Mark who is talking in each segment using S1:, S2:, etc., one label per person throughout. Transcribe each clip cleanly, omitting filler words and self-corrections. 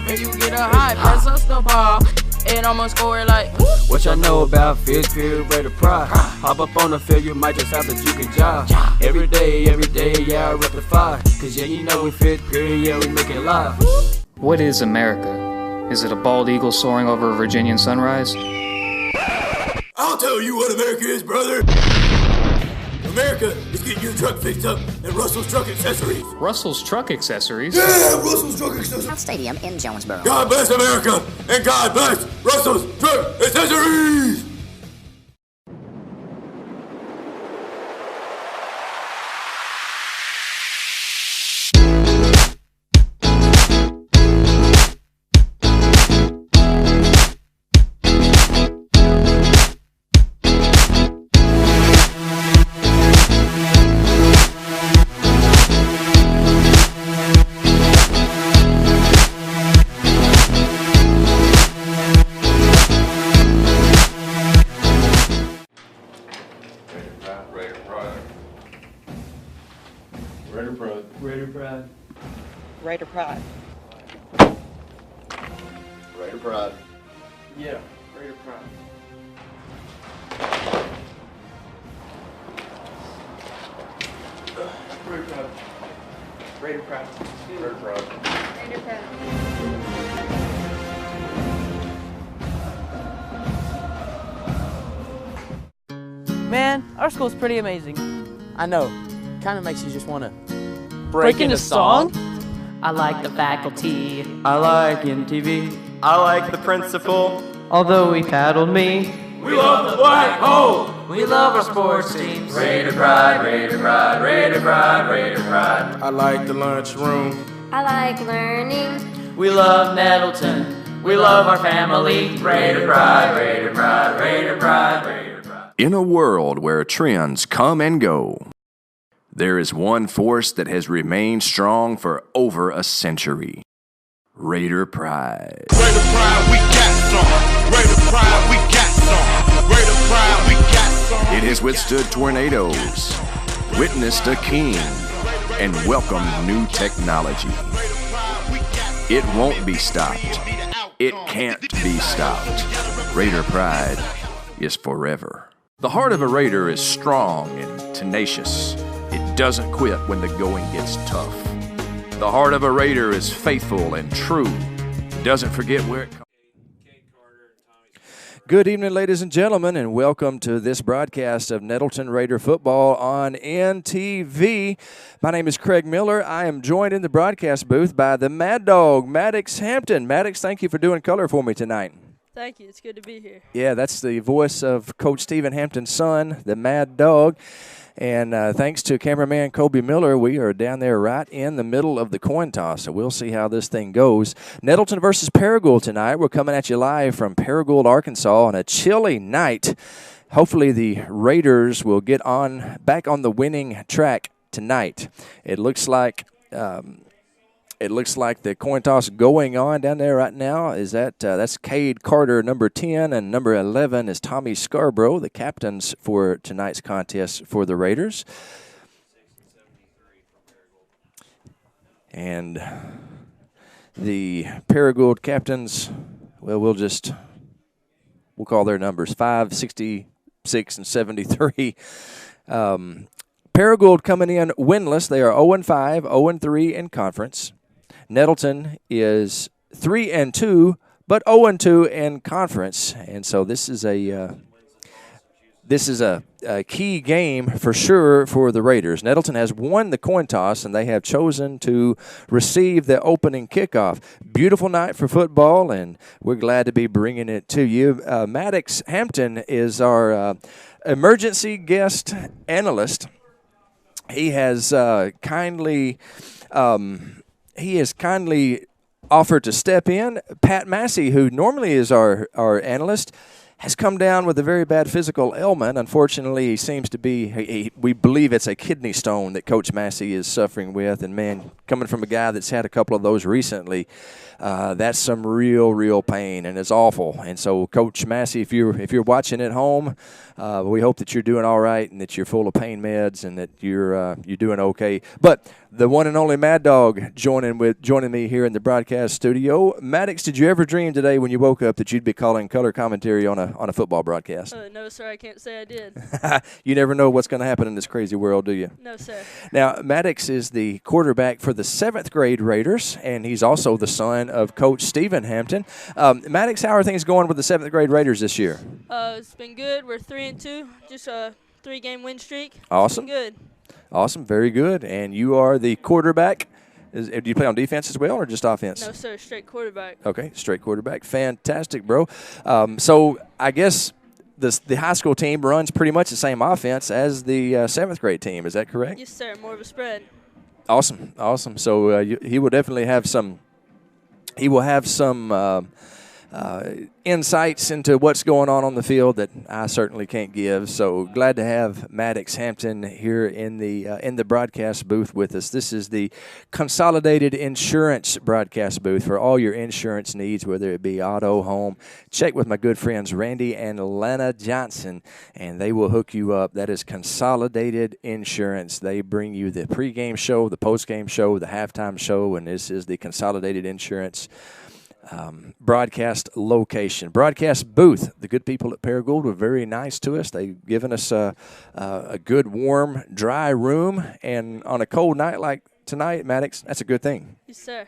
S1: turf and you get a high. Press us the ball and I'ma score it like.
S2: What y'all know about fifth period rate of pride? Hop up on the field, you might just have that you can jog. Every day, yeah, I rep the fire. Cause yeah, you know in fifth period, yeah, we make it live.
S3: What is America? Is it a bald eagle soaring over a Virginian sunrise?
S4: I'll tell you what America is, brother. America is getting your truck fixed up at Russell's Truck Accessories.
S3: Russell's Truck Accessories?
S4: Yeah, Russell's Truck Accessories.
S5: Stadium in Jonesboro.
S4: God bless America, and God bless Russell's Truck Accessories.
S6: Raider Pride.
S7: Raider Pride.
S1: Yeah, Raider Pride. Raider Pride. Raider Pride.
S7: Raider Pride.
S8: Raider Pride.
S1: Man, our school's pretty amazing.
S9: I know. Kind of makes you just want to
S1: Break into song?
S10: I like the faculty.
S2: I like NTV.
S11: I like the principal.
S10: Although he paddled me.
S4: We love the black hole.
S10: We love our sports teams.
S4: Raider Pride, Raider Pride, Raider Pride, Raider Pride.
S11: I like the lunchroom.
S8: I like learning.
S10: We love Nettleton. We love our family.
S4: Raider Pride, Raider Pride, Raider Pride, Raider Pride.
S12: In a world where trends come and go, there is one force that has remained strong for over a century. Raider Pride.
S4: Raider Pride, we got some. Raider Pride, we got some. Raider Pride, we got some.
S12: It has withstood tornadoes, witnessed a king, and welcomed new technology. It won't be stopped. It can't be stopped. Raider Pride is forever. The heart of a Raider is strong and tenacious. It doesn't quit when the going gets tough. The heart of a Raider is faithful and true. It doesn't forget where it comes. Good evening, ladies and gentlemen, and welcome to this broadcast of Nettleton Raider football on NTV. My name is Craig Miller. I am joined in the broadcast booth by the Mad Dog, Maddox Hampton. Maddox, thank you for doing color for me tonight.
S13: Thank you. It's good to be here.
S12: Yeah, that's the voice of Coach Stephen Hampton's son, the Mad Dog. And thanks to cameraman Kobe Miller, we are down there right in the middle of the coin toss, so we'll see how this thing goes. Nettleton versus Paragould tonight. We're coming at you live from Paragould, Arkansas on a chilly night. Hopefully the Raiders will get back on the winning track tonight. It looks like the coin toss going on down there right now is that's Cade Carter, number 10, and number 11 is Tommy Scarborough, the captains for tonight's contest for the Raiders. And the Paragould captains, well, we'll call their numbers 5, 66, and 73. Paragould coming in winless. They are 0-5, 0-3 in conference. Nettleton is 3-2, but 0-2 in conference, and so this is a key game for sure for the Raiders. Nettleton has won the coin toss, and they have chosen to receive the opening kickoff. Beautiful night for football, and we're glad to be bringing it to you. Maddox Hampton is our emergency guest analyst. He has kindly offered to step in. Pat Massey, who normally is our analyst,
S5: has come down with a very bad physical ailment. Unfortunately, he seems to be, we believe it's a kidney stone that Coach Massey is suffering with. And, man, coming from a guy that's had a couple of those recently, that's some real pain, and it's awful. And so, Coach Massey, if you're watching at home, we hope that you're doing all right and that you're full of pain meds and that you're doing okay. But the one and only Mad Dog joining me here in the broadcast studio. Maddox, did you ever dream today when you woke up that you'd be calling color commentary on a football broadcast?
S13: No, sir, I can't say I did.
S5: You never know what's going to happen in this crazy world, do you?
S13: No, sir.
S5: Now, Maddox is the quarterback for the 7th grade Raiders, and he's also the son of Coach Stephen Hampton. Maddox, how are things going with the 7th grade Raiders this year?
S13: It's been good. We're 3-2, just a 3-game win streak.
S5: Awesome.
S13: It's been good.
S5: Awesome, very good. And you are the quarterback. Do you play on defense as well or just offense?
S13: No, sir, straight quarterback.
S5: Okay, straight quarterback. Fantastic, bro. So I guess the high school team runs pretty much the same offense as the 7th grade team. Is that correct?
S13: Yes, sir, more of a spread.
S5: Awesome. So he will definitely have some – he will have some insights into what's going on the field that I certainly can't give. So glad to have Maddox Hampton here in the broadcast booth with us. This is the Consolidated Insurance broadcast booth for all your insurance needs, whether it be auto, home. Check with my good friends Randy and Lana Johnson, and they will hook you up. That is Consolidated Insurance. They bring you the pregame show, the postgame show, the halftime show, and this is the Consolidated Insurance broadcast location, broadcast booth. The good people at Paragould were very nice to us. They've given us a good, warm, dry room, and on a cold night like tonight, Maddox, that's a good thing.
S13: Yes, sir.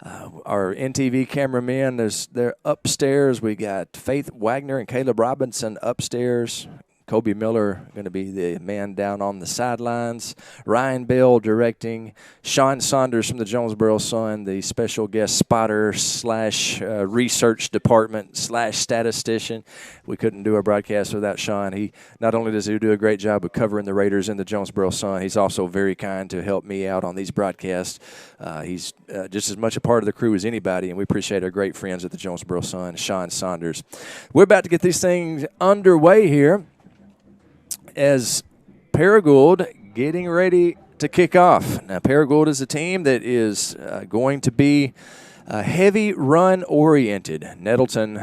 S5: Our NTV cameramen, they're upstairs. We got Faith Wagner and Caleb Robinson upstairs. Kobe Miller going to be the man down on the sidelines. Ryan Bell directing. Sean Saunders from the Jonesboro Sun, the special guest spotter / research department / statistician. We couldn't do a broadcast without Sean. He not only does he do a great job of covering the Raiders in the Jonesboro Sun, he's also very kind to help me out on these broadcasts. He's just as much a part of the crew as anybody, and we appreciate our great friends at the Jonesboro Sun, Sean Saunders. We're about to get these things underway here, as Paragould getting ready to kick off. Now, Paragould is a team that is going to be heavy run-oriented. Nettleton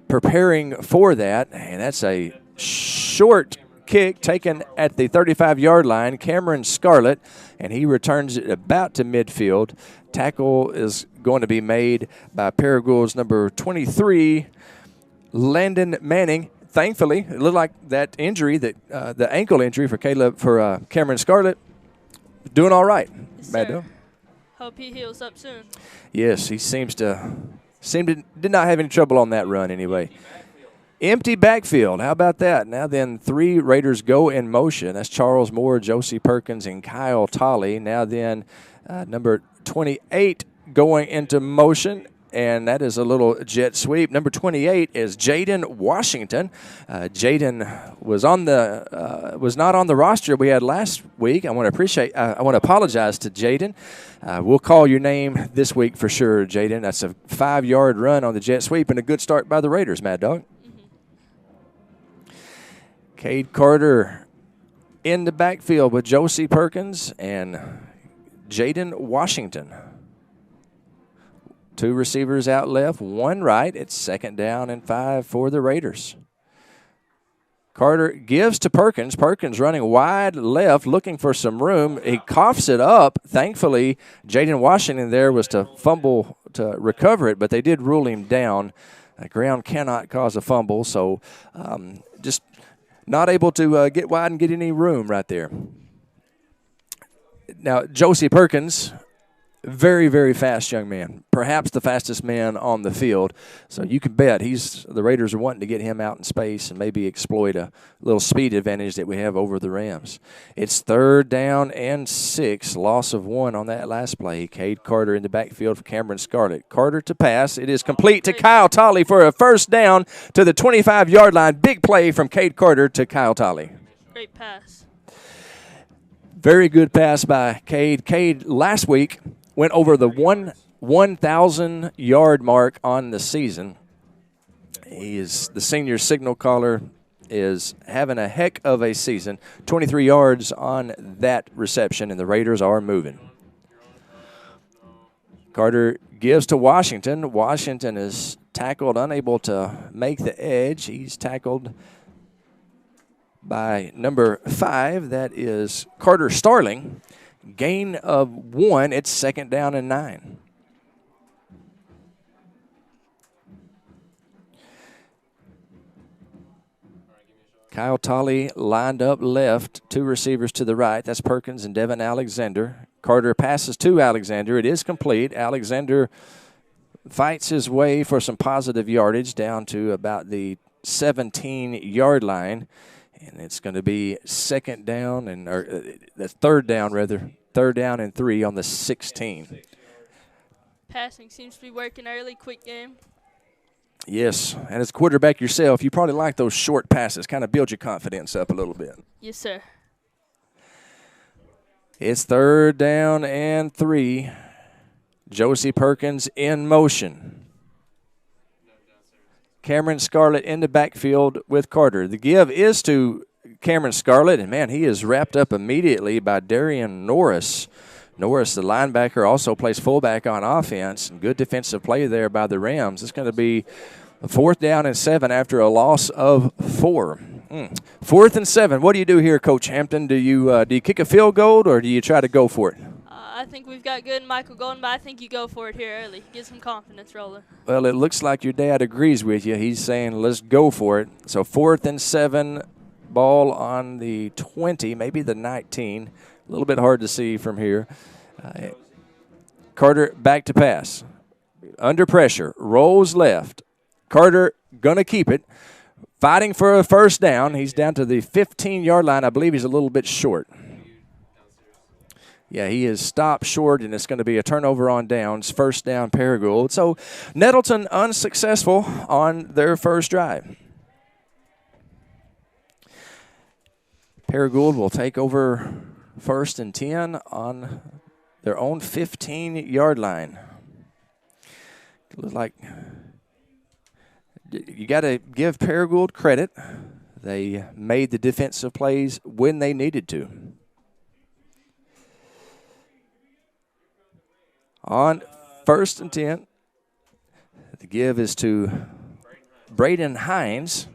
S5: preparing for that, and that's a short kick taken at the 35-yard line. Cameron Scarlett, and he returns it about to midfield. Tackle is going to be made by Paragould's number 23, Landon Manning. Thankfully, it looked like that injury, the ankle injury for Cameron Scarlett, doing all right.
S13: Yes,
S5: Mad
S13: sir.
S5: Dog?
S13: Hope he heals up soon.
S5: Yes, he did not have any trouble on that run anyway. Empty backfield. How about that? Now then, 3 Raiders go in motion. That's Charles Moore, Josie Perkins, and Kyle Talley. Now then, number 28 going into motion. And that is a little jet sweep. Number 28 is Jaden Washington. Jaden was not on the roster we had last week. I want to apologize to Jaden. We'll call your name this week for sure, Jaden. That's a 5-yard run on the jet sweep and a good start by the Raiders, Mad Dog. Cade Carter in the backfield with Josie Perkins and Jaden Washington. 2 receivers out left, 1 right. It's 2nd down and 5 for the Raiders. Carter gives to Perkins. Perkins running wide left, looking for some room. He coughs it up. Thankfully, Jaden Washington there was to fumble to recover it, but they did rule him down. The ground cannot cause a fumble, so just not able to get wide and get any room right there. Now, Josie Perkins, very, very fast young man, perhaps the fastest man on the field. So you can bet the Raiders are wanting to get him out in space and maybe exploit a little speed advantage that we have over the Rams. It's 3rd down and 6, loss of 1 on that last play. Cade Carter in the backfield for Cameron Scarlett. Carter to pass. It is complete to Kyle Talley for a 1st down to the 25-yard line. Big play from Cade Carter to Kyle Talley.
S13: Great pass.
S5: Very good pass by Cade. Cade last week went over the 1,000-yard mark on the season. He is the senior signal caller, is having a heck of a season. 23 yards on that reception, and the Raiders are moving. Carter gives to Washington. Washington is tackled, unable to make the edge. He's tackled by number 5. That is Carter Starling. Gain of 1. It's 2nd down and 9. Kyle Talley lined up left, 2 receivers to the right. That's Perkins and Devin Alexander. Carter passes to Alexander. It is complete. Alexander fights his way for some positive yardage down to about the 17-yard line. And it's going to be 2nd down, that's 3rd down, rather. 3rd down and 3 on the 16.
S13: Passing seems to be working early, quick game.
S5: Yes, and as a quarterback yourself, you probably like those short passes, kind of build your confidence up a little bit.
S13: Yes, sir.
S5: It's 3rd down and 3. Josie Perkins in motion. Cameron Scarlett in the backfield with Carter. The give is to Cameron Scarlett, and, man, he is wrapped up immediately by Darian Norris. Norris, the linebacker, also plays fullback on offense. Good defensive play there by the Rams. It's going to be a 4th down and 7 after a loss of 4. 4th and 7. What do you do here, Coach Hampton? Do you kick a field goal or do you try to go for it?
S13: I think we've got good Michael Golden, but I think you go for it here early. Get some confidence rolling.
S5: Well, it looks like your dad agrees with you. He's saying let's go for it. So 4th and 7, ball on the 20, maybe the 19. A little bit hard to see from here. Carter back to pass. Under pressure. Rolls left. Carter going to keep it. Fighting for a 1st down. He's down to the 15-yard line. I believe he's a little bit short. Yeah, he is stopped short, and it's going to be a turnover on downs. 1st down, Paragould. So Nettleton unsuccessful on their first drive. Paragould will take over 1st and 10 on their own 15-yard line. Looks like you got to give Paragould credit. They made the defensive plays when they needed to. On 1st and 10, the give is to Braden Hines.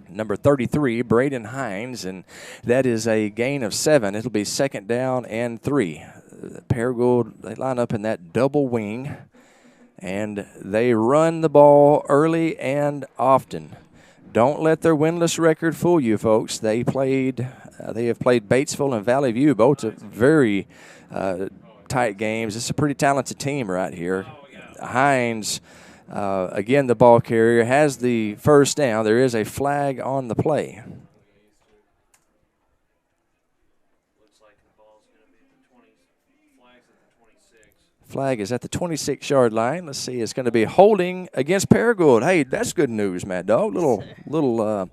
S5: Number 33, Braden Hines, and that is a gain of 7. It'll be 2nd down and 3. Paragould, they line up in that double wing, and they run the ball early and often. Don't let their winless record fool you, folks. They have played Batesville and Valley View, both very tight games. It's a pretty talented team right here. Hines. Again, the ball carrier has the 1st down. There is a flag on the play. Flag is at the 26-yard line. Let's see. It's going to be holding against Paragould. Hey, that's good news, Mad Dog. Little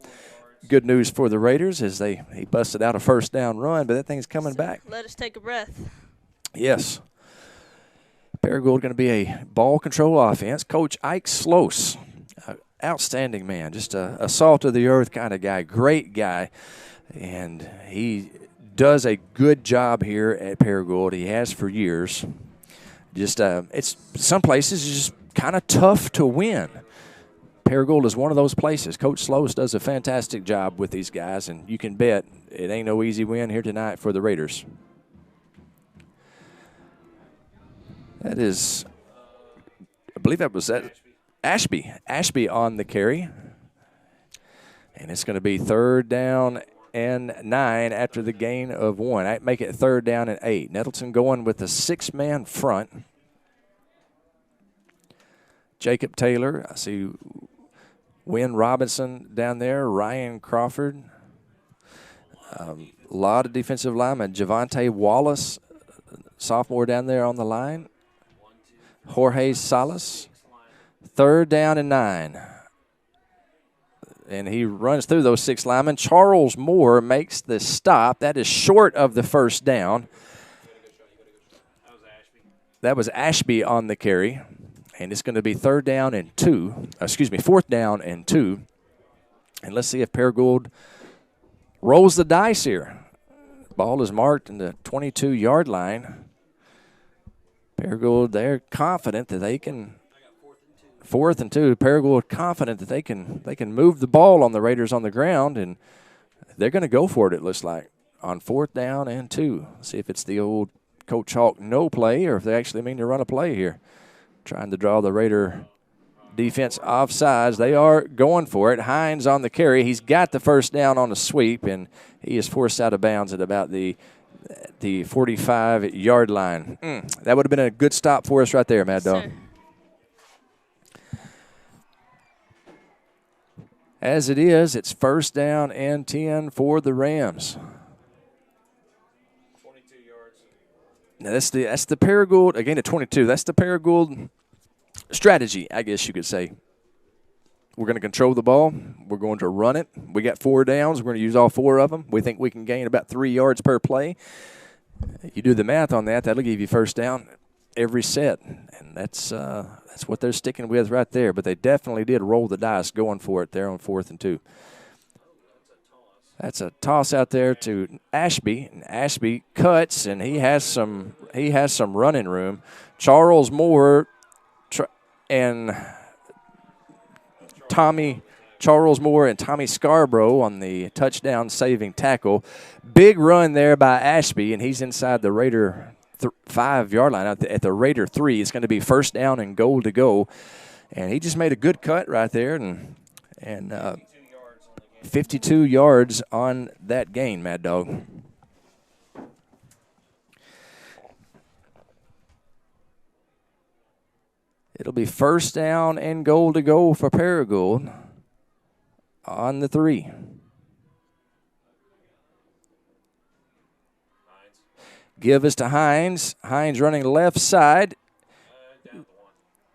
S5: good news for the Raiders as he busted out a 1st down run, but that thing's coming back.
S13: Let us take a breath.
S5: Yes. Paragould going to be a ball control offense. Coach Ike Slose, outstanding man, just a salt-of-the-earth kind of guy, great guy, and he does a good job here at Paragould. He has for years. Just it's some places it's just kind of tough to win. Paragould is one of those places. Coach Slose does a fantastic job with these guys, and you can bet it ain't no easy win here tonight for the Raiders. That is, I believe that was that Ashby on the carry. And it's going to be 3rd down and 9 after the gain of 1. I make it 3rd down and 8. Nettleton going with the 6-man front. Jacob Taylor, I see Wynn Robinson down there, Ryan Crawford. A lot of defensive linemen. Javante Wallace, sophomore down there on the line. Jorge Salas, 3rd down and 9. And he runs through those 6 linemen. Charles Moore makes the stop. That is short of the 1st down. That was Ashby on the carry. And it's going to be fourth down and 2. And let's see if Paragould rolls the dice here. Ball is marked in the 22-yard line. Paragould, they're confident that they can. 4th and 2. Paragould confident that they can move the ball on the Raiders on the ground, and they're going to go for it. It looks like on 4th down and 2. See if it's the old Coach Hawk no play, or if they actually mean to run a play here. Trying to draw the Raider defense offsides. They are going for it. Hines on the carry. He's got the first down on a sweep, and he is forced out of bounds at about the 45-yard line. That would have been a good stop for us right there, Mad Dog. As it is, it's first down and 10 for the Rams.
S2: 22 yards.
S5: Now that's the Paragould, again at 22. That's the Paragould strategy, I guess you could say. We're going to control the ball. We're going to run it. We got 4 downs. We're going to use all 4 of them. We think we can gain about 3 yards per play. You do the math on that, that'll give you first down every set. And that's what they're sticking with right there. But they definitely did roll the dice going for it there on 4th and 2. That's a toss out there to Ashby. And Ashby cuts, and he has some running room. Charles Moore and Charles Moore and Tommy Scarborough on the touchdown-saving tackle. Big run there by Ashby, and he's inside the Raider 5-yard line at the Raider 3. It's going to be first down and goal to go. And he just made a good cut right there, and 52 yards on that gain, Mad Dog. It'll be first down and goal to go for Paragould on the 3. Give us to Hines. Hines running left side.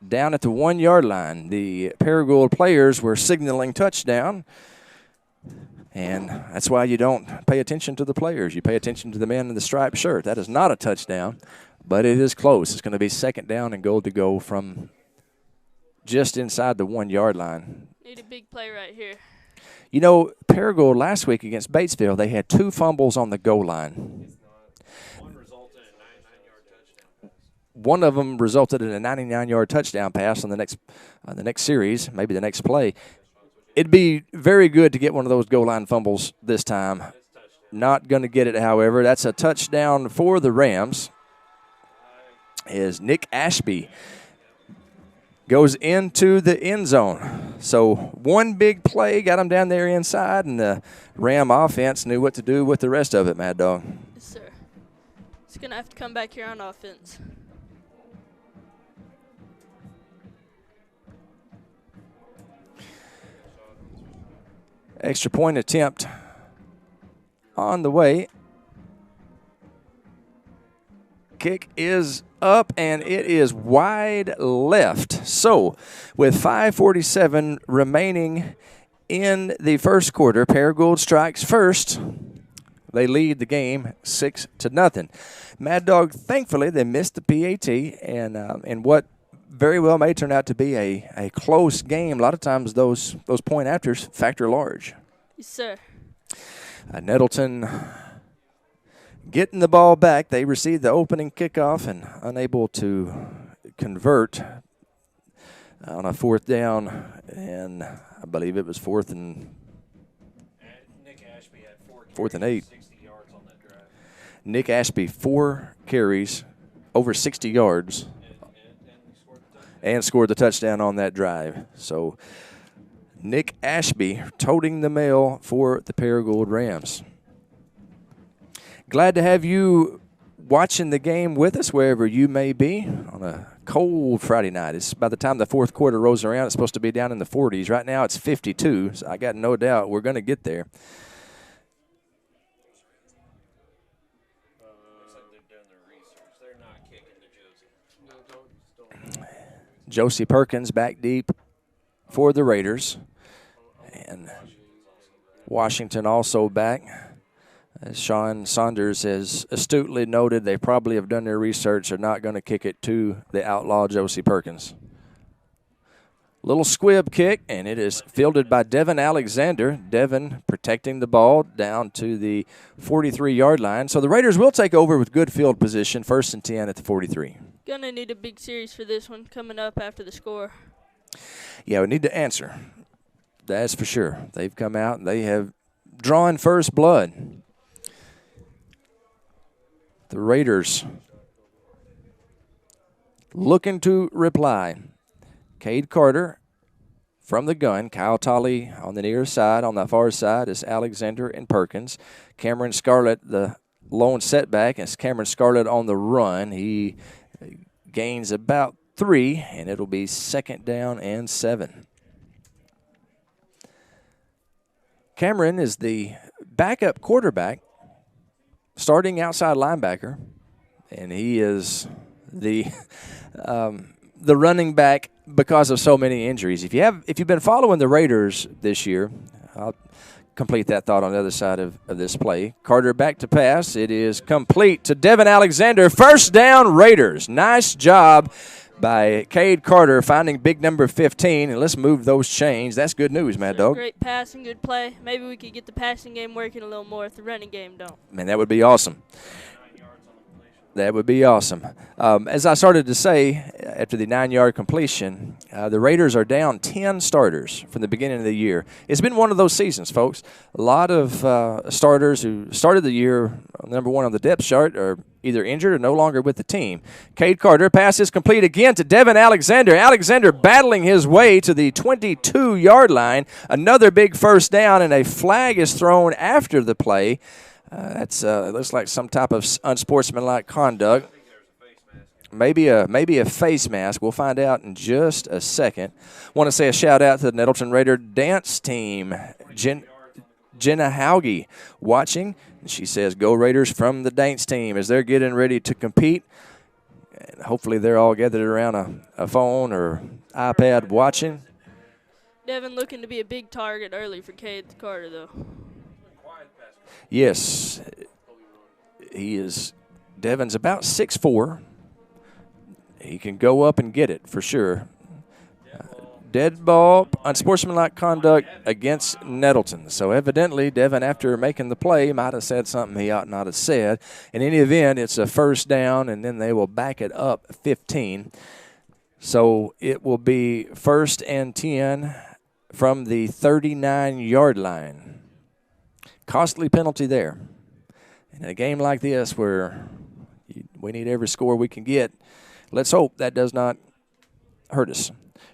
S5: Down at the 1-yard line. The Paragould players were signaling touchdown. And that's why you don't pay attention to the players. You pay attention to the man in the striped shirt. That is not a touchdown, but it is close. It's going to be second down and goal to go from just inside the 1-yard line.
S13: Need a big play right here.
S5: You know, Paragould last week against Batesville, they had 2 fumbles on the goal line. One of them resulted in a 99-yard touchdown pass on the next series, maybe the next play. It'd be very good to get one of those goal line fumbles this time. Not going to get it, however. That's a touchdown for the Rams. As Nick Ashby goes into the end zone. So one big play got him down there inside, and the Ram offense knew what to do with the rest of it, Mad Dog.
S13: Yes, sir. He's going to have to come back here on offense.
S5: Extra point attempt on the way. Kick is up, and it is wide left. So with 5:47 remaining in the first quarter, Paragould strikes first. They lead the game 6-0. Mad Dog, thankfully, they missed the PAT, and what very well may turn out to be a close game. A lot of times those point afters factor large.
S13: Yes, sir.
S5: Nettleton getting the ball back. They received the opening kickoff and unable to convert on a 4th down, and I believe it was 4th and 8. Nick Ashby, 4 carries, over 60 yards. And scored the touchdown on that drive. So Nick Ashby toting the mail for the Paragould Rams. Glad to have you watching the game with us wherever you may be on a cold Friday night. It's by the time the fourth quarter rolls around, it's supposed to be down in the 40s. Right now it's 52, so I got no doubt we're going to get there. Josie Perkins back deep for the Raiders. And Washington also back. As Sean Saunders has astutely noted, they probably have done their research. They're not going to kick it to the outlaw Josie Perkins. Little squib kick, and it is fielded by Devin Alexander. Devin protecting the ball down to the 43-yard line. So the Raiders will take over with good field position, 1st and 10 at the 43.
S13: Gonna need a big series for this one coming up after the score.
S5: Yeah, we need to answer. That's for sure. They've come out and they have drawn first blood. The Raiders looking to reply. Cade Carter from the gun. Kyle Talley on the near side. On the far side is Alexander and Perkins. Cameron Scarlett, the lone setback. It's Cameron Scarlett on the run. He gains about 3, and it'll be 2nd down and 7. Cameron is the backup quarterback, starting outside linebacker, and he is the running back because of so many injuries. If you've been following the Raiders this year, I'll complete that thought on the other side of this play. Carter back to pass. It is complete to Devin Alexander. 1st down, Raiders. Nice job by Cade Carter finding big number 15. And let's move those chains. That's good news, Mad Dog.
S13: Great passing, good play. Maybe we could get the passing game working a little more if the running game don't.
S5: Man, that would be awesome. That would be awesome. As I started to say, after the 9-yard completion, the Raiders are down 10 starters from the beginning of the year. It's been one of those seasons, folks. A lot of starters who started the year number 1 on the depth chart are either injured or no longer with the team. Cade Carter, pass is complete again to Devin Alexander. Alexander battling his way to the 22-yard line. Another big 1st down, and a flag is thrown after the play. It looks like some type of unsportsmanlike conduct. Maybe a face mask. We'll find out in just a second. Want to say a shout-out to the Nettleton Raider dance team. Jenna Hauge watching. She says, "Go Raiders" from the dance team as they're getting ready to compete. And hopefully they're all gathered around a phone or iPad watching.
S13: Devin looking to be a big target early for Cade Carter, though.
S5: Yes, he is. Devin's about 6'4". He can go up and get it for sure. Dead ball, unsportsmanlike conduct against Nettleton. So evidently, Devin, after making the play, might have said something he ought not have said. In any event, it's a 1st down, and then they will back it up 15. So it will be 1st and 10 from the 39-yard line. Costly penalty there. In a game like this where we need every score we can get, let's hope that does not hurt us.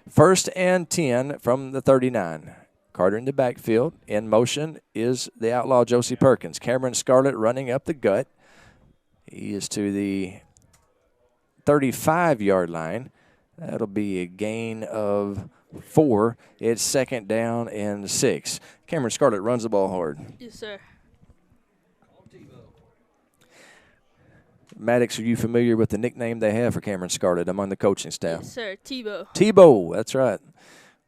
S5: 1st and 10 from the 39. Carter in the backfield. In motion is the outlaw Josie Perkins. Cameron Scarlett running up the gut. He is to the 35-yard line. That'll be a gain of 4. It's 2nd down and 6. Cameron Scarlett runs the ball hard.
S13: Yes, sir.
S5: Maddox, are you familiar with the nickname they have for Cameron Scarlett among the coaching staff?
S13: Yes, sir. Tebow.
S5: Tebow, that's right.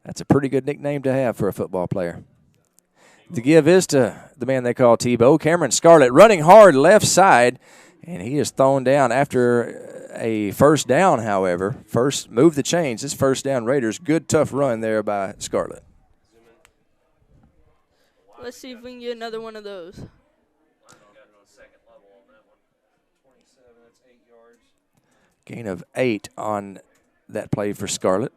S5: That's a pretty good nickname to have for a football player. The give is to the man they call Tebow. Cameron Scarlett running hard left side, and he is thrown down after a 1st down, however. First, move the chains. This 1st down Raiders. Good, tough run there by Scarlett.
S13: Let's see if we can get another one of those.
S5: Gain of 8 on that play for Scarlett.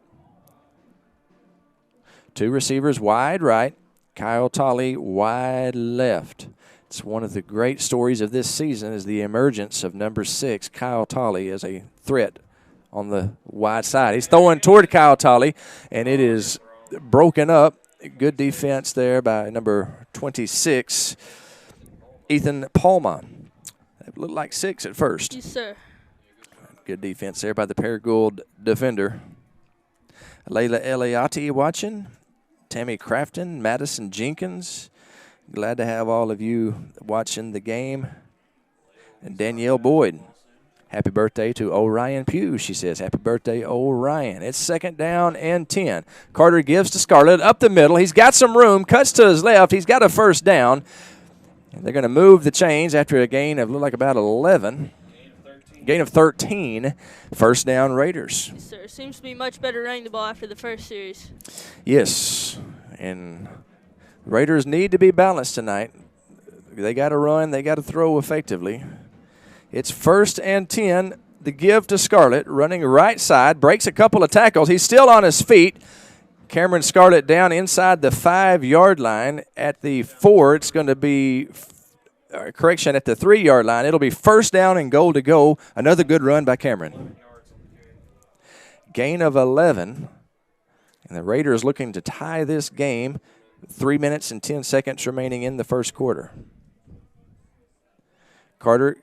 S5: 2 receivers wide right. Kyle Talley wide left. It's one of the great stories of this season is the emergence of number 6, Kyle Talley, as a threat on the wide side. He's throwing toward Kyle Talley, and it is broken up. Good defense there by number 26, Ethan Palma. That looked like 6 at first.
S13: Yes, sir.
S5: Good defense there by the Paragould defender. Layla Eliati watching. Tammy Crafton, Madison Jenkins. Glad to have all of you watching the game. And Danielle Boyd. Happy birthday to Orion Pugh, she says. Happy birthday, Orion. It's 2nd down and 10. Carter gives to Scarlett up the middle. He's got some room, cuts to his left. He's got a 1st down. And they're going to move the chains after a gain of, look like about 11. Gain of 13, first down Raiders.
S13: Yes, sir. Seems to be much better running the ball after the first series.
S5: Yes, and Raiders need to be balanced tonight. They got to run, they got to throw effectively. It's 1st and 10. The give to Scarlett, running right side, breaks a couple of tackles. He's still on his feet. Cameron Scarlett down inside the 5-yard line. At the 4, it's going to be, at the 3-yard line. It'll be first down and goal to go. Another good run by Cameron. Gain of 11. And the Raiders looking to tie this game. 3 minutes and 10 seconds remaining in the first quarter. Carter,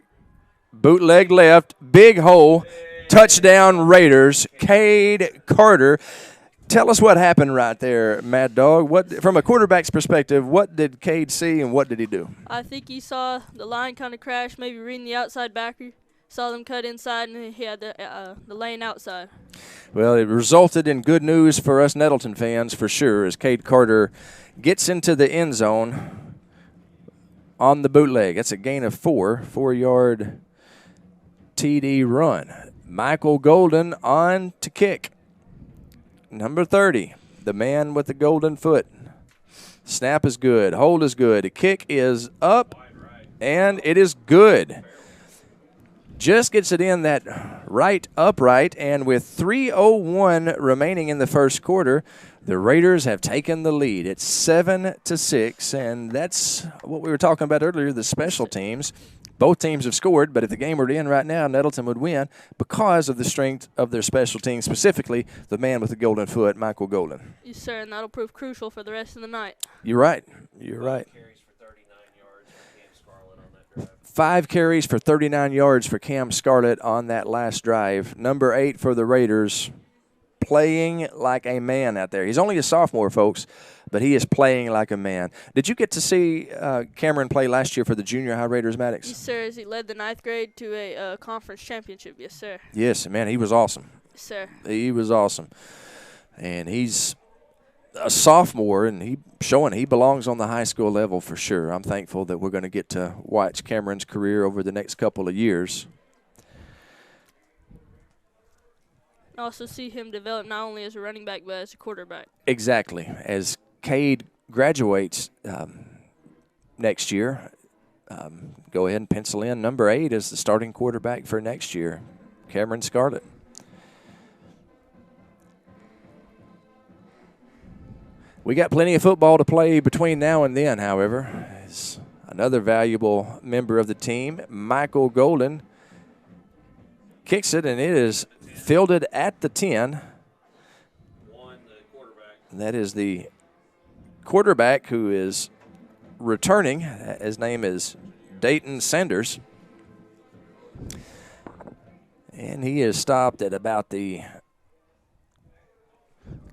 S5: bootleg left, big hole, touchdown Raiders. Cade Carter. Tell us what happened right there, Mad Dog. What, from a quarterback's perspective, what did Cade see and what did he do?
S13: I think he saw the line kind of crash, maybe reading the outside backer, saw them cut inside, and he had the lane outside. Well,
S5: it resulted in good news for us Nettleton fans for sure as Cade Carter gets into the end zone on the bootleg. That's a gain of 4-yard TD run. Michael Golden on to kick. Number 30, the man with the golden foot. Snap is good. Hold is good. The kick is up, and it is good. Just gets it in that right upright, and with 3:01 remaining in the first quarter, the Raiders have taken the lead. It's 7-6, and that's what we were talking about earlier, the special teams. Both teams have scored, but if the game were to end right now, Nettleton would win because of the strength of their special teams, specifically the man with the golden foot, Michael Golden.
S13: Yes, sir, and that'll prove crucial for the rest of the night.
S5: You're right. You're right. 5 carries for 39 yards for Cam Scarlett on that last drive. Number 8 for the Raiders, playing like a man out there. He's only a sophomore, folks, but he is playing like a man. Did you get to see Cameron play last year for the junior high Raiders, Maddox?
S13: Yes, sir, as he led the 9th grade to a conference championship. Yes, sir.
S5: Yes, man, he was awesome.
S13: Yes, sir.
S5: He was awesome. And he's a sophomore, and he belongs on the high school level for sure. I'm thankful that we're going to get to watch Cameron's career over the next couple of years.
S13: Also see him develop not only as a running back, but as a quarterback.
S5: Exactly. As Cade graduates next year, go ahead and pencil in number 8 as the starting quarterback for next year, Cameron Scarlett. We got plenty of football to play between now and then, however. As another valuable member of the team, Michael Golden, kicks it, and it is fielded at the 10. That is the quarterback who is returning. His name is Dayton Sanders. And he is stopped at about the,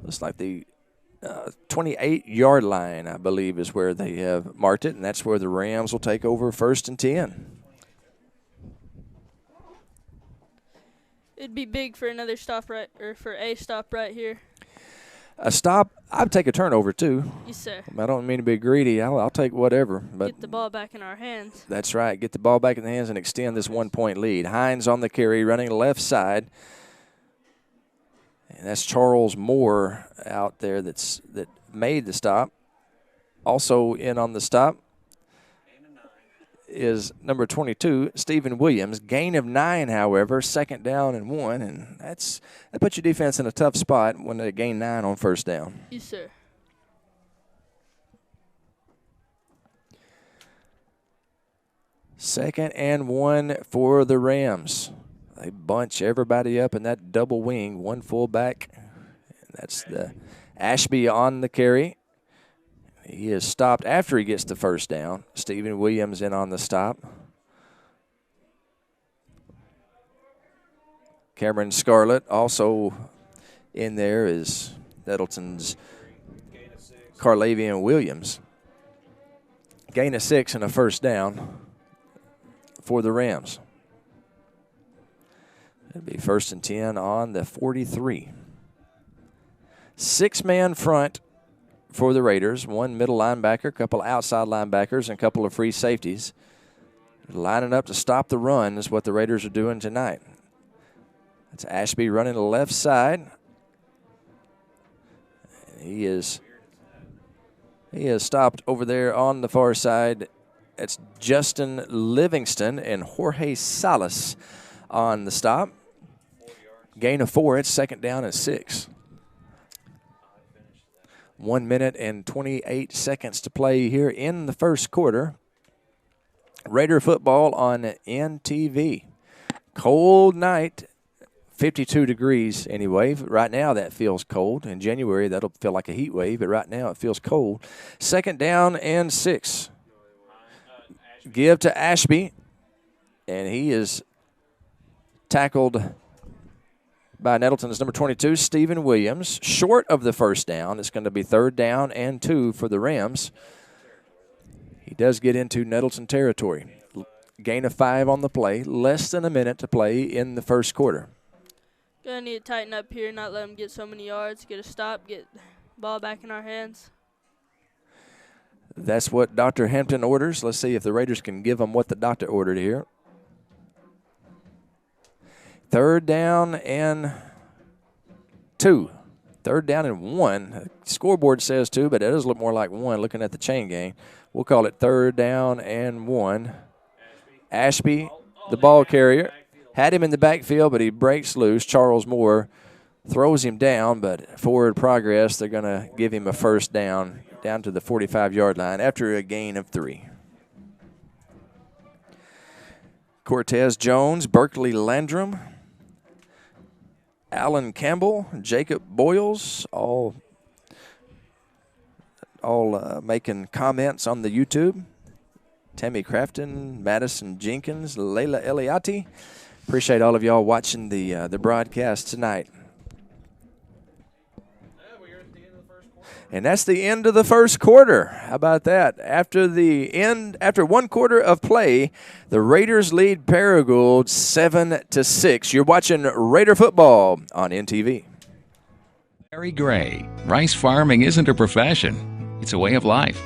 S5: looks like the 28-yard line, I believe, is where they have marked it, and that's where the Rams will take over 1st and 10.
S13: It'd be big for another stop right, or for a stop right here.
S5: A stop, I'd take a turnover too.
S13: Yes, sir.
S5: I don't mean to be greedy. I'll take whatever. But
S13: get the ball back in our hands.
S5: That's right. Get the ball back in the hands and extend this 1-point lead. Hines on the carry, running left side. And that's Charles Moore out there that made the stop. Also in on the stop is number 22, Stephen Williams. Gain of 9, however, 2nd down and 1, and that puts your defense in a tough spot when they gain 9 on 1st down.
S13: Yes, sir.
S5: Second and 1 for the Rams. They bunch everybody up in that double wing, one fullback. That's the Ashby on the carry. He is stopped after he gets the 1st down. Stephen Williams in on the stop. Cameron Scarlett also in there is Nettleton's Carlavian Williams. Gain of 6 and a 1st down for the Rams. It'll be 1st and 10 on the 43. 6-man front for the Raiders. 1 middle linebacker, a couple outside linebackers, and a couple of free safeties. Lining up to stop the run is what the Raiders are doing tonight. It's Ashby running to the left side. He is stopped over there on the far side. It's Justin Livingston and Jorge Salas on the stop. Gain of 4. It's second down and 6. 1 minute and 28 seconds to play here in the first quarter. Raider football on NTV. Cold night. 52 degrees anyway. Right now that feels cold. In January that'll feel like a heat wave, but right now it feels cold. Second down and 6. Give to Ashby, and he is tackled by Nettleton's number 22, Stephen Williams. Short of the first down. It's going to be third down and 2 for the Rams. He does get into Nettleton territory. Gain of 5 on the play. Less than a minute to play in the first quarter.
S13: Gonna need to tighten up here, not let them get so many yards, get a stop, get ball back in our hands.
S5: That's what Dr. Hampton orders. Let's see if the Raiders can give them what the doctor ordered here. Third down and 2. Third down and 1. Scoreboard says 2, but it does look more like 1 looking at the chain gang. We'll call it third down and 1. Ashby, the ball carrier, had him in the backfield, but he breaks loose. Charles Moore throws him down, but forward progress, they're going to give him a first down to the 45-yard line after a gain of 3. Cortez Jones, Berkeley Landrum, Alan Campbell, Jacob Boyles, all making comments on the YouTube. Tammy Crafton, Madison Jenkins, Layla Eliati. Appreciate all of y'all watching the broadcast tonight. And that's the end of the first quarter. How about that? After 1 quarter of play, the Raiders lead Paragould 7-6. You're watching Raider football on NTV.
S6: Terry Gray, rice farming isn't a profession, it's a way of life.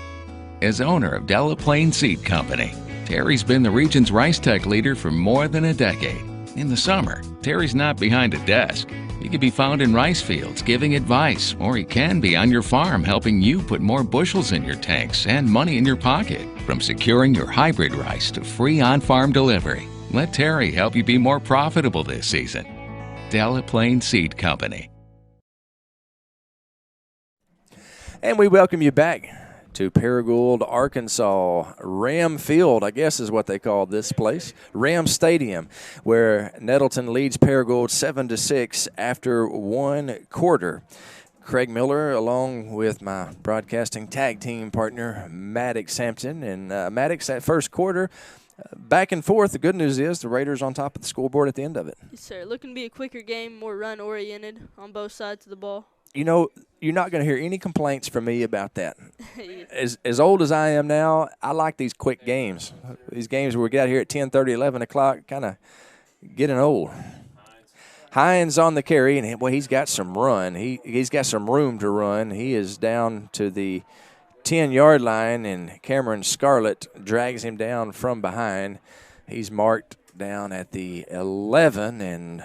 S6: As owner of Delaplaine Seed Company, Terry's been the region's rice tech leader for more than a decade. In the summer, Terry's not behind a desk. He can be found in rice fields giving advice, or he can be on your farm helping you put more bushels in your tanks and money in your pocket. From securing your hybrid rice to free on-farm delivery, let Terry help you be more profitable this season. Delaplaine Seed Company.
S5: And we welcome you back to Paragould, Arkansas. Ram Field, I guess is what they call this place. Ram Stadium, where Nettleton leads Paragould 7-6 after 1 quarter. Craig Miller, along with my broadcasting tag team partner, Maddox Hampton. And Maddox, that first quarter, back and forth. The good news is the Raiders on top of the scoreboard at the end of it.
S13: Yes, sir. Looking to be a quicker game, more run-oriented on both sides of the ball.
S5: You know, you're not going to hear any complaints from me about that. As old as I am now, I like these quick games. These games where we get out here at 10:30, 11 o'clock, kind of getting old. Hines on the carry, and boy, he's got some run. He's got some room to run. He is down to the 10-yard line, and Cameron Scarlett drags him down from behind. He's marked down at the 11, and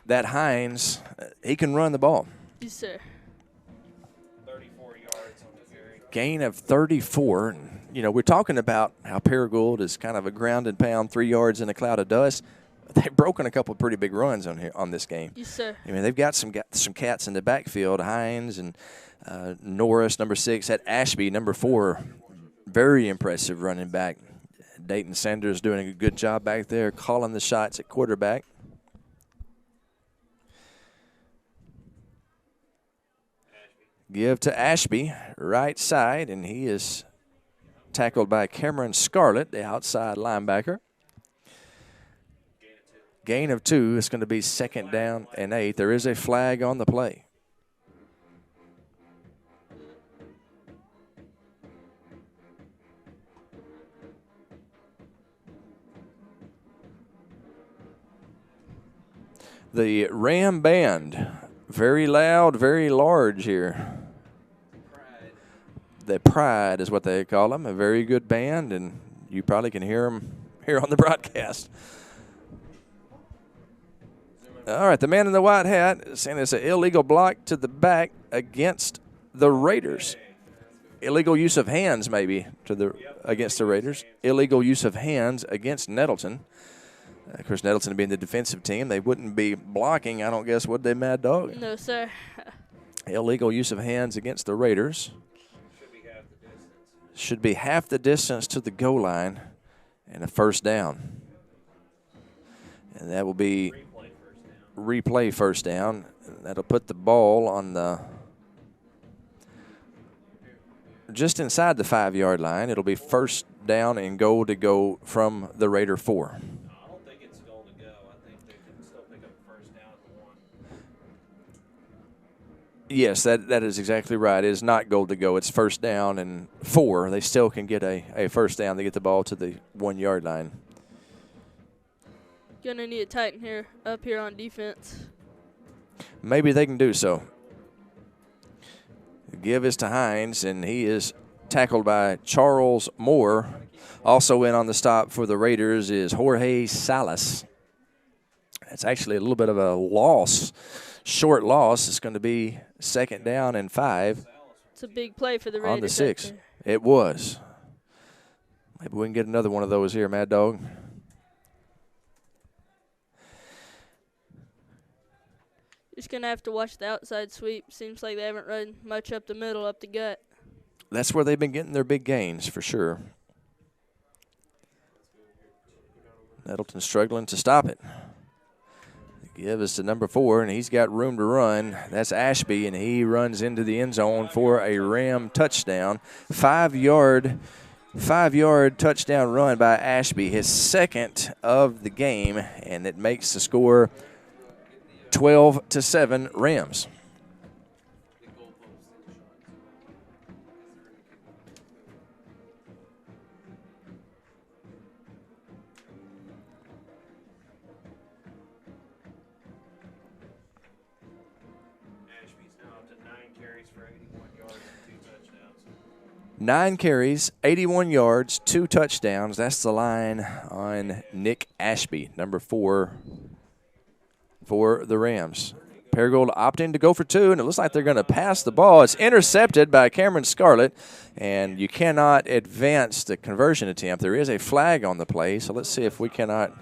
S5: that Hines, he can run the ball.
S13: Yes, sir.
S11: 34 yards on the carry.
S5: Gain of 34. You know, we're talking about how Paragould is kind of a ground and pound, 3 yards in a cloud of dust. They've broken a couple of pretty big runs on this game.
S13: Yes, sir.
S5: I mean, they've got some cats in the backfield. Hines and Norris, number 6, at Ashby, number 4. Very impressive running back. Dayton Sanders doing a good job back there, calling the shots at quarterback. Give to Ashby, right side, and he is tackled by Cameron Scarlett, the outside linebacker. Gain of 2. It's going to be second down and 8. There is a flag on the play. The Ram Band, very loud, very large here. the Pride is what they call them, a very good band, and you probably can hear them here on the broadcast. All right, the man in the white hat saying it's an illegal block to the back against the Raiders. Illegal use of hands, maybe, against the Raiders. Illegal use of hands against Nettleton. Of course, Nettleton being the defensive team, they wouldn't be blocking, I don't guess, would they, Mad Dog?
S13: No, sir.
S5: Illegal use of hands against the Raiders. Should be half the distance to the goal line and a first down. And that will be replay first down. That'll put the ball on the just inside the 5-yard line. It'll be first down and goal to go from the Raider 4.
S11: I don't think it's goal to go. I think they can still pick up first down at 1.
S5: Yes, that is exactly right. It is not goal to go. It's first down and 4. They still can get a first down. They get the ball to the 1-yard line.
S13: Gonna need a tighten here up here on defense.
S5: Maybe they can do so. The give is to Hines, and he is tackled by Charles Moore. Also in on the stop for the Raiders is Jorge Salas. It's actually a little bit of a loss, short loss. It's going to be second down and 5.
S13: It's a big play for the Raiders.
S5: On the 6. It was. Maybe we can get another one of those here, Mad Dog.
S13: Just going to have to watch the outside sweep. Seems like they haven't run much up the middle, up the gut.
S5: That's where they've been getting their big gains, for sure. Nettleton struggling to stop it. The give is to number 4, and he's got room to run. That's Ashby, and he runs into the end zone for a Ram touchdown. 5-yard touchdown run by Ashby, his second of the game, and it makes the score 12-7 Rams.
S11: Ashby's now up to 9 carries for 81 yards and 2 touchdowns.
S5: 9 carries, 81 yards, 2 touchdowns. That's the line on Nick Ashby, number 4 for the Rams. Paragould opting to go for 2, and it looks like they're going to pass the ball. It's intercepted by Cameron Scarlett, and you cannot advance the conversion attempt. There is a flag on the play, so let's see if we can't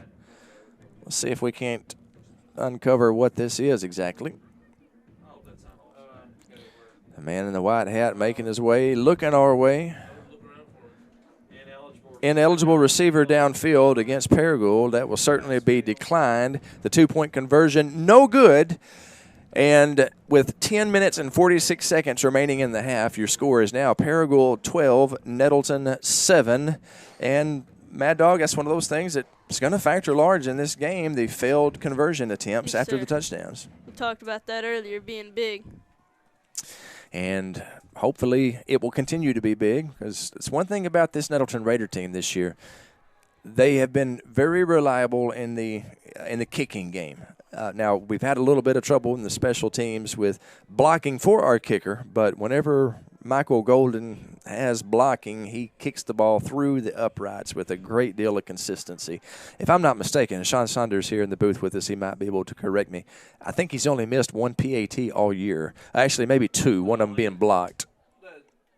S5: uncover what this is exactly. The man in the white hat making his way, looking our way. Ineligible receiver downfield against Paragould. That will certainly be declined. The 2-point conversion, no good. And with 10 minutes and 46 seconds remaining in the half, your score is now Paragould 12, Nettleton 7. And Mad Dog, that's one of those things that's going to factor large in this game, the failed conversion attempts after the touchdowns.
S13: We talked about that earlier, being big.
S5: And hopefully it will continue to be big, because it's one thing about this Nettleton Raider team this year. They have been very reliable in the kicking game. Now, we've had a little bit of trouble in the special teams with blocking for our kicker, but whenever Michael Golden has blocking, he kicks the ball through the uprights with a great deal of consistency. If I'm not mistaken, Sean Saunders here in the booth with us, he might be able to correct me. I think he's only missed 1 PAT all year. Actually, maybe 2, one of them being blocked.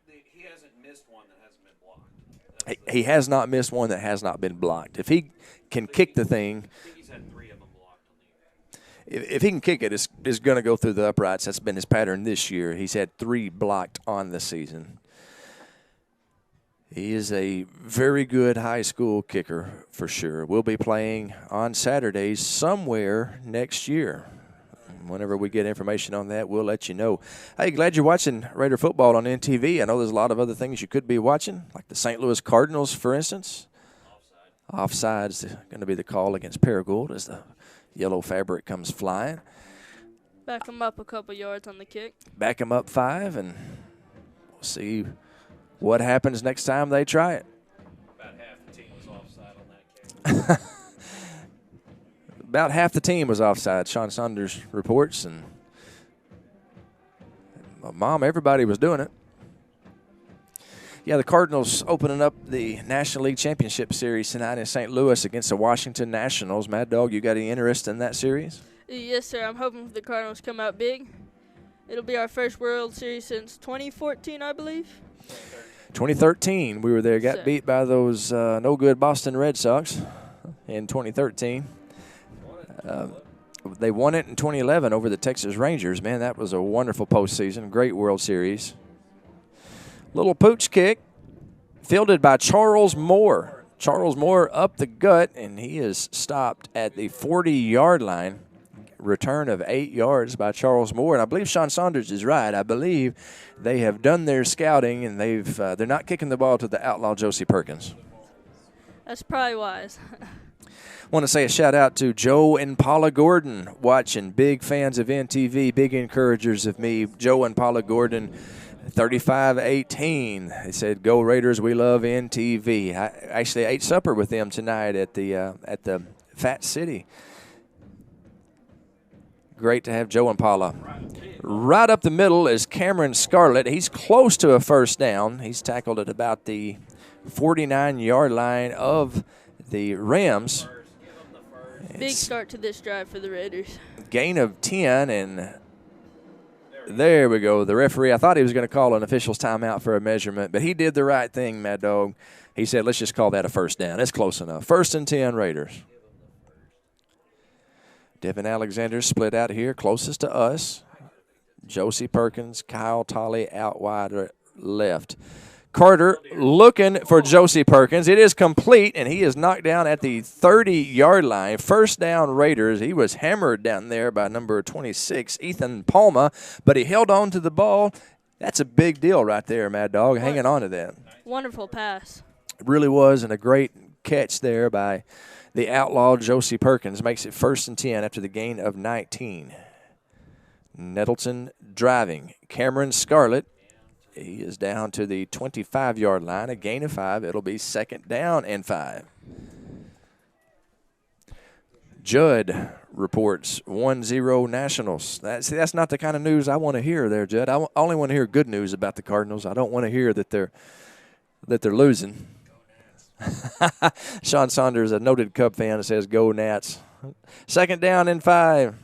S11: He hasn't missed one that hasn't been blocked.
S5: He has not missed one that has not been blocked. If he can kick the thing,
S11: I think he's had 3 of them blocked on the year.
S5: if he can kick it, it's going to go through the uprights. That's been his pattern this year. He's had 3 blocked on the season. He is a very good high school kicker for sure. We'll be playing on Saturdays somewhere next year. Whenever we get information on that, we'll let you know. Hey, glad you're watching Raider football on NTV. I know there's a lot of other things you could be watching, like the St. Louis Cardinals, for instance. Offside's going to be the call against Paragould as the yellow fabric comes flying.
S13: Back them up a couple yards on the kick.
S5: Back them up 5, and we'll see what happens next time they try it.
S11: About half the team was offside on that kick.
S5: About half the team was offside, Sean Saunders reports, and Mom, everybody was doing it. Yeah, the Cardinals opening up the National League Championship Series tonight in St. Louis against the Washington Nationals. Mad Dog, you got any interest in that series?
S13: Yes, sir. I'm hoping the Cardinals come out big. It'll be our first World Series since 2014, I believe.
S5: 2013, we were there. Got beat by those no-good Boston Red Sox in 2013. They won it in 2011 over the Texas Rangers. Man, that was a wonderful postseason. Great World Series. Little pooch kick fielded by Charles Moore. Charles Moore up the gut, and he is stopped at the 40-yard line. Return of 8 yards by Charles Moore. And I believe Sean Saunders is right. I believe they have done their scouting, and they're not kicking the ball to the outlaw Josie Perkins.
S13: That's probably wise.
S5: Want to say a shout-out to Joe and Paula Gordon watching. Big fans of NTV, big encouragers of me. Joe and Paula Gordon, 35-18. They said, "Go Raiders, we love NTV." I actually ate supper with them tonight at the Fat City. Great to have Joe and Paula. Right up the middle is Cameron Scarlett. He's close to a first down. He's tackled at about the 49-yard line of the Rams.
S13: Big start to this drive for the Raiders.
S5: Gain of 10, and there we go. The referee, I thought he was going to call an official's timeout for a measurement, but he did the right thing, Mad Dog. He said, let's just call that a first down. It's close enough. 1st and 10, Raiders. Devin Alexander split out here, closest to us. Josie Perkins, Kyle Talley out wide left. Carter looking for Josie Perkins. It is complete, and he is knocked down at the 30-yard line. First down, Raiders. He was hammered down there by number 26, Ethan Palma, but he held on to the ball. That's a big deal right there, Mad Dog, hanging on to that.
S13: Wonderful pass.
S5: It really was, and a great catch there by the outlaw Josie Perkins. Makes it 1st and 10 after the gain of 19. Nettleton driving. Cameron Scarlett. He is down to the 25-yard line, a gain of 5. It'll be 2nd down and 5. Judd reports 1-0 Nationals. That's not the kind of news I want to hear there, Judd. I only want to hear good news about the Cardinals. I don't want to hear that they're losing. Sean Saunders, a noted Cub fan, says, "Go Nats." 2nd down and 5.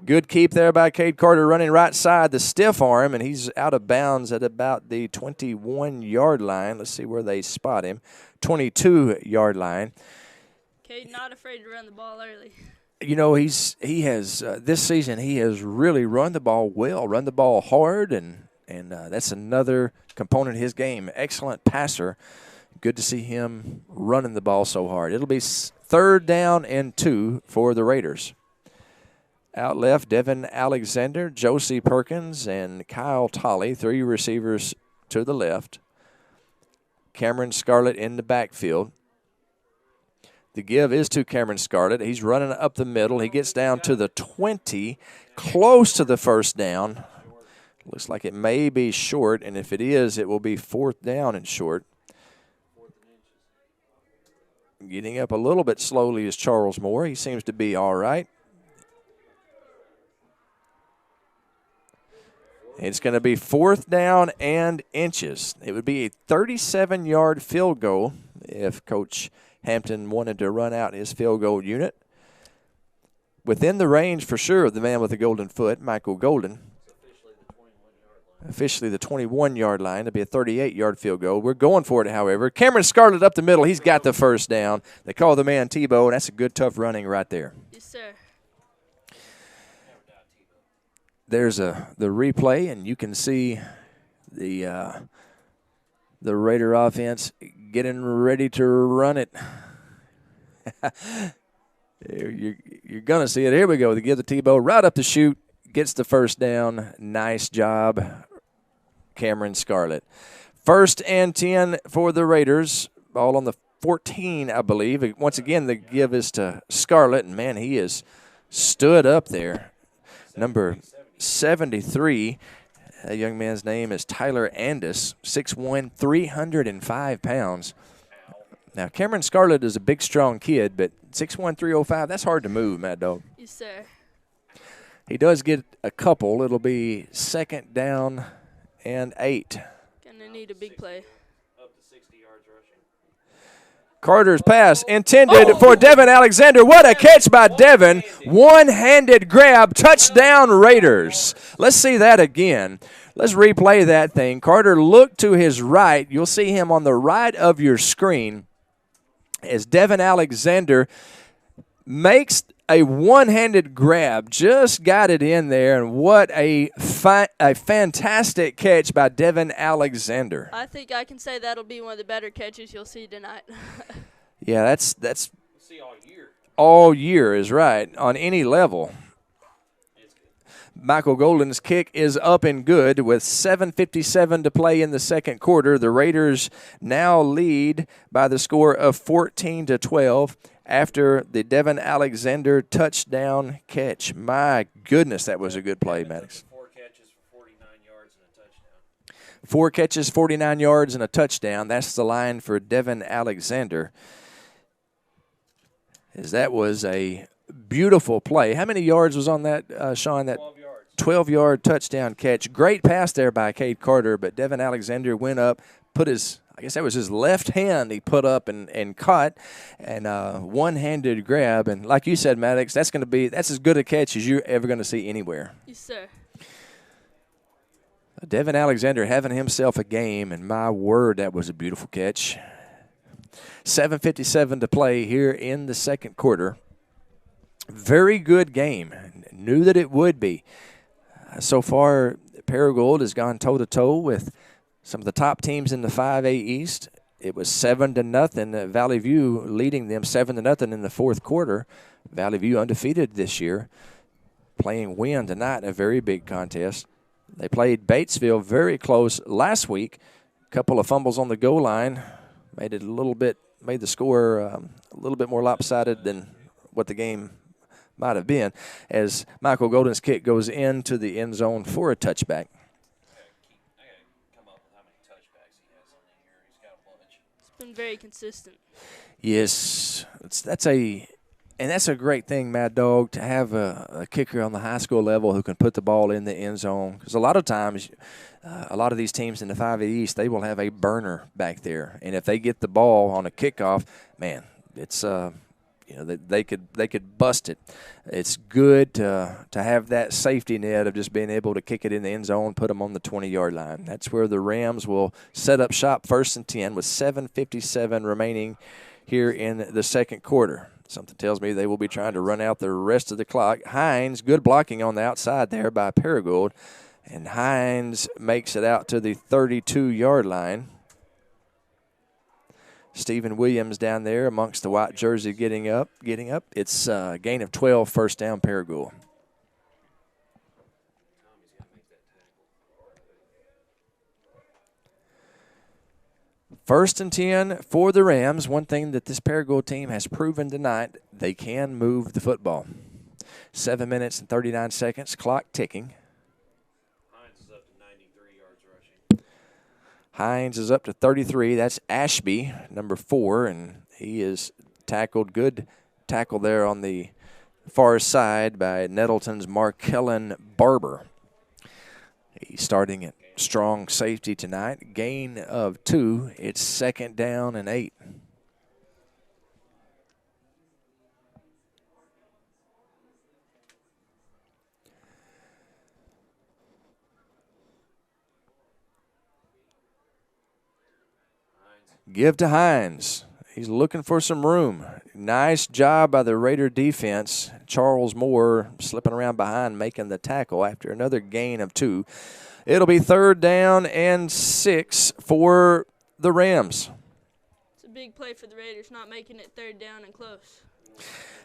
S5: Good keep there by Cade Carter, running right side, the stiff arm, and he's out of bounds at about the 21-yard line. Let's see where they spot him. 22-yard line.
S13: Cade not afraid to run the ball early.
S5: You know, he has this season he has really run the ball well, run the ball hard, and that's another component of his game. Excellent passer. Good to see him running the ball so hard. It'll be 3rd down and 2 for the Raiders. Out left, Devin Alexander, Josie Perkins, and Kyle Talley, 3 receivers to the left. Cameron Scarlett in the backfield. The give is to Cameron Scarlett. He's running up the middle. He gets down to the 20, close to the first down. Looks like it may be short, and if it is, it will be 4th down and short. Getting up a little bit slowly is Charles Moore. He seems to be all right. It's going to be 4th down and inches. It would be a 37-yard field goal if Coach Hampton wanted to run out his field goal unit. Within the range for sure of the man with the golden foot, Michael Golden. Officially the 21-yard line. It'll be a 38-yard field goal. We're going for it, however. Cameron Scarlett up the middle. He's got the first down. They call the man Tebow, and that's a good, tough running right there.
S13: Yes, sir.
S5: There's the replay, and you can see the Raider offense getting ready to run it. You're going to see it. Here we go. They give the Tebow right up the chute, gets the first down. Nice job, Cameron Scarlett. 1st and 10 for the Raiders. Ball on the 14, I believe. Once again, the give is to Scarlett, and, man, he is stood up there. Number 73. That young man's name is Tyler Andis, 6'1", 305 pounds. Now, Cameron Scarlett is a big, strong kid, but 6'1", 305, that's hard to move, Mad Dog.
S13: Yes, sir.
S5: He does get a couple. It'll be 2nd down and 8.
S13: Gonna need a big play.
S5: Carter's pass intended for Devin Alexander. What a catch by Devin. One-handed grab, touchdown Raiders. Let's see that again. Let's replay that thing. Carter looked to his right. You'll see him on the right of your screen as Devin Alexander makes a one-handed grab. Just got it in there, and what a fantastic catch by Devin Alexander.
S13: I think I can say that'll be one of the better catches you'll see tonight.
S5: Yeah, that's all year is right on any level. Michael Golden's kick is up and good with 7:57 to play in the second quarter. The Raiders now lead by the score of 14-12 after the Devin Alexander touchdown catch. My goodness, that was a good play, Maddox.
S11: 4 catches for 49 yards and a touchdown.
S5: 4 catches, 49 yards, and a touchdown. That's the line for Devin Alexander. As that was a beautiful play. How many yards was on that, Sean? That 12-yard touchdown catch. Great pass there by Cade Carter, but Devin Alexander went up, put his, I guess that was his left hand he put up and caught, and one-handed grab. And like you said, Maddox, that's as good a catch as you're ever going to see anywhere.
S13: Yes, sir.
S5: Devin Alexander having himself a game, and my word, that was a beautiful catch. 7:57 to play here in the second quarter. Very good game. Knew that it would be. So far, Paragould has gone toe-to-toe with some of the top teams in the 5A East. It was 7-0. Valley View leading them 7-0 in the fourth quarter. Valley View undefeated this year, playing Wynn tonight in a very big contest. They played Batesville very close last week. A couple of fumbles on the goal line made the score a little bit more lopsided than what the game might have been, as Michael Golden's kick goes into the end zone for a touchback.
S13: It's been very consistent.
S5: Yes, that's a great thing, Mad Dog, to have a kicker on the high school level who can put the ball in the end zone. Because a lot of times, a lot of these teams in the 5A East, they will have a burner back there, and if they get the ball on a kickoff, man, it's they could bust it. It's good to have that safety net of just being able to kick it in the end zone, put them on the 20-yard line. That's where the Rams will set up shop 1st and 10 with 7:57 remaining here in the second quarter. Something tells me they will be trying to run out the rest of the clock. Hines, good blocking on the outside there by Paragould, and Hines makes it out to the 32-yard line. Stephen Williams down there amongst the white jersey getting up. It's a gain of 12, first down, Paragould. First and 10 for the Rams. One thing that this Paragould team has proven tonight, they can move the football. 7 minutes and 39 seconds, clock ticking. Hines is up to 33. That's Ashby, number 4, and he is tackled. Good tackle there on the far side by Nettleton's Markellen Barber. He's starting at strong safety tonight. Gain of 2. It's 2nd down and 8. Give to Hines. He's looking for some room. Nice job by the Raider defense. Charles Moore slipping around behind, making the tackle after another gain of 2. It'll be 3rd down and 6 for the Rams.
S13: It's a big play for the Raiders, not making it 3rd down and close.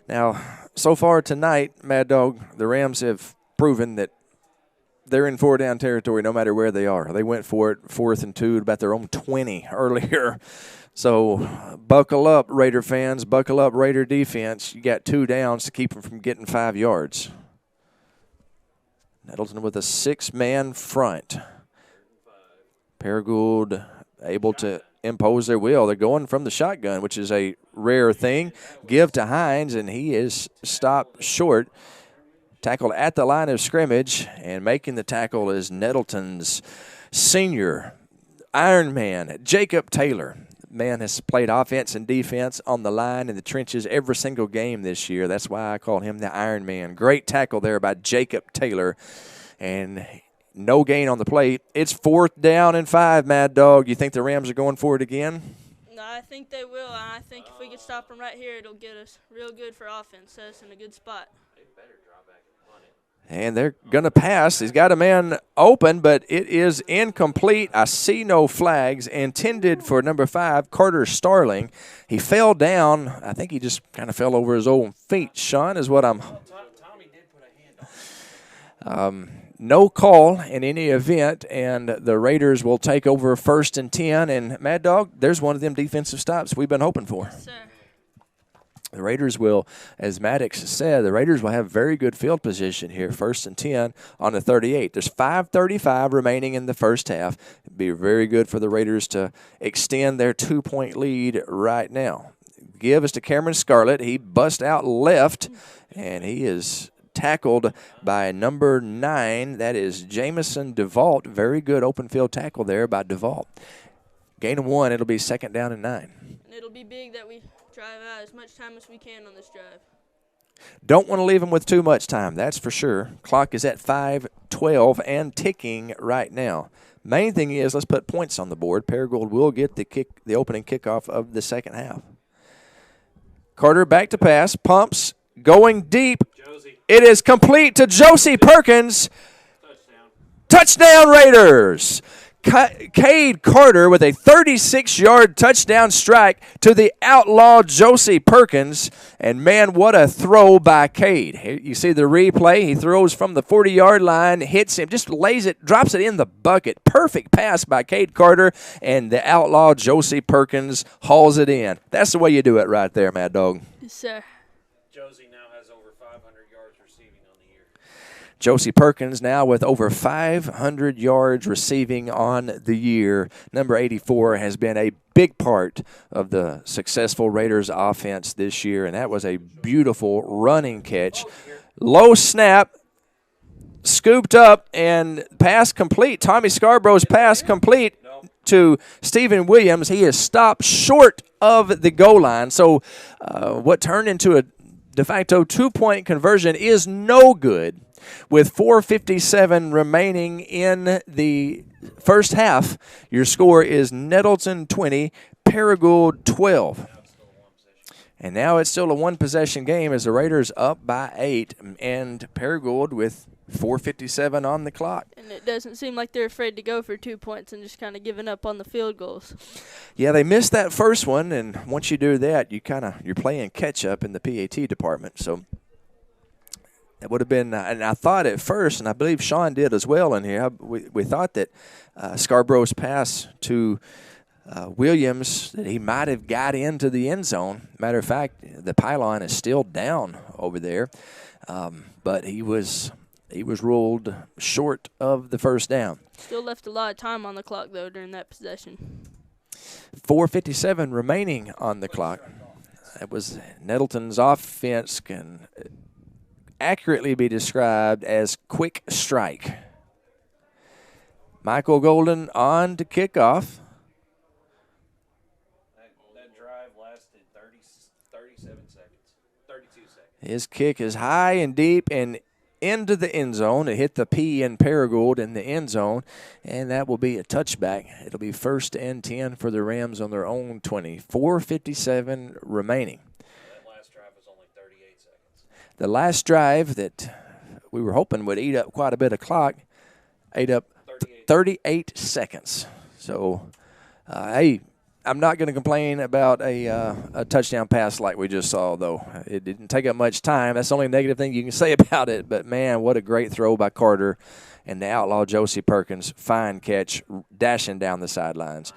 S5: Now, so far tonight, Mad Dog, the Rams have proven that they're in 4-down territory no matter where they are. They went for it 4th and 2 at about their own 20 earlier. So buckle up, Raider fans. Buckle up, Raider defense. You got 2 downs to keep them from getting 5 yards. Nettleton with a 6-man front. Paragould able to impose their will. They're going from the shotgun, which is a rare thing. Give to Hines, and he is stopped short. Tackled at the line of scrimmage, and making the tackle is Nettleton's senior Ironman, Jacob Taylor. man has played offense and defense on the line in the trenches every single game this year. That's why I call him the Iron Man. Great tackle there by Jacob Taylor. And no gain on the plate. It's 4th down and 5, Mad Dog. You think the Rams are going for it again?
S13: No, I think they will. And I think if we can stop them right here, it'll get us real good for offense. Set us in a good spot.
S5: And they're going to pass. He's got a man open, but it is incomplete. I see no flags. Intended for number 5, Carter Starling. He fell down. I think he just kind of fell over his own feet. Sean is what I'm.
S11: Tommy did put a hand on.
S5: No call in any event, and the Raiders will take over 1st and 10. And Mad Dog, there's one of them defensive stops we've been hoping for.
S13: Yes, sir.
S5: The Raiders will, as Maddox said, the Raiders will have very good field position here, 1st and 10 on the 38. There's 5:35 remaining in the first half. It'd be very good for the Raiders to extend their 2-point lead right now. Give us to Cameron Scarlett. He busts out left, and he is tackled by number 9. That is Jamison DeVault. Very good open field tackle there by DeVault. Gain of 1. It'll be 2nd down and 9.
S13: And it'll be big that we drive out as much time as we can on this drive.
S5: Don't want to leave them with too much time, that's for sure. Clock is at 5:12 and ticking right now. Main thing is let's put points on the board. Paragould will get the opening kickoff of the second half. Carter back to pass, pumps, going deep.
S11: Josie.
S5: It is complete to Josie Perkins. Touchdown Raiders. Cade Carter with a 36-yard touchdown strike to the outlaw Josie Perkins. And, man, what a throw by Cade. Here you see the replay. He throws from the 40-yard line, hits him, just lays it, drops it in the bucket. Perfect pass by Cade Carter, and the outlaw Josie Perkins hauls it in. That's the way you do it right there, Mad Dog.
S13: Yes, sir.
S11: Josie now has over 500 yards receiving on the year.
S5: Josie Perkins now with over 500 yards receiving on the year. Number 84 has been a big part of the successful Raiders offense this year, and that was a beautiful running catch. Low snap, scooped up, and pass complete. Tommy Scarborough's pass complete to Stephen Williams. He is stopped short of the goal line. So what turned into a de facto 2-point conversion is no good. With 4:57 remaining in the first half, your score is Nettleton 20, Paragould 12. And now it's still a one-possession game as the Raiders up by 8, and Paragould with 4:57 on the clock.
S13: And it doesn't seem like they're afraid to go for 2 points and just kind of giving up on the field goals.
S5: Yeah, they missed that first one, and once you do that, you're playing catch-up in the PAT department. So it would have been, and I thought at first, and I believe Sean did as well in here, we thought that Scarborough's pass to Williams, that he might have got into the end zone. Matter of fact, the pylon is still down over there, but he was ruled short of the first down.
S13: Still left a lot of time on the clock, though, during that possession.
S5: 4:57 remaining on the clock. It was Nettleton's offense can accurately be described as quick strike. Michael Golden on to kickoff.
S11: That drive lasted 37 seconds, 32 seconds.
S5: His kick is high and deep and into the end zone. It hit the P in Paragould in the end zone, and that will be a touchback. It'll be 1st and 10 for the Rams on their own 20. 4:57 remaining. The last drive that we were hoping would eat up quite a bit of clock ate up 38 seconds. So, hey, I'm not going to complain about a touchdown pass like we just saw, though. It didn't take up much time. That's the only negative thing you can say about it. But, man, what a great throw by Carter and the outlaw Josie Perkins. Fine catch, dashing down the sidelines.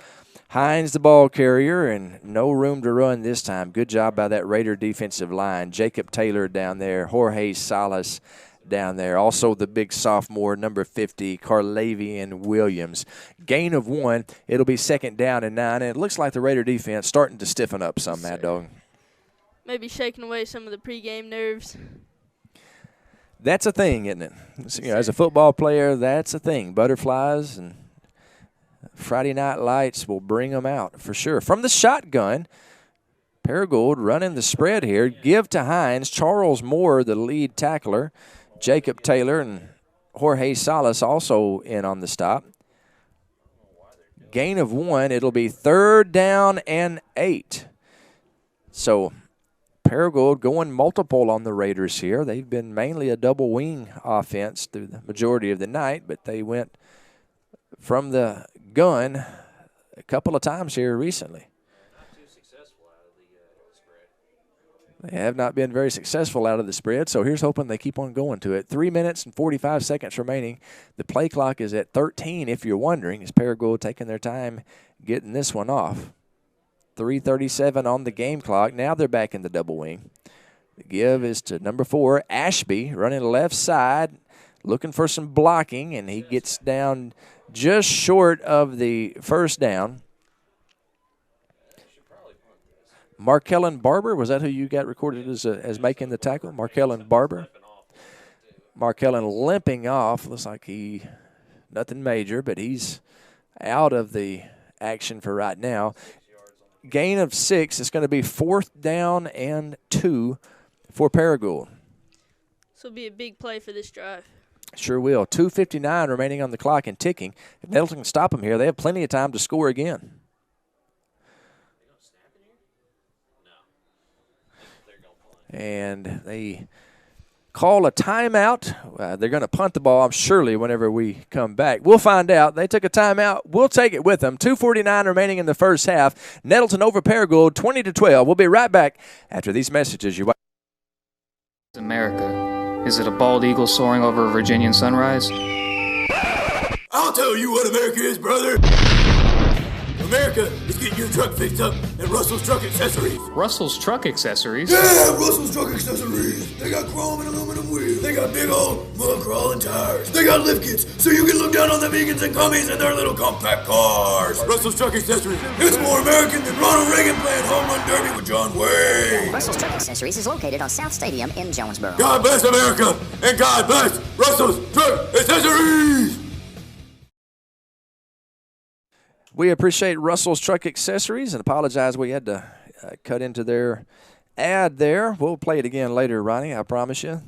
S5: Hines the ball carrier, and no room to run this time. Good job by that Raider defensive line. Jacob Taylor down there, Jorge Salas down there. Also the big sophomore, number 50, Carlavian Williams. Gain of 1. It'll be 2nd down and 9, and it looks like the Raider defense starting to stiffen up some, Mad Dog.
S13: Maybe shaking away some of the pregame nerves.
S5: That's a thing, isn't it? As a football player, that's a thing. Butterflies and Friday Night Lights will bring them out for sure. From the shotgun, Paragould running the spread here. Give to Hines. Charles Moore, the lead tackler. Jacob Taylor and Jorge Salas also in on the stop. Gain of 1. It'll be 3rd down and 8. So Paragould going multiple on the Raiders here. They've been mainly a double wing offense through the majority of the night, but they went from the gun a couple of times here recently. They have not been very successful out of the spread, so here's hoping they keep on going to it. 3 minutes and 45 seconds remaining. The play clock is at 13, if you're wondering. Is Paragould taking their time getting this one off? 3:37 on the game clock. Now they're back in the double wing. The give is to number 4, Ashby, running left side, looking for some blocking, and he gets down just short of the first down. Markellen Barber, was that who you got recorded as making the tackle? Markellen Barber. Markellen limping off. Looks like nothing major, but he's out of the action for right now. Gain of 6. It's going to be 4th down and 2 for Paragould.
S13: This will be a big play for this drive.
S5: Sure will. 2:59 remaining on the clock and ticking. If Nettleton can stop them here, they have plenty of time to score again. And they call a timeout. They're going to punt the ball, surely, whenever we come back. We'll find out. They took a timeout. We'll take it with them. 2:49 remaining in the first half. Nettleton over Paragould, 20-12. We'll be right back after these messages.
S3: America. Is it a bald eagle soaring over a Virginian sunrise?
S4: I'll tell you what America is, brother. America is getting your truck fixed up at Russell's Truck Accessories.
S3: Russell's Truck Accessories?
S4: Yeah, Russell's Truck Accessories. They got chrome and aluminum wheels. They got big old mud crawling tires. They got lift kits so you can look down on the vegans and commies in their little compact cars. Russell's Truck Accessories. It's more American than Ronald Reagan playing home run derby with John Wayne.
S14: Russell's Truck Accessories is located on South Stadium in Jonesboro.
S4: God bless America and God bless Russell's Truck Accessories.
S5: We appreciate Russell's Truck Accessories and apologize we had to cut into their ad there. We'll play it again later, Ronnie, I promise you.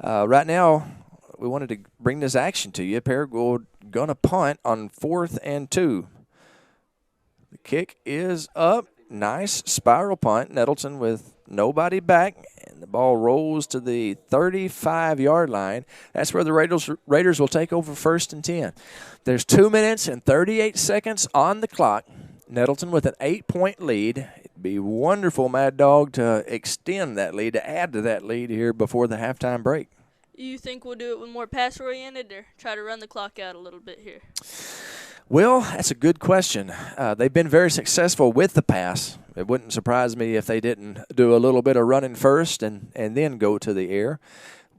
S5: Right now, we wanted to bring this action to you. Paragould going to punt on 4th and 2. The kick is up. Nice spiral punt. Nettleton with nobody back, and the ball rolls to the 35-yard line. That's where the Raiders will take over 1st and 10. There's 2 minutes and 38 seconds on the clock. Nettleton with an 8-point lead. It'd be wonderful, Mad Dog, to extend that lead, to add to that lead here before the halftime break.
S13: You think we'll do it with more pass-oriented or try to run the clock out a little bit here?
S5: Well, that's a good question. They've been very successful with the pass. It wouldn't surprise me if they didn't do a little bit of running first and then go to the air.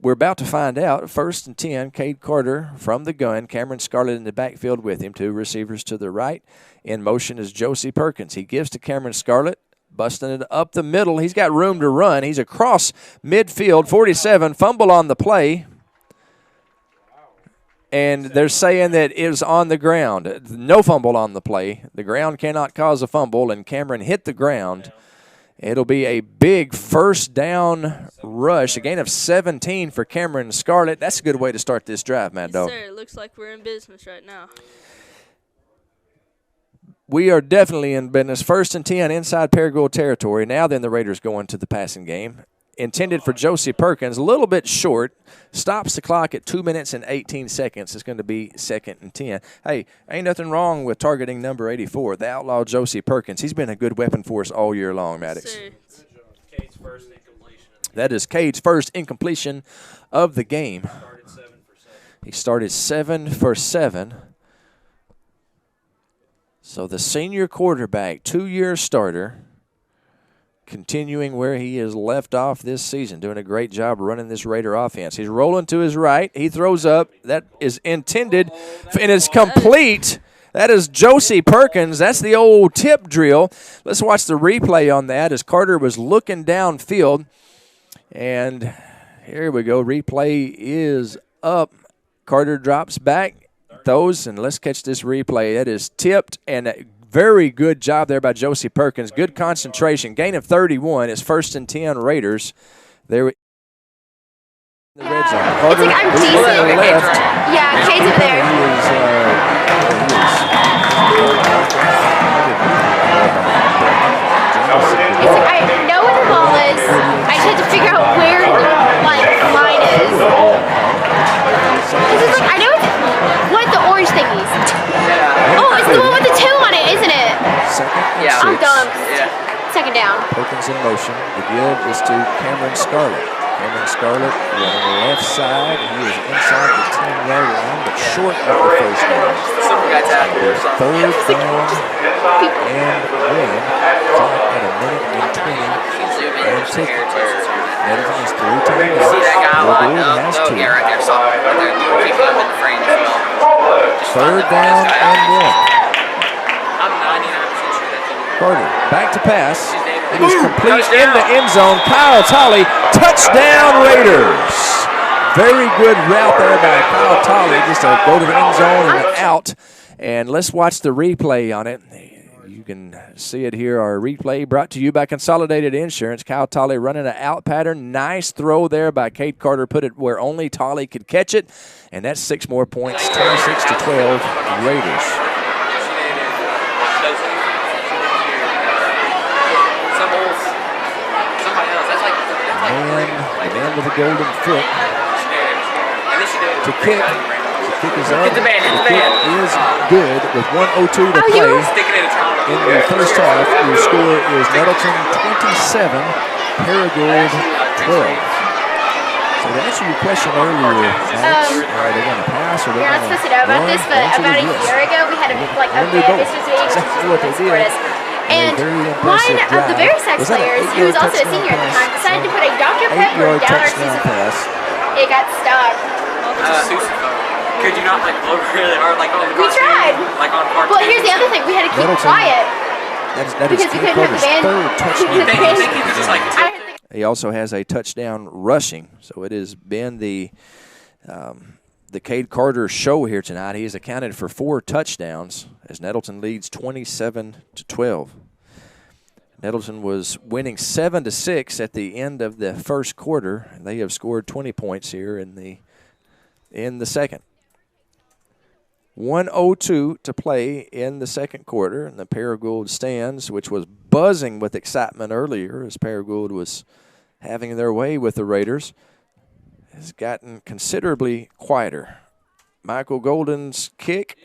S5: We're about to find out. 1st and 10, Cade Carter from the gun. Cameron Scarlett in the backfield with him. 2 receivers to the right. In motion is Josie Perkins. He gives to Cameron Scarlett, busting it up the middle. He's got room to run. He's across midfield, 47, fumble on the play. And they're saying that it was on the ground. No fumble on the play. The ground cannot cause a fumble, and Cameron hit the ground. It'll be a big 1st down rush, a gain of 17 for Cameron Scarlett. That's a good way to start this drive, Mad Dog.
S13: Yes, sir. It looks like we're in business right now.
S5: We are definitely in business. 1st and 10 inside Paragould territory. Now then the Raiders go into the passing game. Intended for Josie Perkins, a little bit short. Stops the clock at 2 minutes and 18 seconds. It's going to be 2nd and 10. Hey, ain't nothing wrong with targeting number 84, the outlaw Josie Perkins. He's been a good weapon for us all year long, Maddox. That is Cade's first incompletion of the game. He started 7 for 7. So the senior quarterback, 2-year starter, continuing where he has left off this season, doing a great job running this Raider offense. He's rolling to his right. He throws up. That is intended, and it's complete. That is Josie Perkins. That's the old tip drill. Let's watch the replay on that as Carter was looking downfield. And here we go. Replay is up. Carter drops back, those, and let's catch this replay. It is tipped, and a very good job there by Josie Perkins. Good concentration. Gain of 31. It's 1st and 10 Raiders. There. The red zone. Carter,
S8: it's like I'm decent.
S5: to the left.
S8: Yeah, Kate's over there. It's like I know where the ball is. I just have to figure out where the line is. This is like I know it's what the orange thing is. Oh, it's the one with the 2 on it, isn't it? I'm dumb. Second down.
S5: Perkins in motion. The give is to Cameron Scarlett. Cameron Scarlett on the left side. He is inside the 10-yard line, but short of the first down. Third down and 1. Clock at 1:20 and ticking. Nettleton is 3 timeouts. Paragould has 2. Third down and 1. Carter back to pass. It is complete in the end zone. Kyle Talley, touchdown Raiders. Very good route there by Kyle Talley, just to go to the end zone and out. And let's watch the replay on it. You can see it here. Our replay brought to you by Consolidated Insurance. Kyle Talley running an out pattern. Nice throw there by Kate Carter. Put it where only Talley could catch it. And that's 6 more points, 26-12 Raiders. The man with a golden foot to kick. The kick is up. The kick is good with 1:02 to play in the first half. Your score is Nettleton 27, Paragould 12. So to answer your question earlier, are they going to pass or
S8: you're not supposed to know about this, but about a year ago we had a
S5: exactly what they did.
S8: And one of the Bearsax players, who was also a senior at the time, decided to put a Dr. Pepper down our sousaphone. It got stuck.
S10: Could you not blow really hard on the
S8: We tried.
S10: On part
S8: well, here's the other thing. We had to keep quiet.
S5: That is Kate Carter's third touchdown. He also has a touchdown rushing, so it has been the Cade Carter show here tonight. He has accounted for 4 touchdowns as Nettleton leads 27-12. Nettleton was winning 7-6 at the end of the first quarter. They have scored 20 points here in the second. 1:02 to play in the second quarter, and the Paragould stands, which was buzzing with excitement earlier as Paragould was having their way with the Raiders, has gotten considerably quieter. Michael Golden's kick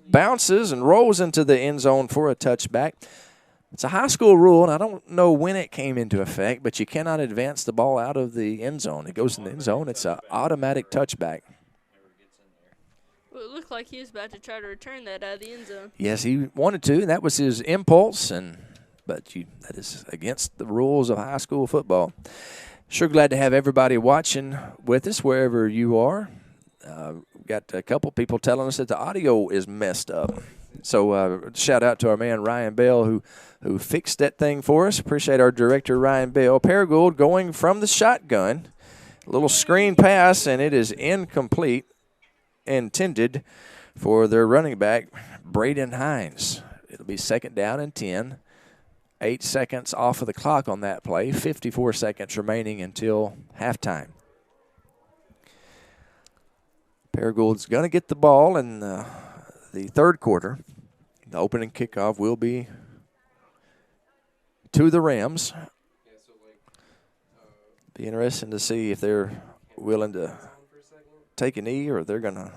S5: bounces and rolls into the end zone for a touchback. It's a high school rule, and I don't know when it came into effect, but you cannot advance the ball out of the end zone. It goes in the end zone. It's an automatic touchback.
S13: Well, it looked like he was about to try to return that out of the end zone.
S5: Yes, he wanted to, and that was his impulse, but that is against the rules of high school football. Sure glad to have everybody watching with us wherever you are. Got a couple people telling us that the audio is messed up. So shout out to our man Ryan Bell who fixed that thing for us. Appreciate our director Ryan Bell. Paragould going from the shotgun. A little screen pass, and it is incomplete. Intended for their running back, Braden Hines. It'll be 2nd down and 10. 8 seconds off of the clock on that play. 54 seconds remaining until halftime. Paragould's going to get the ball in the third quarter. The opening kickoff will be to the Rams. Be interesting to see if they're willing to take a knee or they're going to.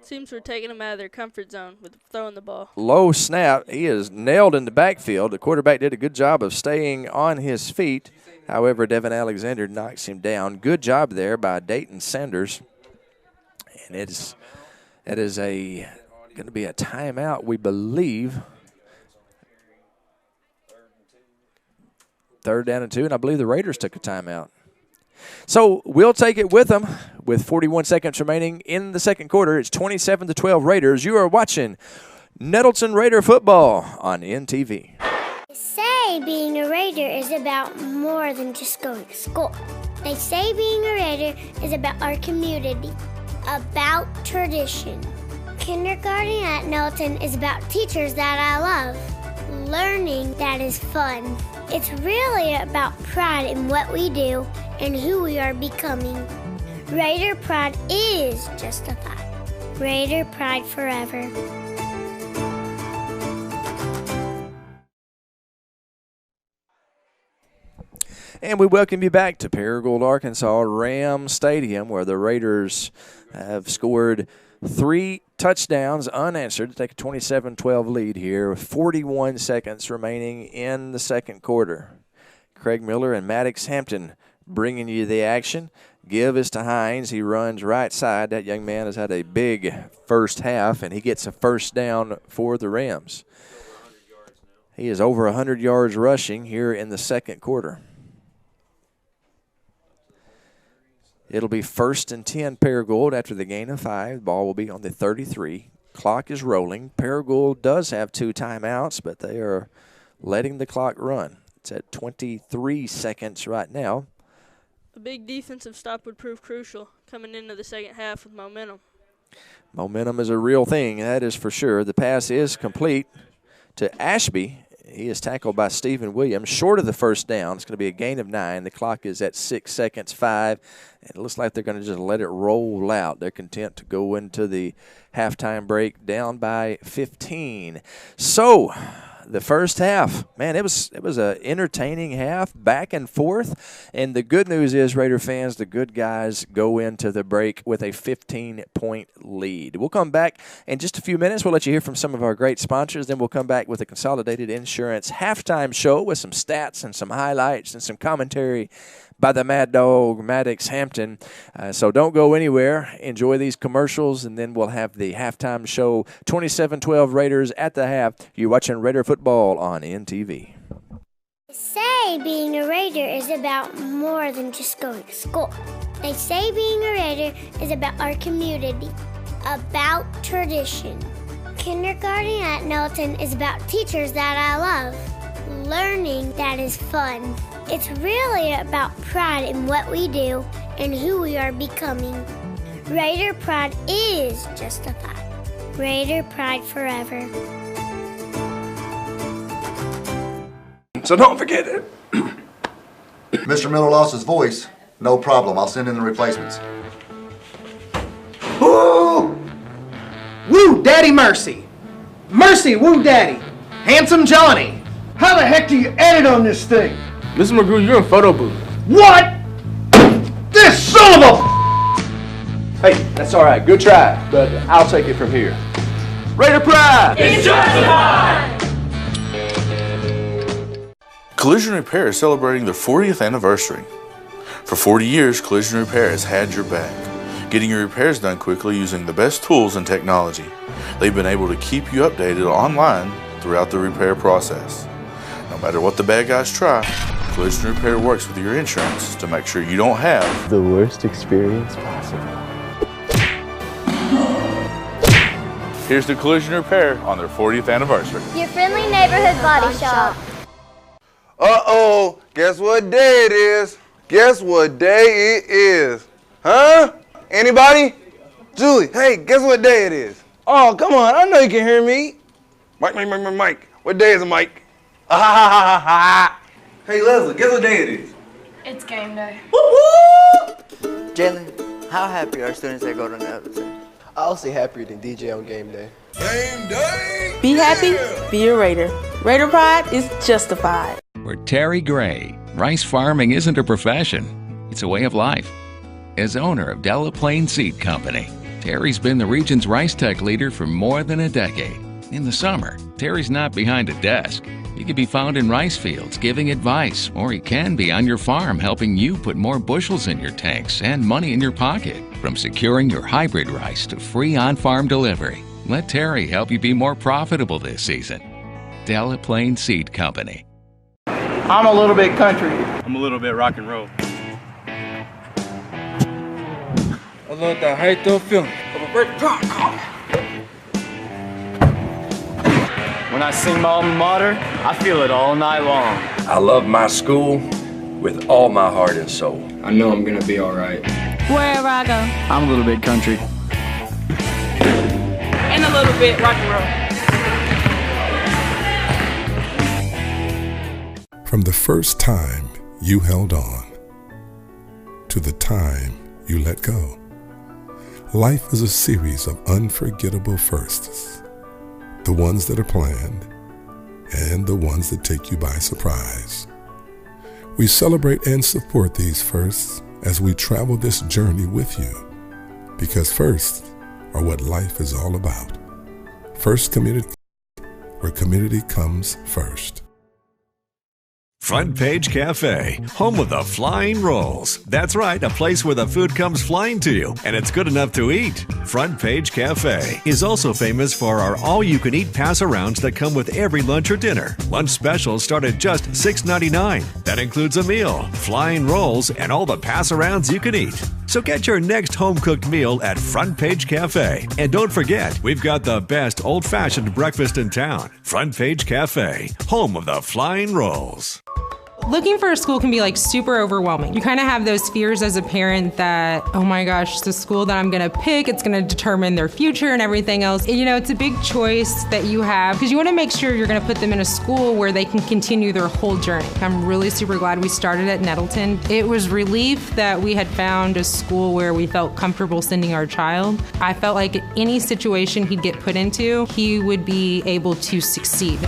S13: Seems we're taking them out of their comfort zone with throwing the ball.
S5: Low snap. He is nailed in the backfield. The quarterback did a good job of staying on his feet. However, Devin Alexander knocks him down. Good job there by Dayton Sanders. And it is going to be a timeout, we believe. 3rd down and 2, and I believe the Raiders took a timeout. So we'll take it with them with 41 seconds remaining in the second quarter. It's 27-12 Raiders. You are watching Nettleton Raider football on NTV.
S15: They say being a Raider is about more than just going to school. They say being a Raider is about our community. about tradition. Kindergarten at Nettleton is about teachers that I love. Learning that is fun. It's really about pride in what we do and who we are becoming. Raider pride is justified. Raider pride forever.
S5: And we welcome you back to Paragould, Arkansas, Ram Stadium, where the Raiders have scored 3 touchdowns unanswered to take a 27-12 lead here with 41 seconds remaining in the second quarter. Craig Miller and Maddox Hampton bringing you the action. Give is to Hines. He runs right side. That young man has had a big first half, and he gets a first down for the Rams. He is over 100 yards rushing here in the second quarter. It'll be 1st and 10 Paragould after the gain of 5. The ball will be on the 33. Clock is rolling. Paragould does have 2 timeouts, but they are letting the clock run. It's at 23 seconds right now.
S13: A big defensive stop would prove crucial coming into the second half with momentum.
S5: Momentum is a real thing, that is for sure. The pass is complete to Ashby. He is tackled by Stephen Williams, short of the first down. It's going to be a gain of 9. The clock is at 6 seconds, 5. And it looks like they're going to just let it roll out. They're content to go into the halftime break down by 15. So the first half, man, it was an entertaining half, back and forth. And the good news is, Raider fans, the good guys go into the break with a 15-point lead. We'll come back in just a few minutes. We'll let you hear from some of our great sponsors. Then we'll come back with a Consolidated Insurance halftime show with some stats and some highlights and some commentary by the Mad Dog, Maddox Hampton. So don't go anywhere. Enjoy these commercials, and then we'll have the halftime show. 27-12 Raiders at the half. You're watching Raider football on NTV.
S15: They say being a Raider is about more than just going to school. They say being a Raider is about our community, about tradition. Kindergarten at Nettleton is about teachers that I love. Learning that is fun. It's really about pride in what we do and who we are becoming. Raider pride is justified. Raider pride forever.
S4: So don't forget it. Mr. Miller lost his voice. No problem. I'll send in the replacements.
S16: Woo! Woo, Daddy Mercy. Mercy, woo, Daddy. Handsome Johnny. How the heck do you edit on this thing?
S17: Mr. McGrew, you're in photo booth.
S16: What? This son of a...
S5: Hey, that's all right. Good try, but I'll take it from here. Raider pride!
S10: It's justified!
S18: Collision Repair is celebrating their 40th anniversary. For 40 years, Collision Repair has had your back, getting your repairs done quickly using the best tools and technology. They've been able to keep you updated online throughout the repair process. No matter what the bad guys try, Collision Repair works with your insurance to make sure you don't have
S19: the worst experience possible.
S18: Here's to Collision Repair on their 40th anniversary.
S8: Your friendly neighborhood body shop.
S20: Uh-oh, guess what day it is? Guess what day it is? Huh? Anybody? Julie, hey, guess what day it is? Oh, come on, I know you can hear me. Mike. What day is it, Mike? Hey, Leslie, guess what day it is?
S1: It's game day.
S9: Jalen, how happy are students that go to Nettleton?
S19: I'll say happier than DJ on game day.
S20: Game day!
S21: Be happy, be a Raider. Raider pride is justified.
S6: For Terry Gray, rice farming isn't a profession, it's a way of life. As owner of Delaplaine Seed Company, Terry's been the region's rice tech leader for more than a decade. In the summer, Terry's not behind a desk. He can be found in rice fields giving advice, or he can be on your farm helping you put more bushels in your tanks and money in your pocket. From securing your hybrid rice to free on-farm delivery, let Terry help you be more profitable this season. Delaplaine Seed Company.
S16: I'm a little bit country.
S11: I'm a little bit rock and roll.
S17: I love the height of feeling of a great drop.
S10: When I sing my alma mater, I feel it all night long.
S2: I love my school with all my heart and soul.
S17: I know I'm gonna be all right.
S21: Wherever I go.
S3: I'm a little bit country.
S1: little bit, rock and roll.
S7: From the first time you held on to the time you let go, life is a series of unforgettable firsts. The ones that are planned and the ones that take you by surprise. We celebrate and support these firsts as we travel this journey with you, because firsts are what life is all about. First Community, where community comes first.
S22: Front Page Cafe, home of the flying rolls. That's right, a place where the food comes flying to you, and it's good enough to eat. Front Page Cafe is also famous for our all-you-can-eat pass-arounds that come with every lunch or dinner. Lunch specials start at just $6.99. That includes a meal, flying rolls, and all the pass-arounds you can eat. So get your next home-cooked meal at Front Page Cafe. And don't forget, we've got the best old-fashioned breakfast in town. Front Page Cafe, home of the flying rolls.
S23: Looking for a school can be like super overwhelming. You kind of have those fears as a parent that, oh my gosh, the school that I'm gonna pick, it's gonna determine their future and everything else. And, you know, it's a big choice that you have because you wanna make sure you're gonna put them in a school where they can continue their whole journey. I'm really super glad we started at Nettleton. It was relief that we had found a school where we felt comfortable sending our child. I felt like any situation he'd get put into, he would be able to succeed.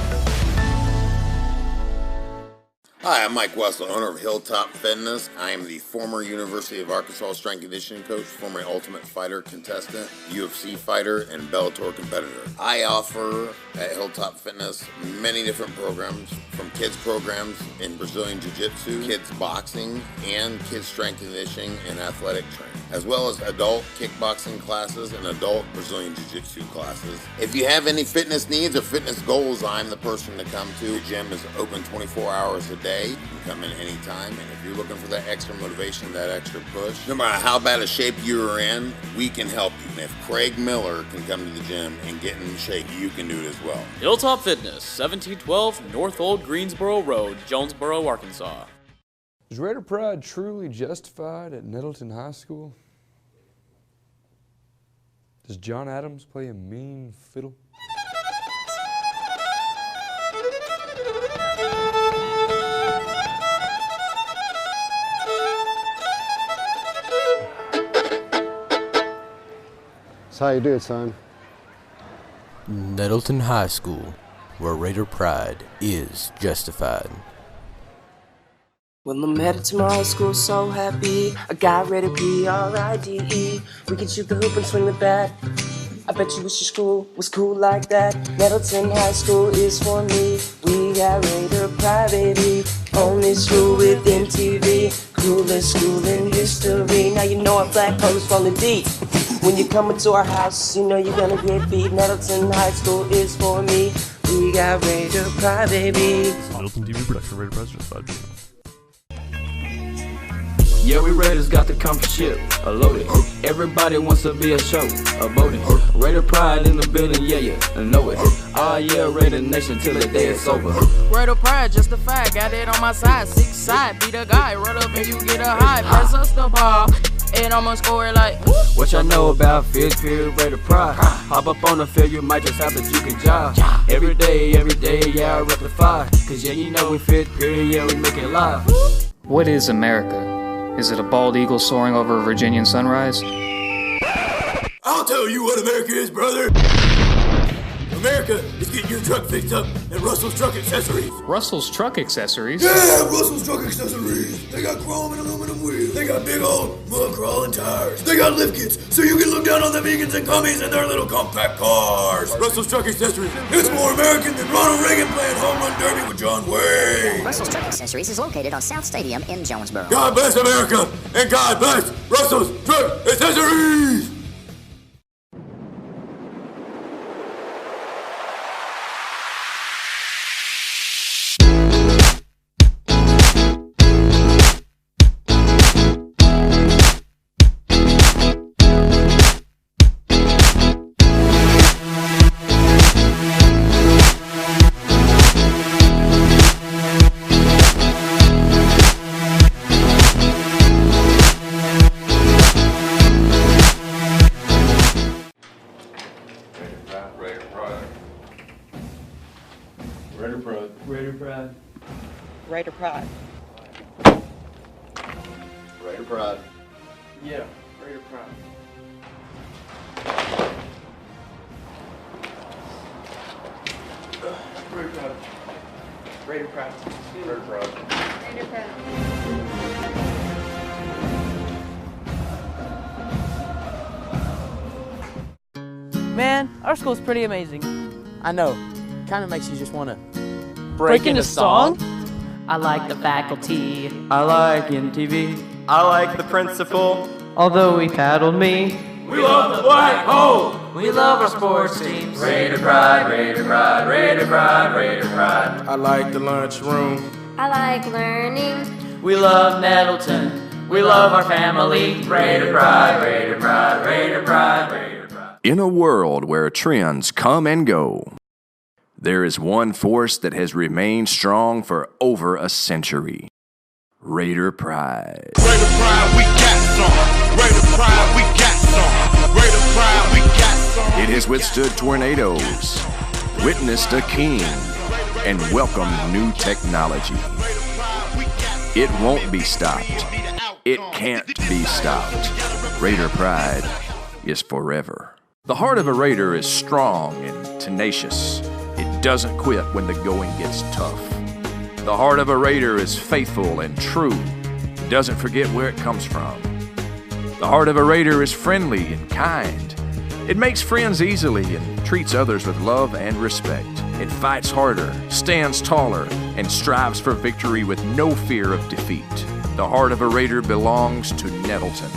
S24: Hi, I'm Mike Wessel, owner of Hilltop Fitness. I am the former University of Arkansas strength conditioning coach, former Ultimate Fighter contestant, UFC fighter, and Bellator competitor. I offer at Hilltop Fitness many different programs, from kids programs in Brazilian Jiu-Jitsu, kids boxing, and kids strength conditioning and athletic training, as well as adult kickboxing classes and adult Brazilian Jiu-Jitsu classes. If you have any fitness needs or fitness goals, I'm the person to come to. The gym is open 24 hours a day. You can come in anytime, and if you're looking for that extra motivation, that extra push, no matter how bad a shape you're in, we can help you. And if Craig Miller can come to the gym and get in shape, you can do it as well.
S25: Hilltop Fitness, 1712 North Old Greensboro Road, Jonesboro, Arkansas.
S26: Is Raider pride truly justified at Nettleton High School? Does John Adams play a mean fiddle?
S19: That's how you do it, son.
S27: Nettleton High School, where Raider pride is justified.
S28: Well, I'm headed to my high school, so happy. I got Raider Pride. We can shoot the hoop and swing the bat. I bet you wish your school was cool like that. Nettleton High School is for me. We got Raider Pride, baby. Only school with MTV. Coolest school in history. Now you know our black colors falling deep. When you come into our house, you know you're gonna get beat. Nettleton High School is for me. We got Raider Pride, baby.
S29: Nettleton TV production, Raider Pride justified.
S2: Yeah, we Raiders got the comfort ship, a loaded. Everybody wants to be a show, a voting. Raider pride in the building, yeah, I know it. Oh yeah, Raider Nation till the day it's over.
S1: Raider pride, justified, got it on my side. 6 side, beat a guy, run up and you get a high. Pass us the ball, and I'ma score it like.
S2: What y'all know about 5th period Raider pride? Hop up on the field, you might just have to juke and jive. Every day, yeah, I rectify. Cause yeah, you know we 5th period, yeah, we make it live.
S3: What is America? Is it a bald eagle soaring over a Virginian sunrise?
S4: I'll tell you what America is, brother. America is getting your truck fixed up at Russell's Truck Accessories.
S3: Russell's Truck Accessories?
S4: Yeah, Russell's Truck Accessories. They got chrome and aluminum wheels. They got big old mud crawling tires. They got lift kits so you can look down on the vegans and commies in their little compact cars. Russell's Truck Accessories. It's more American than Ronald Reagan playing home run derby with John Wayne.
S14: Russell's Truck Accessories is located on South Stadium in Jonesboro.
S4: God bless America and God bless Russell's Truck Accessories.
S26: Pride.
S5: Raider Pride.
S24: Raider Pride.
S26: Yeah, Raider Pride. Raider Pride. Raider Pride.
S24: Raider Pride.
S5: Raider Pride.
S1: Man, our school's pretty amazing.
S6: I know. Kind of makes you just want to
S1: Break into song?
S8: I like the faculty.
S9: I like NTV. I like the principal.
S8: Although he paddled me.
S9: We love the black hole.
S8: We love our sports teams.
S9: Raider Pride, Raider Pride, Raider Pride, Raider Pride.
S12: I like the lunchroom.
S13: I like learning.
S8: We love Nettleton. We love our family.
S9: Raider Pride, Raider Pride, Raider Pride, Raider Pride.
S15: In a world where trends come and go, there is one force that has remained strong for over a century. Raider Pride.
S4: Raider Pride, we got some. Raider Pride, we got some. Raider Pride, we got some.
S15: It has withstood tornadoes, witnessed a king, and welcomed new technology. It won't be stopped. It can't be stopped. Raider Pride is forever. The heart of a Raider is strong and tenacious. It doesn't quit when the going gets tough. The heart of a Raider is faithful and true. It doesn't forget where it comes from. The heart of a Raider is friendly and kind. It makes friends easily and treats others with love and respect. It fights harder, stands taller, and strives for victory with no fear of defeat. The heart of a Raider belongs to Nettleton,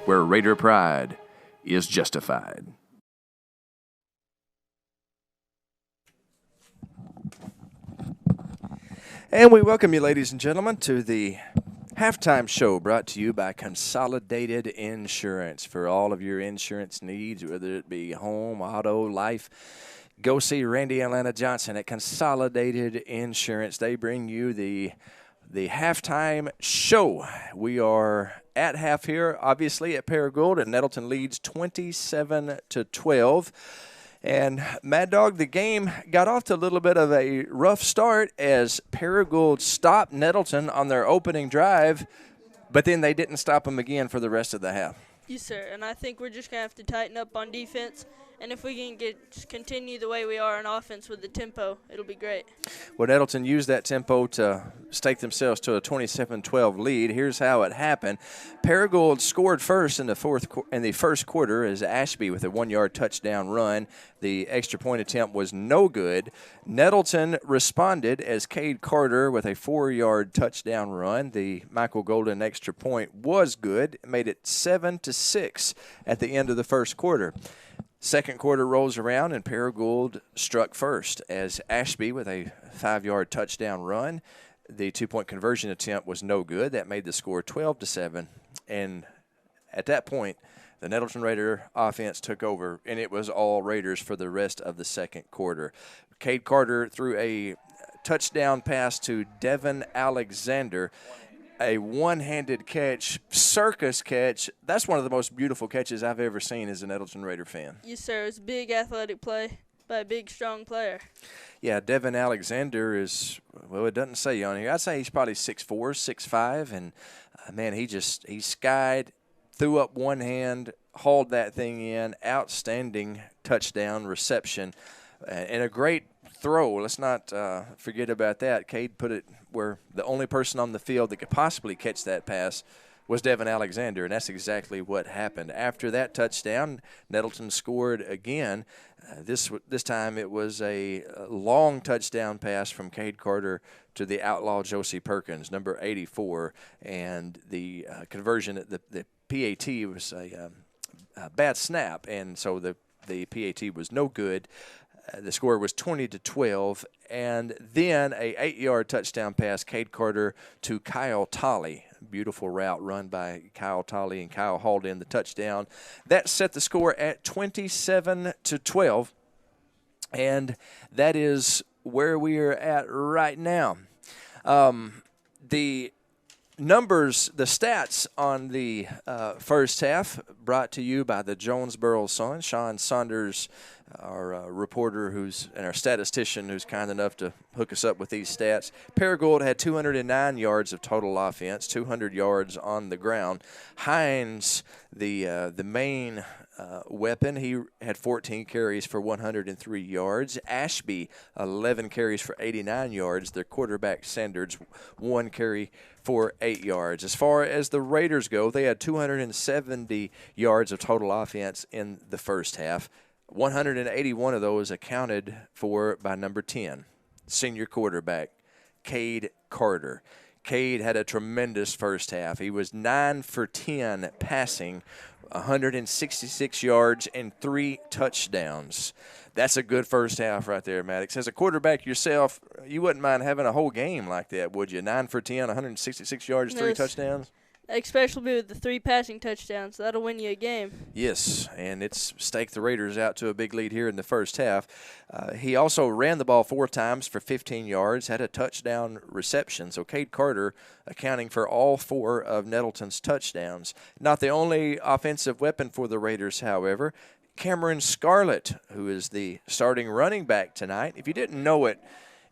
S15: where Raider Pride is justified.
S18: And we welcome you, ladies and gentlemen, to the halftime show brought to you by Consolidated Insurance. For all of your insurance needs, whether it be home, auto, life, go see Randy and Lana Johnson at Consolidated Insurance. They bring you the halftime show. We are at half here, obviously, at Paragould, and Nettleton leads 27-12. And Mad Dog, the game got off to a little bit of a rough start as Paragould stopped Nettleton on their opening drive, but then they didn't stop them again for the rest of the half.
S15: Yes, sir, and I think we're just going to have to tighten up on defense, and if we can continue the way we are on offense with the tempo, it'll be great.
S18: Well, Nettleton used that tempo to stake themselves to a 27-12 lead. Here's how it happened. Paragould scored first in the first quarter as Ashby with a 1-yard touchdown run. The extra point attempt was no good. Nettleton responded as Cade Carter with a 4-yard touchdown run. The Michael Golden extra point was good. It made it 7-6 at the end of the first quarter. Second quarter rolls around, and Paragould struck first as Ashby with a 5-yard touchdown run. The 2-point conversion attempt was no good. That made the score 12-7. And at that point, the Nettleton Raider offense took over, and it was all Raiders for the rest of the second quarter. Cade Carter threw a touchdown pass to Devin Alexander. A one-handed catch, circus catch. That's one of the most beautiful catches I've ever seen as a Nettleton Raider fan.
S15: Yes, sir. It's a big athletic play by a big, strong player.
S18: Yeah, Devin Alexander is, well, it doesn't say on here. I'd say he's probably 6'4", 6'5", and, man, he skied, threw up one hand, hauled that thing in. Outstanding touchdown reception and a great throw. Let's not forget about that. Cade put it where the only person on the field that could possibly catch that pass was Devin Alexander, and that's exactly what happened. After that touchdown, Nettleton scored again. This time it was a long touchdown pass from Cade Carter to the outlaw Josie Perkins, number 84, and the conversion, the PAT was a bad snap, and so the PAT was no good. The score was 20-12, and then a 8-yard touchdown pass, Cade Carter to Kyle Talley. Beautiful route run by Kyle Talley, and Kyle hauled in the touchdown. That set the score at 27-12, and that is where we are at right now. The numbers, the stats on the first half brought to you by the Jonesboro Sun. Sean Saunders, our reporter and our statistician who's kind enough to hook us up with these stats. Paragould had 209 yards of total offense, 200 yards on the ground. Hines, the main weapon, he had 14 carries for 103 yards. Ashby, 11 carries for 89 yards. Their quarterback, Sanders, 1 carry for 8 yards. As far as the Raiders go, they had 270 yards of total offense in the first half. 181 of those accounted for by number 10, senior quarterback, Cade Carter. Cade had a tremendous first half. He was 9 for 10 passing, 166 yards and 3 touchdowns. That's a good first half right there, Maddox. As a quarterback yourself, you wouldn't mind having a whole game like that, would you? 9 for 10, 166 yards, 3 touchdowns?
S7: Especially with the 3 passing touchdowns. That'll win you a game.
S18: Yes, and it's staked the Raiders out to a big lead here in the first half. He also ran the ball 4 times for 15 yards, had a touchdown reception. So Cade Carter accounting for all 4 of Nettleton's touchdowns. Not the only offensive weapon for the Raiders, however. Cameron Scarlett, who is the starting running back tonight. If you didn't know it,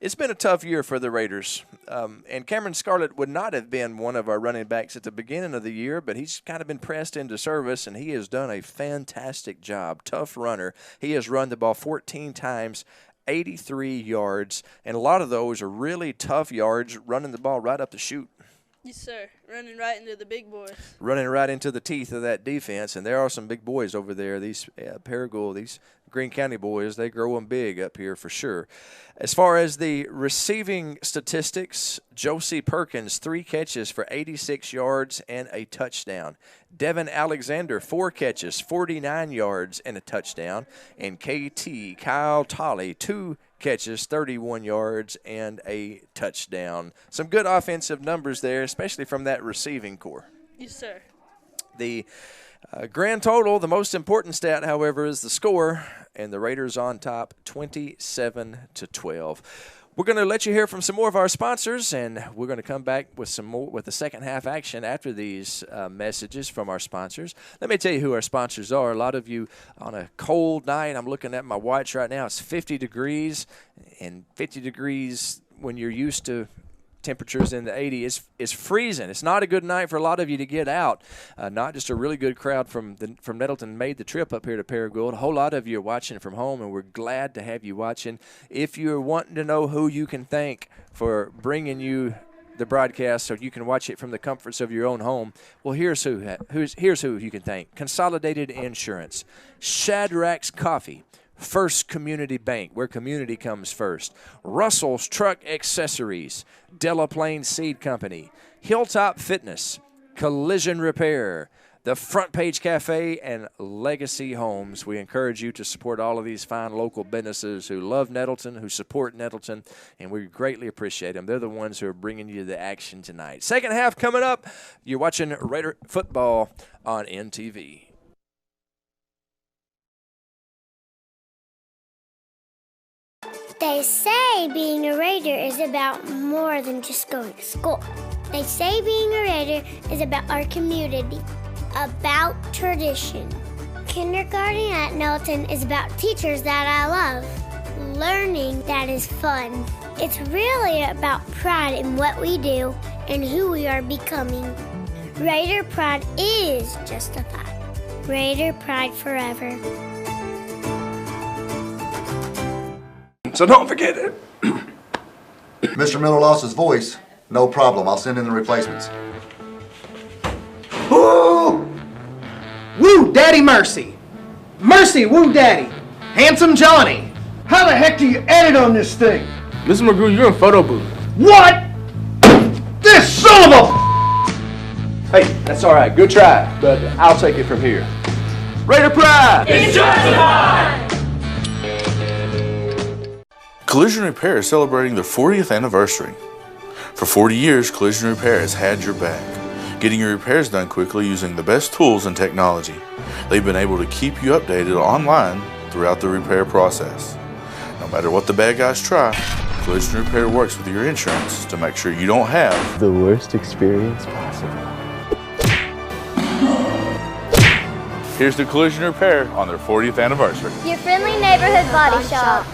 S18: it's been a tough year for the Raiders, and Cameron Scarlett would not have been one of our running backs at the beginning of the year, but he's kind of been pressed into service, and he has done a fantastic job. Tough runner. He has run the ball 14 times, 83 yards, and a lot of those are really tough yards, running the ball right up the chute.
S7: Yes, sir. Running right into the big boys.
S18: Running right into the teeth of that defense, and there are some big boys over there. These Paragould, these Greene County boys, they grow them big up here for sure. As far as the receiving statistics, Josie Perkins, 3 catches for 86 yards and a touchdown. Devin Alexander, 4 catches, 49 yards and a touchdown. And KT, Kyle Talley, 2 catches, 31 yards and a touchdown. Some good offensive numbers there, especially from that receiving core.
S7: Yes, sir.
S18: The grand total, the most important stat, however, is the score, and the Raiders on top, 27-12. We're going to let you hear from some more of our sponsors, and we're going to come back with some more with the second half action after these messages from our sponsors. Let me tell you who our sponsors are. A lot of you on a cold night, I'm looking at my watch right now, it's 50 degrees, and 50 degrees when you're used to temperatures in the 80s is freezing. It's not a good night for a lot of you to get out. Not just a really good crowd from Nettleton made the trip up here to Paragould. A whole lot of you are watching from home, and we're glad to have you watching. If you're wanting to know who you can thank for bringing you the broadcast so you can watch it from the comforts of your own home, well, here's who you can thank. Consolidated Insurance, Shadrachs Coffee, First Community Bank, where community comes first, Russell's Truck Accessories, Delaplaine Seed Company, Hilltop Fitness, Collision Repair, the Front Page Cafe, and Legacy Homes. We encourage you to support all of these fine local businesses who love Nettleton, who support Nettleton, and we greatly appreciate them. They're the ones who are bringing you the action tonight. Second half coming up. You're watching Raider football on NTV.
S13: They say being a Raider is about more than just going to school. They say being a Raider is about our community, about tradition. Kindergarten at Nettleton is about teachers that I love, learning that is fun. It's really about pride in what we do and who we are becoming. Raider pride is justified. Raider pride forever.
S10: So don't forget it.
S11: Mr. Miller lost his voice. No problem. I'll send in the replacements.
S16: Woo! Woo, Daddy Mercy. Mercy, woo, Daddy. Handsome Johnny. How the heck do you edit on this thing?
S29: Mr. McGrew, you're in photo booth.
S16: What? This son of a...
S18: Hey, that's all right. Good try, but I'll take it from here. Raider pride!
S9: It's justified!
S17: Collision Repair is celebrating their 40th anniversary. For 40 years, Collision Repair has had your back, getting your repairs done quickly using the best tools and technology. They've been able to keep you updated online throughout the repair process. No matter what the bad guys try, Collision Repair works with your insurance to make sure you don't have
S2: the worst experience possible.
S17: Here's the Collision Repair on their 40th anniversary.
S13: Your friendly neighborhood body shop.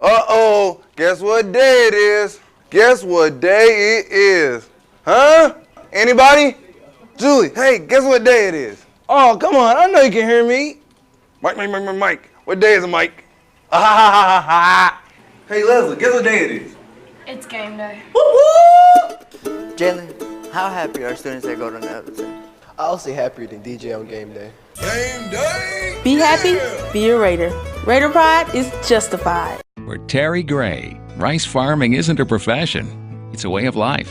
S10: Uh-oh, guess what day it is? Guess what day it is? Huh? Anybody? Julie, hey, guess what day it is? Oh, come on, I know you can hear me. Mike. What day is it, Mike? Hey, Leslie, guess what day it is?
S5: It's game day.
S6: Jalen, how happy are students that go to Nettleton?
S2: I'll say happier than DJ on game day.
S10: Game day!
S19: Be happy, be a Raider. Raider pride is justified.
S20: For Terry Gray, rice farming isn't a profession, it's a way of life.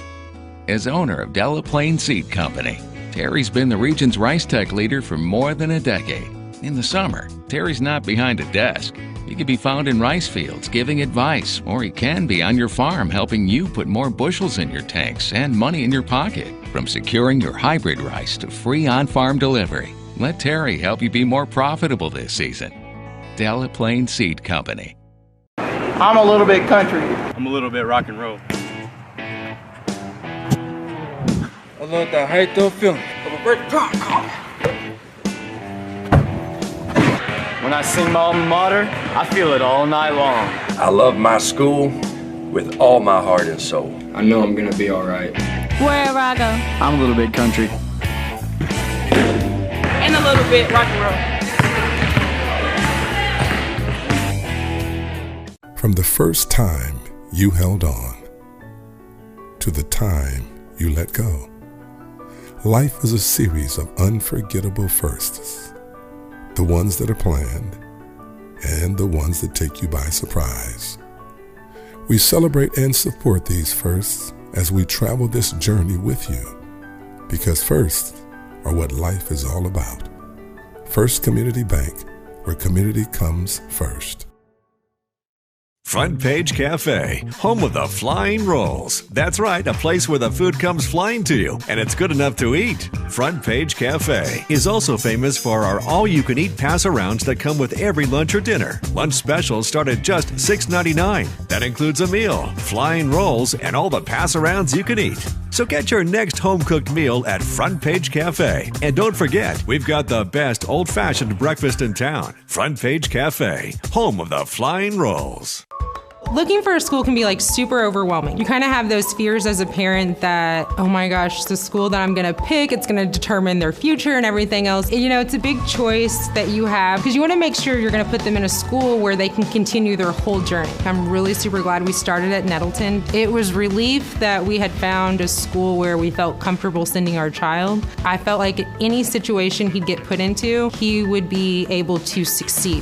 S20: As owner of Delaplaine Seed Company, Terry's been the region's rice tech leader for more than a decade. In the summer, Terry's not behind a desk. He can be found in rice fields giving advice, or he can be on your farm helping you put more bushels in your tanks and money in your pocket. From securing your hybrid rice to free on-farm delivery, let Terry help you be more profitable this season. Delaplaine Seed Company.
S16: I'm a little bit country.
S21: I'm a little bit rock and roll.
S12: I love the height of feeling of a great drop call.
S21: When I sing my alma mater, I feel it all night long.
S10: I love my school with all my heart and soul.
S26: I know I'm gonna be all right.
S19: Wherever I go.
S3: I'm a little bit country.
S19: And a little bit rock and roll.
S22: From the first time you held on to the time you let go, life is a series of unforgettable firsts. The ones that are planned and the ones that take you by surprise. We celebrate and support these firsts as we travel this journey with you, because firsts are what life is all about. First Community Bank, where community comes first.
S23: Front Page Cafe, home of the flying rolls. That's right, a place where the food comes flying to you, and it's good enough to eat. Front Page Cafe is also famous for our all-you-can-eat pass-arounds that come with every lunch or dinner. Lunch specials start at just $6.99. That includes a meal, flying rolls, and all the pass-arounds you can eat. So get your next home-cooked meal at Front Page Cafe. And don't forget, we've got the best old-fashioned breakfast in town. Front Page Cafe, home of the flying rolls.
S25: Looking for a school can be like super overwhelming. You kind of have those fears as a parent that, oh my gosh, the school that I'm gonna pick, it's gonna determine their future and everything else. You know, it's a big choice that you have because you wanna make sure you're gonna put them in a school where they can continue their whole journey. I'm really super glad we started at Nettleton. It was relief that we had found a school where we felt comfortable sending our child. I felt like any situation he'd get put into, he would be able to succeed.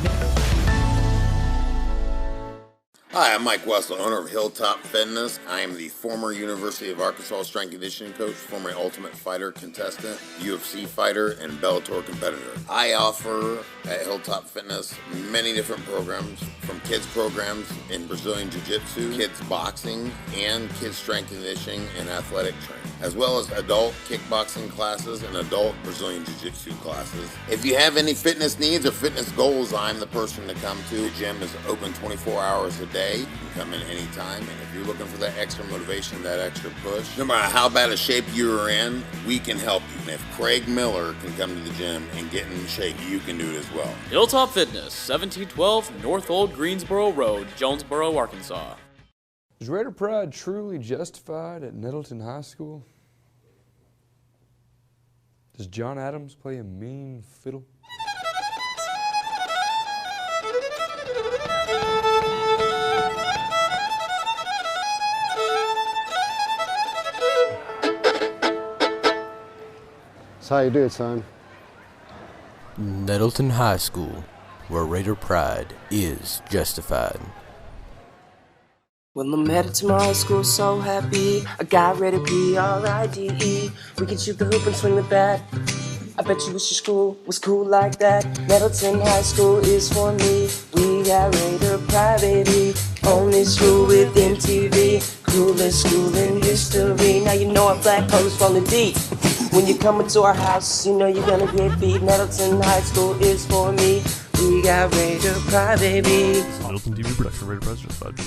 S24: Hi, I'm Mike Wessel, owner of Hilltop Fitness. I am the former University of Arkansas strength conditioning coach, former Ultimate Fighter contestant, UFC fighter, and Bellator competitor. I offer at Hilltop Fitness many different programs, from kids programs in Brazilian Jiu-Jitsu, kids boxing, and kids strength conditioning and athletic training, as well as adult kickboxing classes and adult Brazilian Jiu-Jitsu classes. If you have any fitness needs or fitness goals, I'm the person to come to. The gym is open 24 hours a day. You can come in anytime, and if you're looking for that extra motivation, that extra push, no matter how bad a shape you're in, we can help you. And if Craig Miller can come to the gym and get in shape, you can do it as well.
S27: Hilltop Fitness, 1712 North Old Greensboro Road, Jonesboro, Arkansas.
S26: Is Raider pride truly justified at Nettleton High School? Does John Adams play a mean fiddle?
S2: That's how you do it, son.
S6: Nettleton High School, where Raider pride is justified.
S1: Well, I'm headed to my high school, so happy. I got ready to P-R-I-D-E. We can shoot the hoop and swing the bat. I bet you wish your school was cool like that. Nettleton High School is for me. We got Raider pride, baby. Only school with MTV. Coolest school in history. Now you know our black colors rolling deep. When you come into our house, you know you're gonna get beat. Nettleton High School is for me. We got Raider pride, baby.
S28: Nettleton TV production, Raider Pride justified.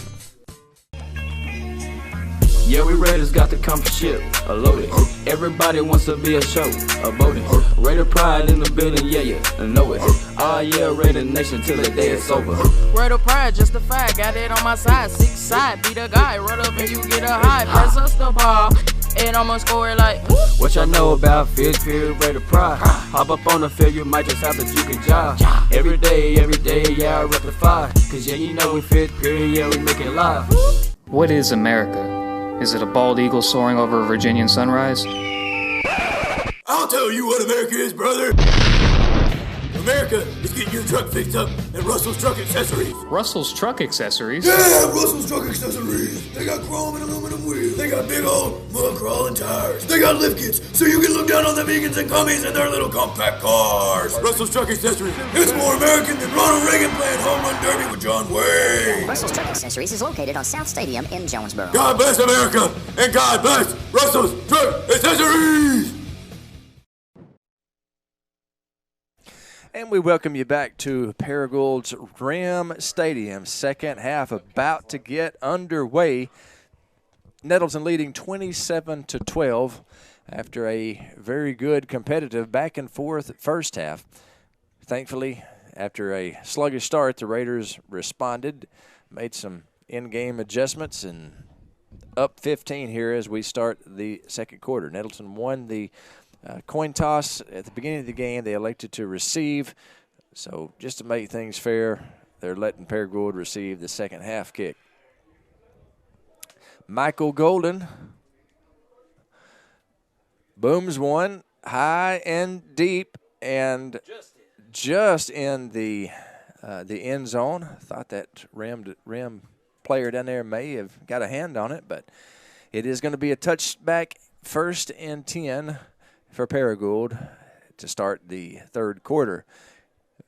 S21: Yeah, we Raiders got the comfort ship, a loaded. Everybody wants to be a show, a boating. Raider pride in the building, yeah, I know it. Oh yeah, Raider Nation till the day it's over.
S4: Raider pride, justified, got it on my side. 6 side, be the guy, run up and you get a high. Pass us the ball, and I'ma score it like.
S21: What y'all know about fifth period Raider pride? Hop up on the field, you might just have to you can job. Every day, yeah, I rectify. Cause yeah, you know we fifth period, yeah, we make it live.
S3: What is America? Is it a bald eagle soaring over a Virginian sunrise?
S9: I'll tell you what America is, brother. America is getting your truck fixed up at Russell's Truck Accessories.
S3: Russell's Truck Accessories?
S9: Yeah, Russell's Truck Accessories. They got chrome and aluminum wheels. They got big old mud crawling tires. They got lift kits so you can look down on the vegans and commies in their little compact cars. Russell's Truck Accessories. It's more American than Ronald Reagan playing home run derby with John Wayne.
S7: Russell's Truck Accessories is located on South Stadium in Jonesboro.
S9: God bless America and God bless Russell's Truck Accessories.
S8: And we welcome you back to Paragould's Ram Stadium. Second half about to get underway. Nettleton leading 27-12 after a very good competitive back and forth first half. Thankfully, after a sluggish start, the Raiders responded, made some in-game adjustments, and up 15 here as we start the second quarter. Nettleton won the coin toss at the beginning of the game. They elected to receive. So just to make things fair, they're letting Paragould receive the second half kick. Michael Golden booms one high and deep and just in the end zone. Thought that rim player down there may have got a hand on it, but it is going to be a touchback, 1st and 10 for Paragould to start the third quarter.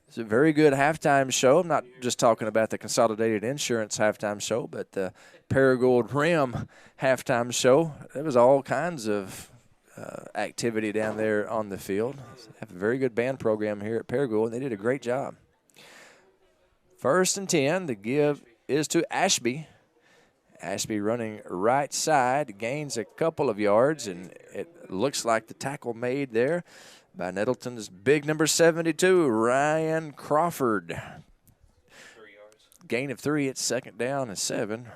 S8: It's a very good halftime show. I'm not just talking about the Consolidated Insurance halftime show, but the Paragould Ram halftime show. There was all kinds of activity down there on the field. They have a very good band program here at Paragould, and they did a great job. 1st and 10, the give is to Ashby. Ashby running right side, gains a couple of yards, and it looks like the tackle made there by Nettleton's big number 72, Ryan Crawford. 3 yards. Gain of 3 at 2nd down and 7.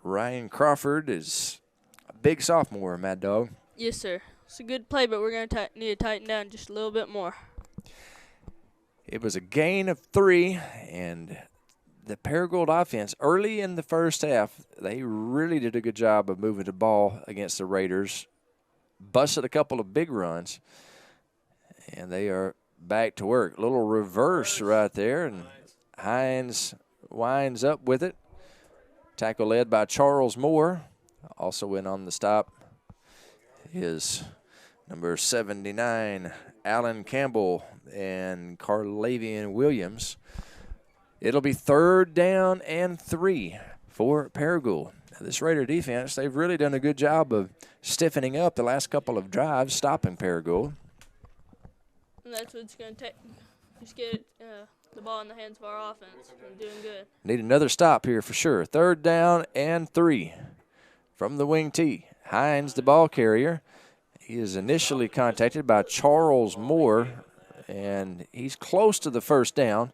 S8: Ryan Crawford is a big sophomore, Mad Dog.
S11: Yes, sir. It's a good play, but we're going to need to tighten down just a little bit more.
S8: It was a gain of 3, and the Paragould offense, early in the first half, they really did a good job of moving the ball against the Raiders. Busted a couple of big runs, and they are back to work. A little reverse right there, and Hines winds up with it. Tackle led by Charles Moore. Also in on the stop is number 79, Alan Campbell, and Carlavian Williams. It'll be 3rd down and 3 for Paragould. Now, this Raider defense, they've really done a good job of stiffening up the last couple of drives, stopping Paragould.
S11: And that's what it's going to take. Just get the ball in the hands of our offense. We're doing good.
S8: Need another stop here for sure. 3rd down and 3 from the wing tee. Hines, the ball carrier. He is initially contacted by Charles Moore, and he's close to the 1st down,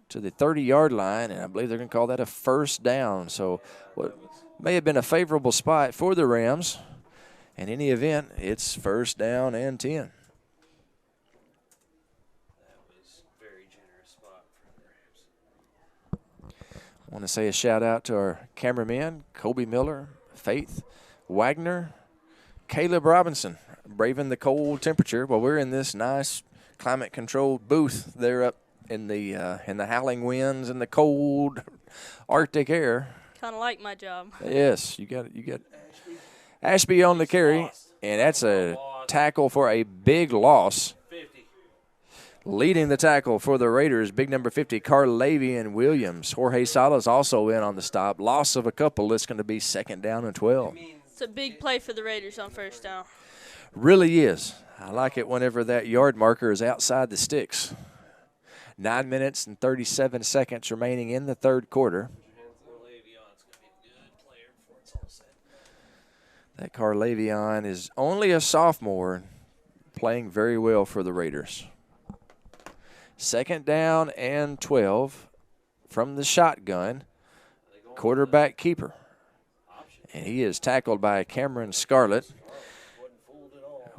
S8: to the 30-yard line, and I believe they're going to call that a 1st down. So what may have been a favorable spot for the Rams. In any event, it's 1st down and 10.
S14: That was a very generous spot for the Rams.
S8: I want to say a shout-out to our cameramen, Kobe Miller, Faith Wagner, Caleb Robinson, braving the cold temperature while we're in this nice climate-controlled booth there up in the howling winds and the cold Arctic air.
S11: Kind of like my job.
S8: Yes, you got Ashby on the carry, and that's a tackle for a big loss.
S14: 50.
S8: Leading the tackle for the Raiders, big number 50, Carlavian Williams. Jorge Salas also in on the stop. Loss of a couple. It's going to be 2nd down and 12.
S11: It's a big play for the Raiders on 1st down.
S8: Really is. I like it whenever that yard marker is outside the sticks. 9 minutes and 37 seconds remaining in the third quarter. That Carlavion is only a sophomore, playing very well for the Raiders. 2nd down and 12 from the shotgun. Quarterback keeper. And he is tackled by Cameron Scarlett.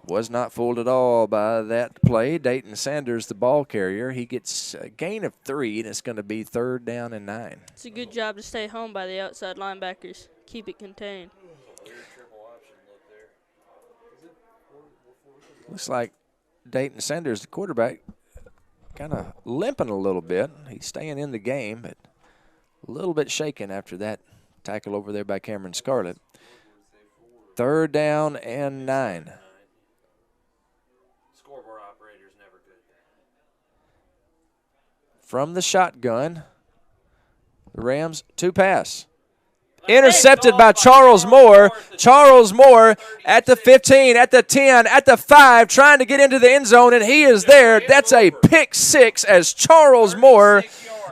S8: Was not fooled at all by that play. Dayton Sanders, the ball carrier. He gets a gain of 3, and it's going to be 3rd down and 9.
S11: It's a good job to stay home by the outside linebackers. Keep it contained.
S8: Looks like Dayton Sanders, the quarterback, kind of limping a little bit. He's staying in the game, but a little bit shaken after that tackle over there by Cameron Scarlett. 3rd down and 9.
S14: Scoreboard operator's never good.
S8: From the shotgun, the Rams 2-pass. Intercepted by Charles Moore. Charles Moore at the 15, at the 10, at the 5, trying to get into the end zone, and he is there. That's a pick 6 as Charles Moore,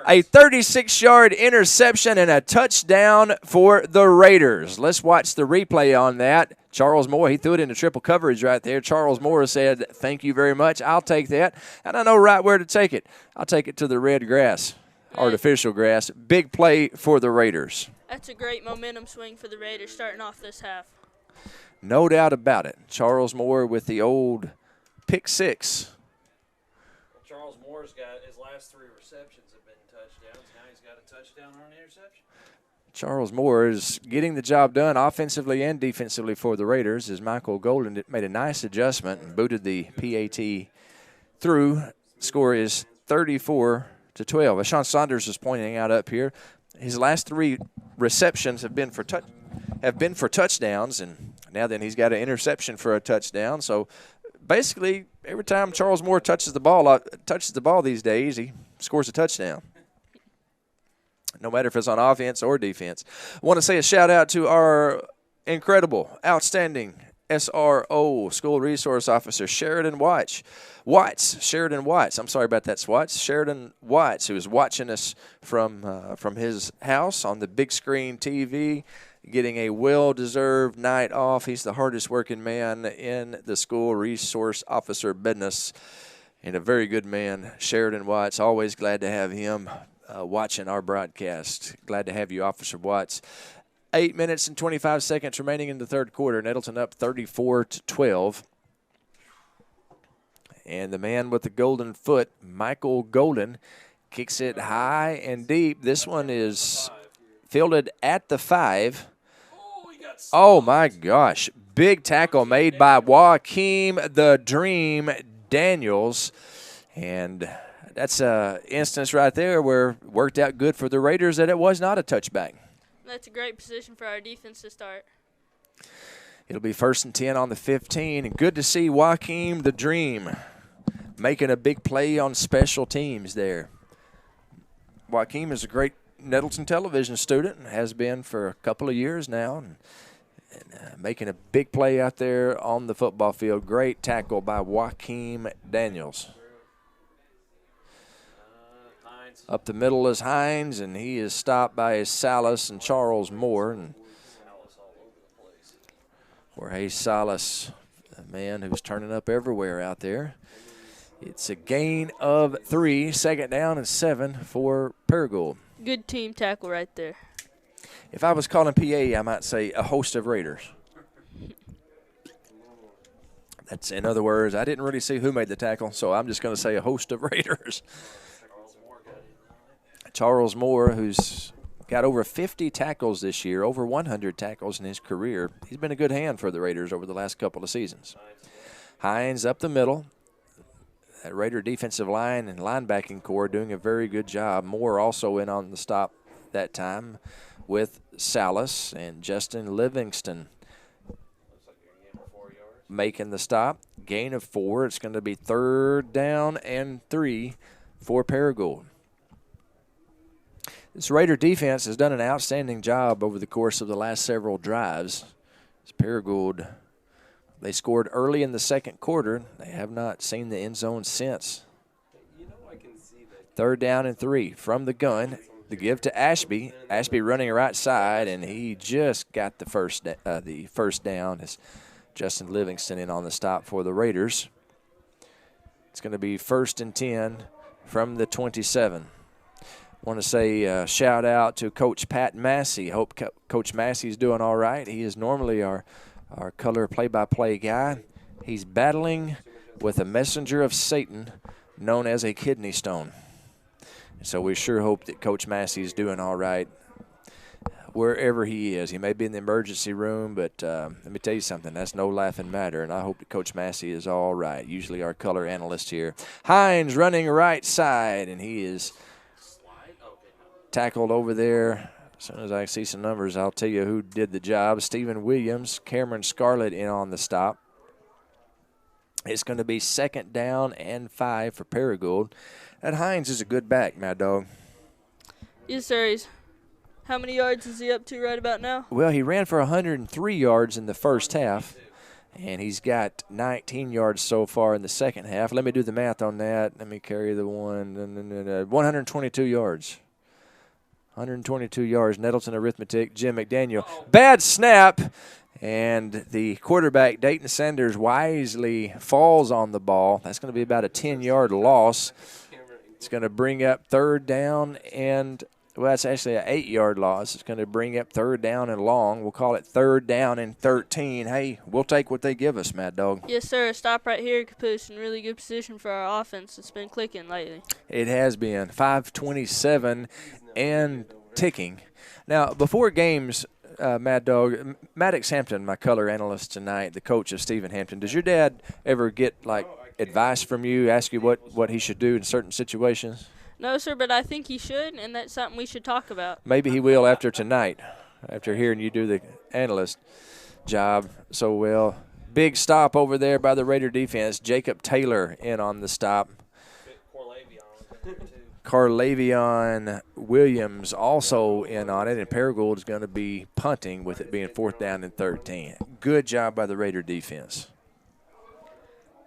S8: a 36-yard interception and a touchdown for the Raiders. Let's watch the replay on that. Charles Moore, he threw it into triple coverage right there. Charles Moore said, "Thank you very much. I'll take that." And I know right where to take it. I'll take it to the red grass, artificial grass. Big play for the Raiders.
S11: That's a great momentum swing for the Raiders starting off this half.
S8: No doubt about it. Charles Moore with the old pick 6.
S14: Charles Moore's got his last 3 receptions have been touchdowns. Now he's got a touchdown on an interception.
S8: Charles Moore is getting the job done offensively and defensively for the Raiders as Michael Golden made a nice adjustment and booted the PAT through. Score is 34-12. As Sean Saunders is pointing out up here, his last 3 receptions have been for touchdowns, and now then he's got an interception for a touchdown. So basically, every time Charles Moore touches the ball these days, he scores a touchdown, no matter if it's on offense or defense. I want to say a shout-out to our incredible, outstanding SRO, School Resource Officer, Sheridan Watts. I'm sorry about that, Swats. Sheridan Watts, who is watching us from his house on the big screen TV, getting a well-deserved night off. He's the hardest working man in the School Resource Officer business, and a very good man, Sheridan Watts. Always glad to have him watching our broadcast. Glad to have you, Officer Watts. 8 minutes and 25 seconds remaining in the 3rd quarter. Nettleton up 34-12. And the man with the golden foot, Michael Golden, kicks it high and deep. This one is fielded at the 5. Oh, my gosh. Big tackle made by Joaquim the Dream Daniels. And that's an instance right there where it worked out good for the Raiders that it was not a touchback.
S11: That's a great position for our defense to start.
S8: It'll be 1st and 10 on the 15. And good to see Joaquim the Dream making a big play on special teams there. Joaquim is a great Nettleton television student and has been for a couple of years now. And making a big play out there on the football field. Great tackle by Joaquim Daniels. Up the middle is Hines, and he is stopped by Salas and Charles Moore. And Jorge Salas, a man who's turning up everywhere out there. It's a gain of 3, 2nd down and 7 for Paragould.
S11: Good team tackle right there.
S8: If I was calling PA, I might say a host of Raiders. That's, in other words, I didn't really see who made the tackle, so I'm just going to say a host of Raiders. Charles Moore, who's got over 50 tackles this year, over 100 tackles in his career. He's been a good hand for the Raiders over the last couple of seasons. Hines up the middle. That Raider defensive line and linebacking core doing a very good job. Moore also in on the stop that time with Salas and Justin Livingston making the stop. Gain of 4. It's going to be 3rd down and 3 for Paragould. This Raider defense has done an outstanding job over the course of the last several drives. It's Paragould, they scored early in the 2nd quarter. They have not seen the end zone since. 3rd down and 3 from the gun. The give to Ashby. Ashby running right side, and he just got the first down as Justin Livingston in on the stop for the Raiders. It's going to be 1st and 10 from the 27. Want to say shout out to Coach Pat Massey. Hope Coach Massey's doing all right. He is normally our color play-by-play guy. He's battling with a messenger of Satan known as a kidney stone. So we sure hope that Coach Massey is doing all right wherever he is. He may be in the emergency room, but let me tell you something. That's no laughing matter, and I hope that Coach Massey is all right. Usually our color analyst here. Hines running right side, and he is tackled over there. As soon as I see some numbers, I'll tell you who did the job. Stephen Williams, Cameron Scarlett in on the stop. It's going to be 2nd down and 5 for Paragould. That Hines is a good back, Mad Dog.
S11: Yes, sir. How many yards is he up to right about now?
S8: Well, he ran for 103 yards in the first half, and he's got 19 yards so far in the second half. Let me do the math on that. Let me carry the 122 yards. 122 yards, Nettleton arithmetic, Jim McDaniel. Bad snap, and the quarterback, Dayton Sanders, wisely falls on the ball. That's going to be about a 10-yard loss. It's going to bring up 3rd down and, well, that's actually an 8-yard loss. It's going to bring up 3rd down and long. We'll call it 3rd down and 13. Hey, we'll take what they give us, Mad Dog.
S11: Yes, sir. A stop right here could put us in really good position for our offense. It's been clicking lately.
S8: It has been. 5:27 and ticking. Now, before games, Mad Dog, Maddox Hampton, my color analyst tonight, the coach of Stephen Hampton, does your dad ever get, like, advice from you, ask you what he should do in certain situations?
S11: No, sir, but I think he should, and that's something we should talk about.
S8: Maybe he will after tonight, after hearing you do the analyst job so well. Big stop over there by the Raider defense. Jacob Taylor in on the stop. Carlavion Williams also in on it, and Paragould is going to be punting with it being 4th down and 13. Good job by the Raider defense.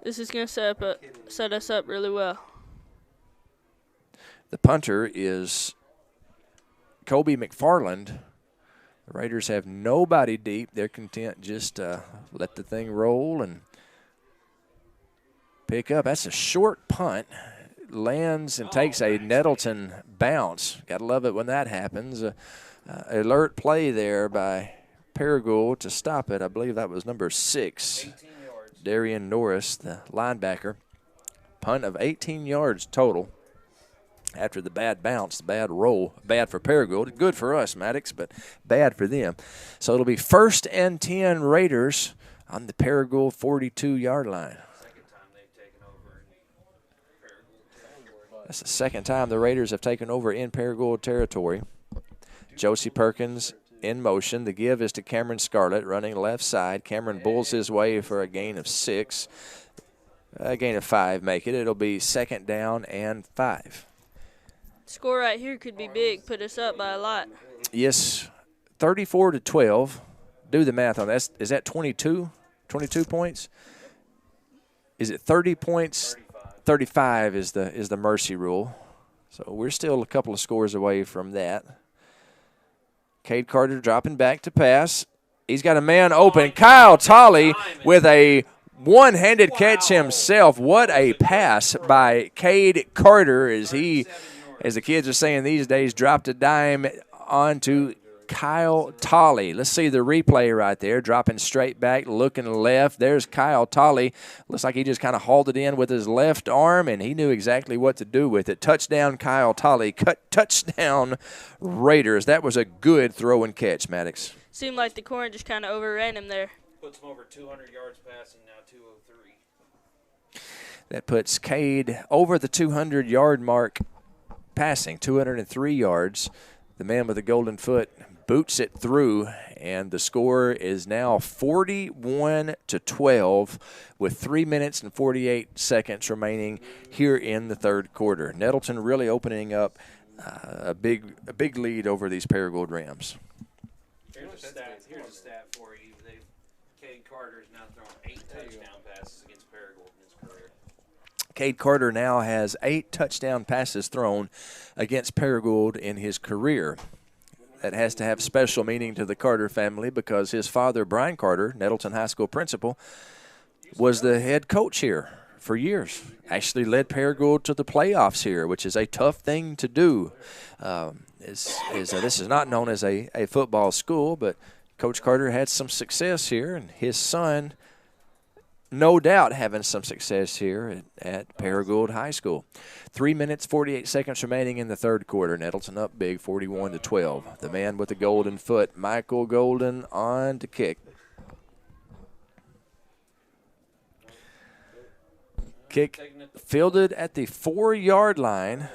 S11: This is going to set us up really well.
S8: The punter is Kobe McFarland. The Raiders have nobody deep. They're content just let the thing roll and pick up. That's a short punt. Lands and takes a Nettleton bounce. Got to love it when that happens. Alert play there by Paragould to stop it. I believe that was number 6. Darian Norris, the linebacker. Punt of 18 yards total after the bad bounce, the bad roll. Bad for Paragould. Good for us, Maddox, but bad for them. So it'll be 1st and 10 Raiders on the Paragould 42-yard line. That's the second time the Raiders have taken over in Paragould territory. Josie Perkins in motion. The give is to Cameron Scarlett running left side. Cameron bulls his way for a gain of 6. A gain of 5 make it. It'll be 2nd down and 5.
S11: Score right here could be big, put us up by a lot.
S8: Yes, 34-12. Do the math on that. Is that 22? 22 points? Is it 30 points? 35 is the mercy rule. So we're still a couple of scores away from that. Cade Carter dropping back to pass. He's got a man open. Kyle Talley with a one-handed catch himself. What a pass by Cade Carter as he, as the kids are saying these days, dropped a dime onto Kyle Talley. Let's see the replay right there. Dropping straight back, looking left. There's Kyle Talley. Looks like he just kind of hauled it in with his left arm, and he knew exactly what to do with it. Touchdown, Kyle Talley. Touchdown, Raiders. That was a good throw and catch, Maddox.
S11: Seemed like the corner just kind of overran him there.
S14: Puts him over 200 yards passing, now 203.
S8: That puts Cade over the 200-yard mark passing, 203 yards. The man with the golden foot boots it through, and the score is now 41-12 with 3 minutes and 48 seconds remaining here in the third quarter. Nettleton really opening up a big lead over these Paragould Rams.
S14: Here's a stat for you. Cade Carter's now thrown 8 touchdown passes against Paragould in his career.
S8: Cade Carter now has 8 touchdown passes thrown against Paragould in his career. That has to have special meaning to the Carter family because his father, Brian Carter, Nettleton High School principal, was the head coach here for years. Actually led Paragould to the playoffs here, which is a tough thing to do. This is not known as a football school, but Coach Carter had some success here, and his son, no doubt, having some success here at Paragould High School. 3 minutes, 48 seconds remaining in the third quarter. Nettleton up big, 41-12. The man with the golden foot, Michael Golden, on to kick. Kick fielded at the 4-yard line.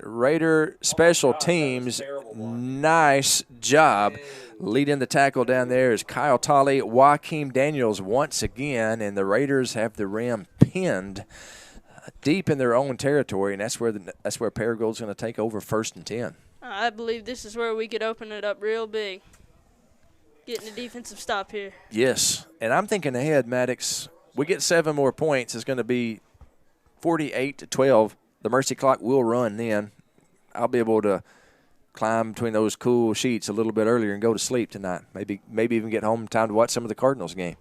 S8: Raider special teams, nice job. Leading the tackle down there is Kyle Talley, Joaquin Daniels once again, and the Raiders have the rim pinned deep in their own territory, and that's where Paragould's going to take over 1st and 10.
S11: I believe this is where we could open it up real big. Getting a defensive stop here.
S8: Yes, and I'm thinking ahead, Maddox. We get 7 more points. It's going to be 48-12. The mercy clock will run then. I'll be able to climb between those cool sheets a little bit earlier and go to sleep tonight. Maybe even get home in time to watch some of the Cardinals game.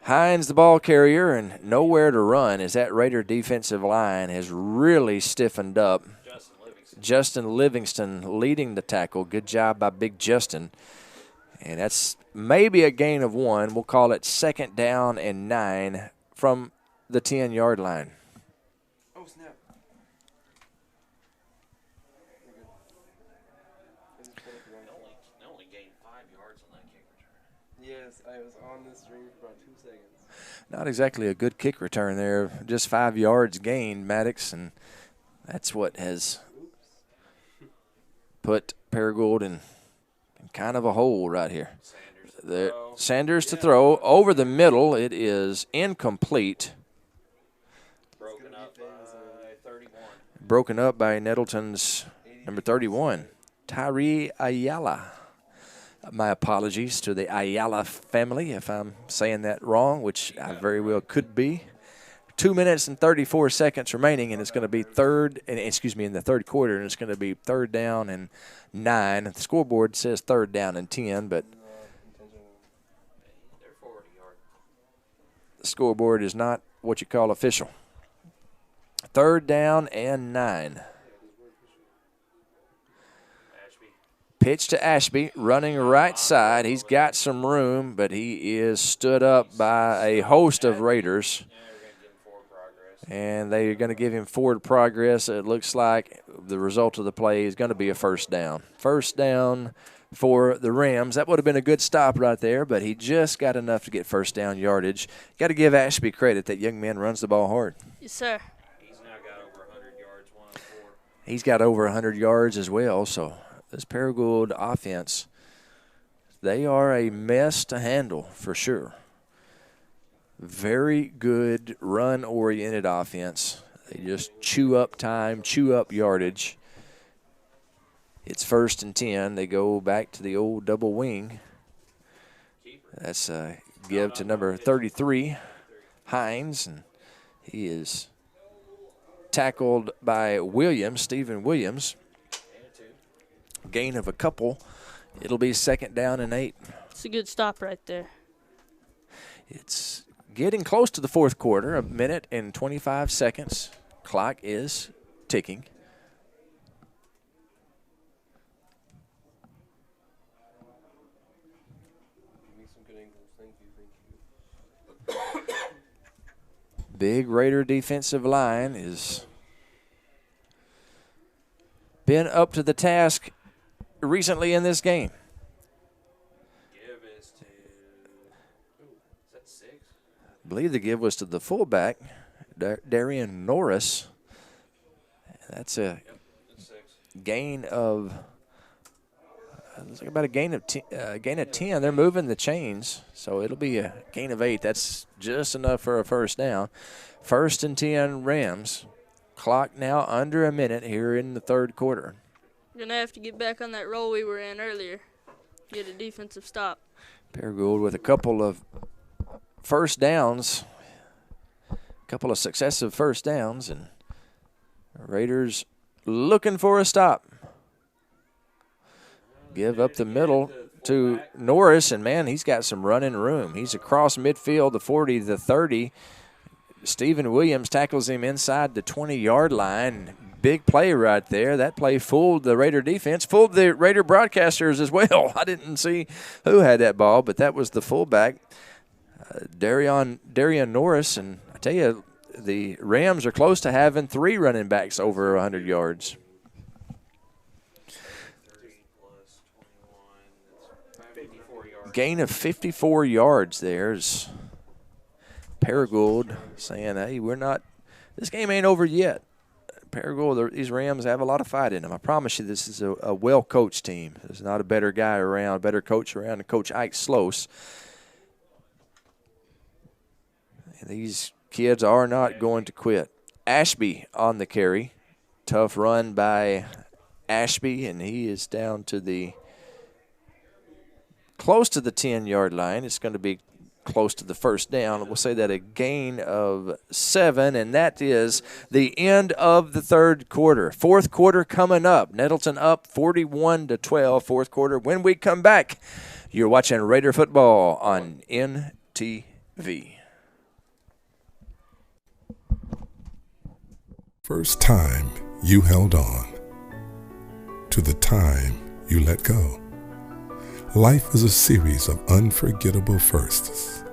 S8: Hines, the ball carrier, and nowhere to run as that Raider defensive line has really stiffened up. Justin Livingston leading the tackle. Good job by Big Justin. And that's maybe a gain of 1. We'll call it 2nd down and 9 from the 10-yard line.
S1: Oh, snap.
S14: They only gained 5 yards on that kick return.
S1: Yes, I was on the stream for about 2 seconds.
S8: Not exactly a good kick return there. Just 5 yards gained, Maddox, and that's what has put Paragould in kind of a hole right here. Sanders to throw over the middle. It is incomplete. Broken up by Nettleton's number 31, Tyree Ayala. My apologies to the Ayala family if I'm saying that wrong, which I very well could be. 2 minutes and 34 seconds remaining, and it's going to be in the third quarter, and it's going to be 3rd down and 9. The scoreboard says 3rd down and 10, but the scoreboard is not what you call official. 3rd down and 9. Pitch to Ashby, running right side. He's got some room, but he is stood up by a host of Raiders. And they're going to give him forward progress. It looks like the result of the play is going to be a 1st down. 1st down for the Rams. That would have been a good stop right there, but he just got enough to get 1st down yardage. Got to give Ashby credit. That young man runs the ball hard.
S11: Yes, sir.
S14: He's now got over 100 yards, 104.
S8: He's got over 100 yards as well. So this Paragould offense, they are a mess to handle for sure. Very good run-oriented offense. They just chew up time, chew up yardage. It's 1st and 10. They go back to the old double wing. That's a give to number 33, Hines, and he is tackled by Williams, Stephen Williams. Gain of a couple. It'll be 2nd down and 8.
S11: It's a good stop right there.
S8: It's getting close to the 4th quarter, 1 minute and 25 seconds. Clock is ticking. Big Raider defensive line is been up to the task recently in this game. I believe the give was to the fullback, Darian Norris. That's a gain of looks like about a gain of 10. They're moving the chains, so it'll be a gain of 8. That's just enough for a 1st down. 1st and 10 Rams. Clock now under a minute here in the 3rd quarter.
S11: We're going to have to get back on that roll we were in earlier. Get a defensive stop.
S8: Paragould with a couple of 1st downs couple of successive first downs, and Raiders looking for a stop. Give up the middle to Norris, and, man, he's got some running room. He's across midfield, the 40, the 30. Stephen Williams tackles him inside the 20-yard line. Big play right there. That play fooled the Raider defense, fooled the Raider broadcasters as well. I didn't see who had that ball, but that was the fullback, Darian Norris. And I tell you, the Rams are close to having 3 running backs over 100 yards. Gain of 54 yards. There's Paragould saying, hey, this game ain't over yet. Paragould, these Rams have a lot of fight in them. I promise you this is a well-coached team. There's not a better guy around, a better coach around than Coach Ike Slose. And these kids are not going to quit. Ashby on the carry. Tough run by Ashby, and he is down to close to the 10-yard line. It's going to be close to the first down. We'll say that a gain of 7, and that is the end of the third quarter. Fourth quarter coming up. Nettleton up 41-12, fourth quarter. When we come back, you're watching Raider football on NTV.
S22: First time you held on to the time you let go. Life is a series of unforgettable firsts,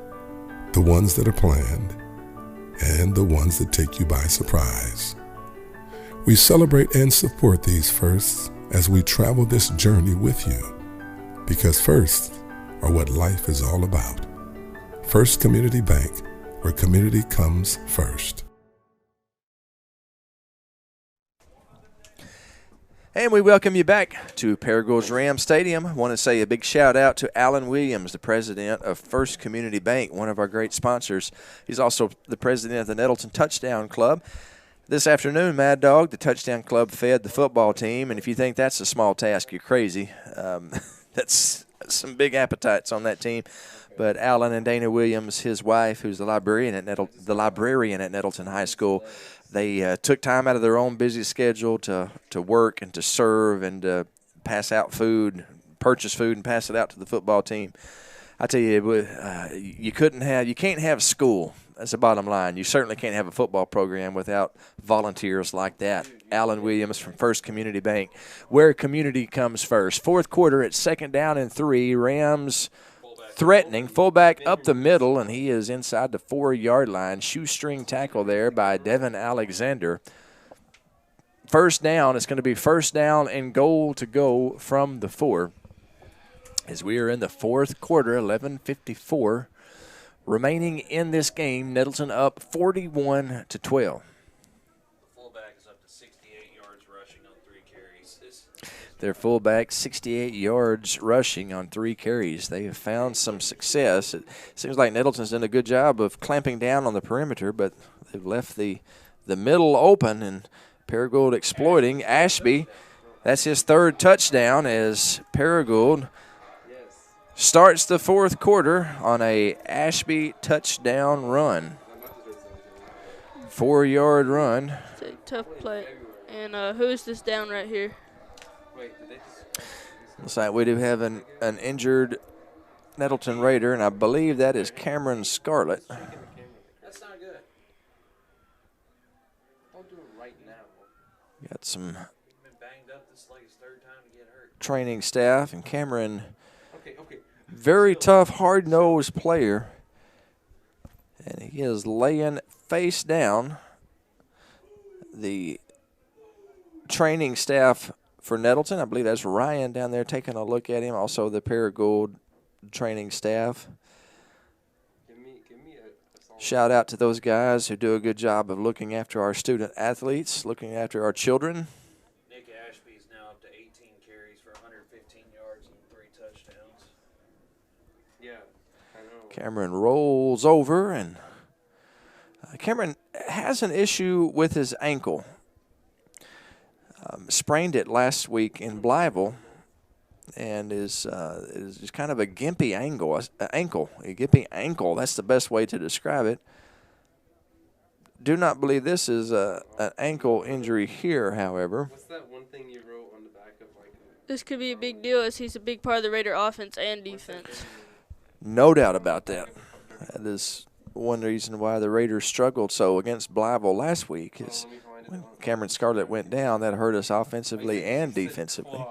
S22: the ones that are planned and the ones that take you by surprise. We celebrate and support these firsts as we travel this journey with you, because firsts are what life is all about. First Community Bank, where community comes first.
S8: And we welcome you back to Paragould's Ram Stadium. I want to say a big shout out to Alan Williams, the president of First Community Bank, one of our great sponsors. He's also the president of the Nettleton Touchdown Club. This afternoon, Mad Dog, the Touchdown Club, fed the football team, and if you think that's a small task, you're crazy. That's some big appetites on that team. But Alan and Dana Williams, his wife, who's the librarian at Nettleton High School, they took time out of their own busy schedule to work and to serve and to pass out food, purchase food and pass it out to the football team. I tell you, you can't have school. That's the bottom line. You certainly can't have a football program without volunteers like that. Alan Williams from First Community Bank, where community comes first. Fourth quarter, it's 2nd down and 3. Rams threatening, fullback up the middle, and he is inside the 4-yard line. Shoestring tackle there by Devin Alexander. First down, it's going to be first down and goal to go from the 4. As we are in the fourth quarter, 11:54 remaining in this game. Nettleton up 41-12. Their fullback, 68 yards rushing on 3 carries. They have found some success. It seems like Nettleton's done a good job of clamping down on the perimeter, but they've left the middle open, and Paragould exploiting. Ashby, that's his 3rd touchdown as Paragould starts the fourth quarter on a Ashby touchdown run. 4-yard run.
S11: It's a tough play. And who's this down right here?
S8: Looks like we do have an injured Nettleton Raider, and I believe that is Cameron Scarlett.
S14: That's not good. I'll do it right now.
S8: Got some
S14: Banged up. This is like his 3rd time to get hurt.
S8: training staff, and Cameron, very tough, hard-nosed player, and he is laying face down. The training staff for Nettleton, I believe that's Ryan down there taking a look at him, also the Paragould training staff. Shout out to those guys who do a good job of looking after our student athletes, looking after our children.
S14: Nick Ashby's now up to 18 carries for 115 yards and 3 touchdowns. Yeah, I know.
S8: Cameron rolls over, and Cameron has an issue with his ankle. Sprained it last week in Blytheville, and is just kind of a gimpy ankle. A gimpy ankle. That's the best way to describe it. do not believe this is an ankle injury here, however.
S2: What's that one thing you wrote on the back of like?
S11: This could be a big deal as he's a big part of the Raider offense and defense.
S8: No doubt about that. That is one reason why the Raiders struggled so against Blytheville last week. Is when Cameron Scarlett went down, that hurt us offensively and defensively.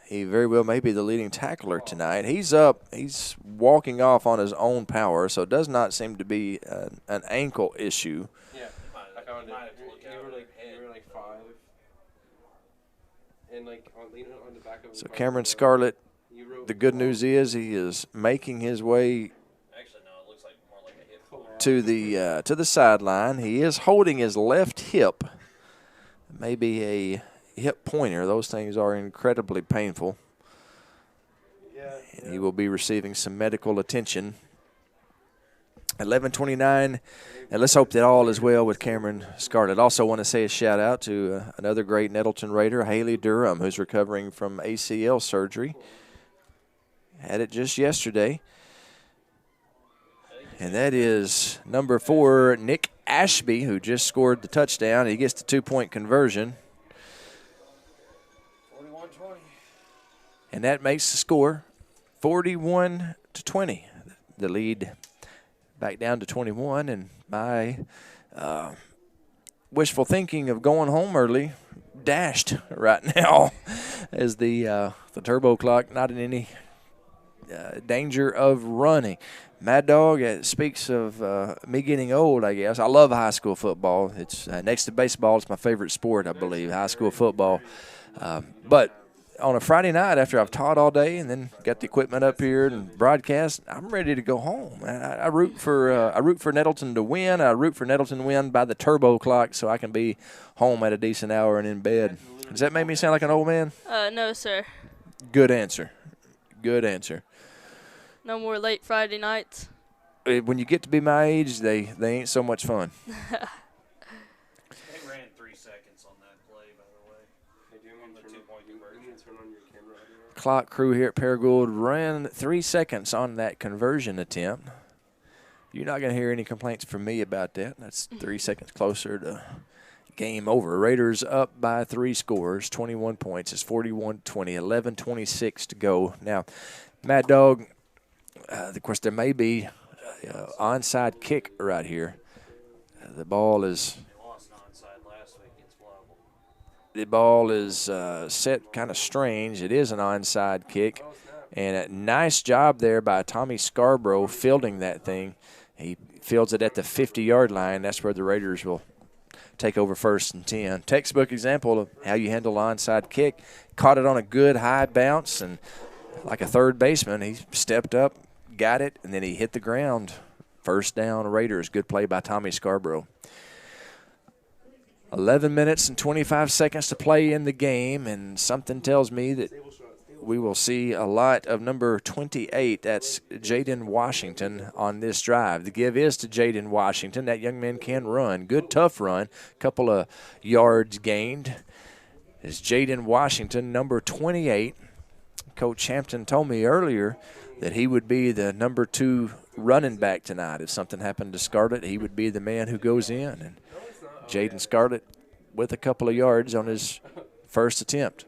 S8: He very well may be the leading tackler tonight. He's up. He's walking off on his own power, so it does not seem to be an ankle issue.
S2: Yeah, I found it. You were like 5. And like on the back of.
S8: So Cameron Scarlett, the good news is he is making his way to the sideline. He is holding his left hip, maybe a hip pointer. Those things are incredibly painful. And he will be receiving some medical attention. 11:29, and let's hope that all is well with Cameron Scarlett. Also want to say a shout out to another great Nettleton Raider, Haley Durham, who's recovering from ACL surgery. Had it just yesterday. And that is number 4, Nick Ashby, who just scored the touchdown. He gets the 2-point conversion.
S14: 41-20.
S8: And that makes the score 41-20. The lead back down to 21. And my wishful thinking of going home early dashed right now as the turbo clock not in any danger of running. Mad Dog, it speaks of me getting old, I guess. I love high school football. It's next to baseball, it's my favorite sport, I believe, high school football. But on a Friday night after I've taught all day and then got the equipment up here and broadcast, I'm ready to go home. I root for Nettleton to win. I root for Nettleton to win by the turbo clock so I can be home at a decent hour and in bed. Does that make me sound like an old man?
S11: No, sir.
S8: Good answer. Good answer.
S11: No more late Friday nights.
S8: When you get to be my age, they ain't so much fun.
S14: They ran 3 seconds on that play, by the way. On the 2-point conversion.
S8: Clock crew here at Paragould ran 3 seconds on that conversion attempt. You're not going to hear any complaints from me about that. That's 3 seconds closer to game over. Raiders up by 3 scores, 21 points. It's 41-20, 11:26 to go. Now, Mad Dog, of course, there may be an onside kick right here. The ball is set kind of strange. It is an onside kick. And a nice job there by Tommy Scarborough fielding that thing. He fields it at the 50-yard line. That's where the Raiders will take over 1st and 10. Textbook example of how you handle an onside kick. Caught it on a good high bounce, and like a third baseman, he stepped up, got it, and then he hit the ground. 1st down, Raiders. Good play by Tommy Scarborough. 11 minutes and 25 seconds to play in the game, and something tells me that we will see a lot of number 28. That's Jaden Washington on this drive. The give is to Jaden Washington. That young man can run. Good, tough run. Couple of yards gained. It's Jaden Washington, number 28. Coach Hampton told me earlier that he would be the number 2 running back tonight. If something happened to Scarlett, he would be the man who goes in. And Jaden Scarlett with a couple of yards on his first attempt.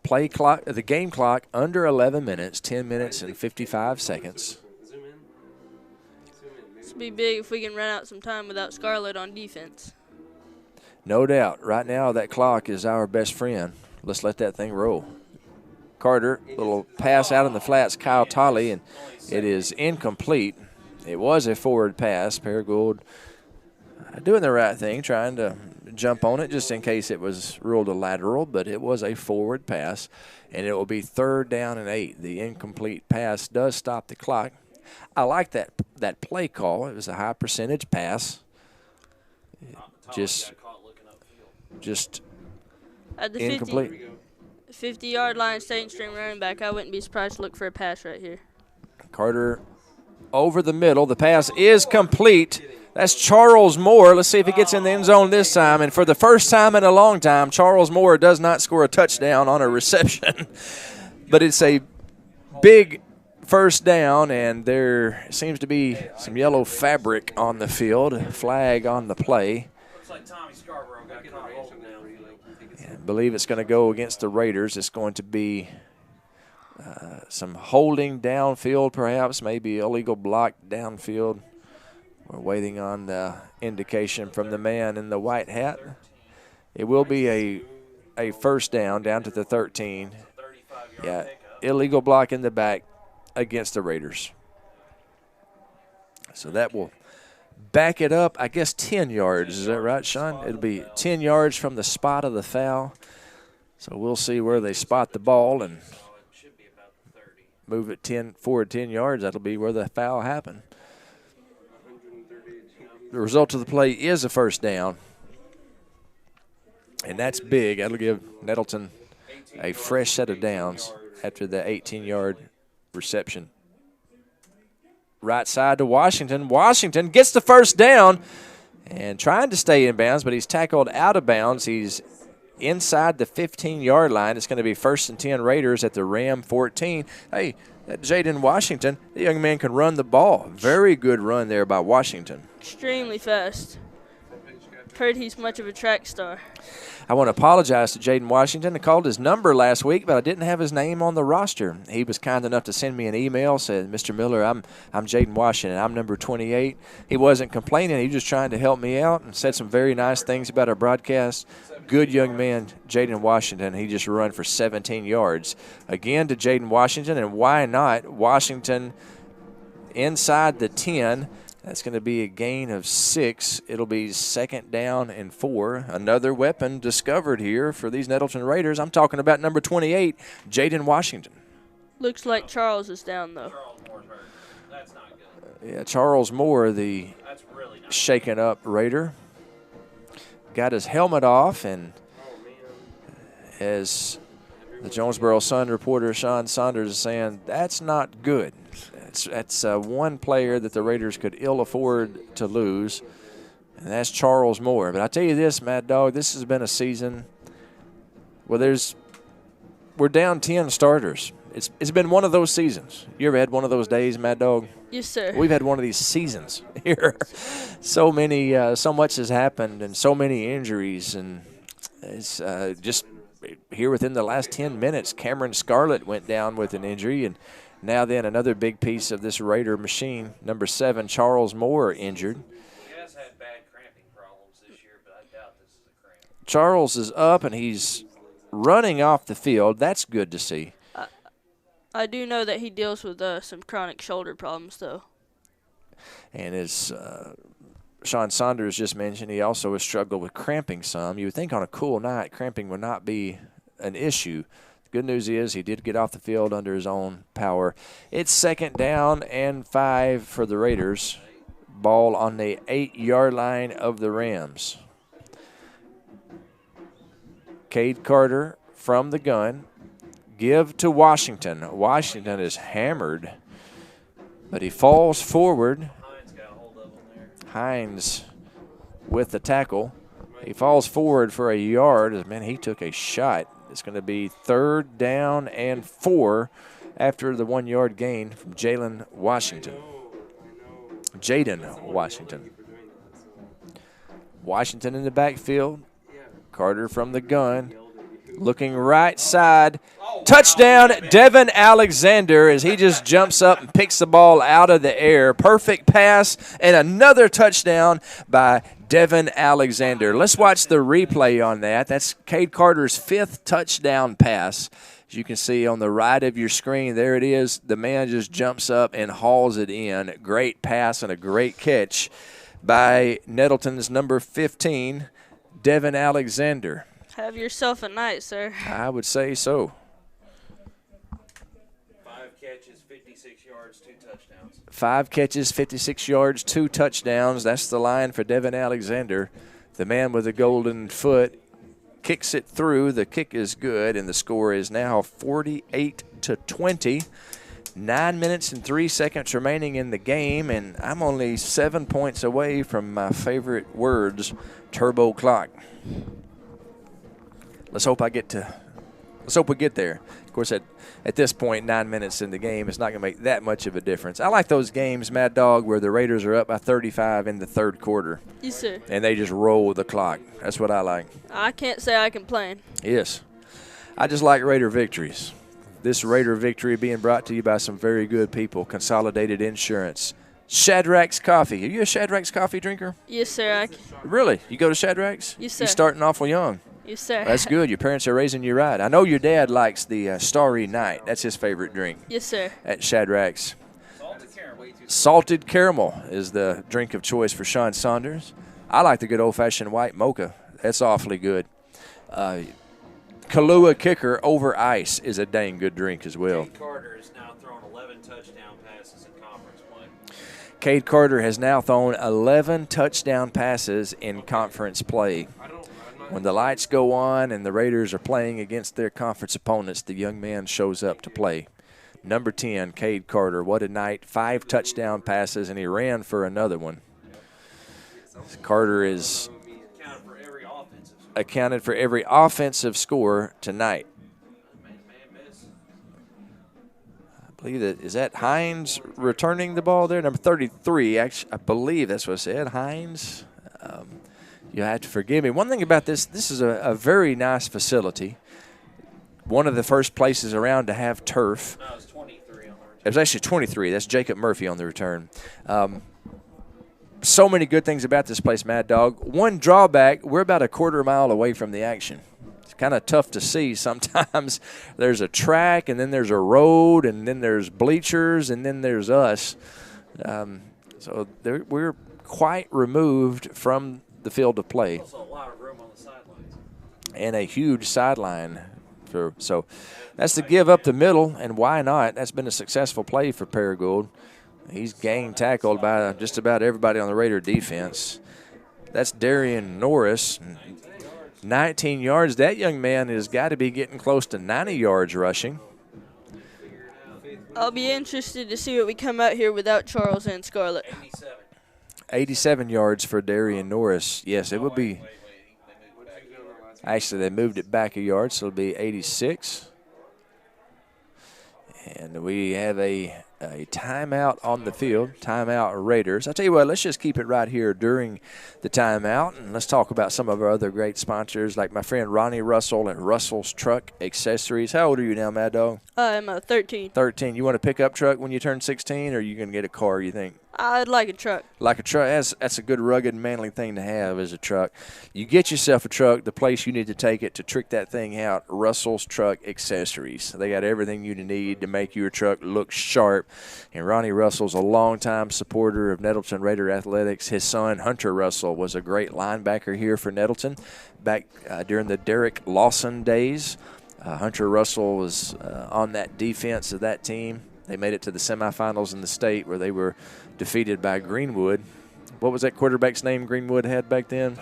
S8: Play clock, the game clock under 11 minutes, 10 minutes and 55 seconds.
S11: This would be big if we can run out some time without Scarlett on defense.
S8: No doubt. Right now, that clock is our best friend. Let's let that thing roll. Carter, little pass out in the flats, Kyle Talley, and it is incomplete. It was a forward pass. Paragould doing the right thing, trying to jump on it just in case it was ruled a lateral, but it was a forward pass, and it will be 3rd down and 8. The incomplete pass does stop the clock. I like that play call. It was a high percentage pass. Just
S11: at the
S8: incomplete.
S11: 50-yard line, second string running back. I wouldn't be surprised to look for a pass right here.
S8: Carter over the middle. The pass is complete. That's Charles Moore. Let's see if he gets in the end zone this time. And for the first time in a long time, Charles Moore does not score a touchdown on a reception. But it's a big first down, and there seems to be some yellow fabric on the field. Flag on the play.
S14: Looks like Tommy Scarborough got caught holding down.
S8: I believe it's going to go against the Raiders. It's going to be some holding downfield, perhaps, maybe illegal block downfield. We're waiting on the indication from the man in the white hat. It will be a first down to the 13. Yeah, illegal block in the back against the Raiders. So that will back it up, I guess, 10 yards. Is that right, Sean? It'll be 10 yards from the spot of the foul. So we'll see where they spot the ball and move it forward 10 yards. That'll be where the foul happened. The result of the play is a first down. And that's big. That'll give Nettleton a fresh set of downs after the 18-yard reception. Right side to Washington. Washington gets the first down and trying to stay in bounds, but he's tackled out of bounds. He's inside the 15-yard line. It's going to be 1st and 10 Raiders at the Ram 14. Hey, that Jaden Washington, the young man can run the ball. Very good run there by Washington.
S11: Extremely fast. Heard he's much of a track star.
S8: I want to apologize to Jaden Washington. I called his number last week, but I didn't have his name on the roster. He was kind enough to send me an email, said, Mr. Miller, I'm Jaden Washington. I'm number 28. He wasn't complaining. He was just trying to help me out and said some very nice things about our broadcast. Good young man, Jaden Washington. He just run for 17 yards. Again to Jaden Washington, and why not? Washington inside the 10. That's going to be a gain of 6. It'll be 2nd down and 4. Another weapon discovered here for these Nettleton Raiders. I'm talking about number 28, Jaden Washington.
S11: Looks like Charles is down, though.
S14: That's not good.
S8: Yeah, Charles Moore, the shaken up Raider, got his helmet off, and as the Jonesboro Sun reporter Sean Saunders is saying, that's not good. That's one player that the Raiders could ill afford to lose, and that's Charles Moore. But I tell you this, Mad Dog, this has been a season where we're down 10 starters. It's been one of those seasons. You ever had one of those days, Mad Dog?
S11: Yes, sir.
S8: We've had one of these seasons here. So much has happened, and so many injuries, and it's just here within the last 10 minutes, Cameron Scarlett went down with an injury, and now then another big piece of this Raider machine, number 7, Charles Moore, injured.
S14: He has had bad cramping problems this year, but I doubt this is a cramp.
S8: Charles is up, and he's running off the field. That's good to see.
S11: I do know that he deals with some chronic shoulder problems, though.
S8: And as Sean Saunders just mentioned, he also has struggled with cramping some. You would think on a cool night, cramping would not be an issue. Good news is he did get off the field under his own power. It's 2nd down and 5 for the Raiders. Ball on the 8-yard line of the Rams. Cade Carter from the gun. Give to Washington. Washington is hammered, but he falls forward. Hines with the tackle. He falls forward for a yard. Man, he took a shot. It's going to be 3rd down and 4 after the 1-yard gain from Jaden Washington. Washington in the backfield. Carter from the gun. Looking right side. Touchdown, Devin Alexander, as he just jumps up and picks the ball out of the air. Perfect pass and another touchdown by Devin Alexander. Let's watch the replay on that. That's Cade Carter's 5th touchdown pass. As you can see on the right of your screen, there it is. The man just jumps up and hauls it in. Great pass and a great catch by Nettleton's number 15, Devin Alexander.
S11: Have yourself a night, sir.
S8: I would say so.
S14: 5 catches, 56 yards, 2 touchdowns.
S8: 5 catches, 56 yards, 2 touchdowns. That's the line for Devin Alexander. The man with the golden foot kicks it through. The kick is good, and the score is now 48-20. 9 minutes and 3 seconds remaining in the game, and I'm only 7 points away from my favorite words, turbo clock. Let's hope I get to Let's hope we get there. Of course, at this point, 9 minutes in the game, it's not going to make that much of a difference. I like those games, Mad Dog, where the Raiders are up by 35 in the third quarter.
S11: Yes, sir.
S8: And they just roll the clock. That's what I like.
S11: I can't say I complain.
S8: Yes. I just like Raider victories. This Raider victory being brought to you by some very good people. Consolidated Insurance. Shadrachs Coffee. Are you a Shadrachs coffee drinker?
S11: Yes, sir.
S8: Really? You go to Shadrachs?
S11: Yes, sir.
S8: You're starting awful young.
S11: Yes, sir.
S8: That's good. Your parents are raising you right. I know your dad likes the Starry Night. That's his favorite drink.
S11: Yes, sir.
S8: At Shadrachs. Salted caramel is the drink of choice for Sean Saunders. I like the good old-fashioned white mocha. That's awfully good. Kahlua Kicker over ice is a dang good drink as well.
S14: Cade Carter has now thrown 11 touchdown passes in conference play.
S8: Cade Carter has now thrown 11 touchdown passes in conference play. When the lights go on and the Raiders are playing against their conference opponents, the young man shows up to play. Number 10, Cade Carter. What a night. 5 touchdown passes, and he ran for another one. Carter is accounted for every offensive score tonight. I believe is that Hines returning the ball there? Number 33, actually, I believe that's what I said, Hines. You have to forgive me. One thing about this is a very nice facility. One of the first places around to have turf.
S14: No, it was 23 on the return.
S8: It was actually 23. That's Jacob Murphy on the return. So many good things about this place, Mad Dog. One drawback, we're about a quarter mile away from the action. It's kind of tough to see sometimes. There's a track, and then there's a road, and then there's bleachers, and then there's us. So we're quite removed from the field of play.
S14: Also a lot of room on the sidelines.
S8: And a huge sideline. So that's to give up the middle, and why not? That's been a successful play for Paragould. He's gang tackled by just about everybody on the Raider defense. That's Darian Norris. 19 yards. That young man has got to be getting close to 90 yards rushing.
S11: I'll be interested to see what we come out here without Charles and Scarlett.
S8: 87 yards for Darian Norris. Yes, it would be. Actually, they moved it back a yard, so it'll be 86. And we have a timeout on the field. Timeout Raiders. I'll tell you what, let's just keep it right here during the timeout, and let's talk about some of our other great sponsors, like my friend Ronnie Russell at Russell's Truck Accessories. How old are you now, Mad Dog?
S11: I'm 13.
S8: 13. You want a pickup truck when you turn 16, or are you going to get a car, you think?
S11: I'd like a truck.
S8: Like a truck, that's a good, rugged, manly thing to have is a truck. You get yourself a truck, the place you need to take it to trick that thing out, Russell's Truck Accessories. They got everything you need to make your truck look sharp. And Ronnie Russell's a longtime supporter of Nettleton Raider Athletics. His son, Hunter Russell, was a great linebacker here for Nettleton back during the Derek Lawson days. Hunter Russell was on that defense of that team. They made it to the semifinals in the state where they were defeated by Greenwood. What was that quarterback's name Greenwood had back then?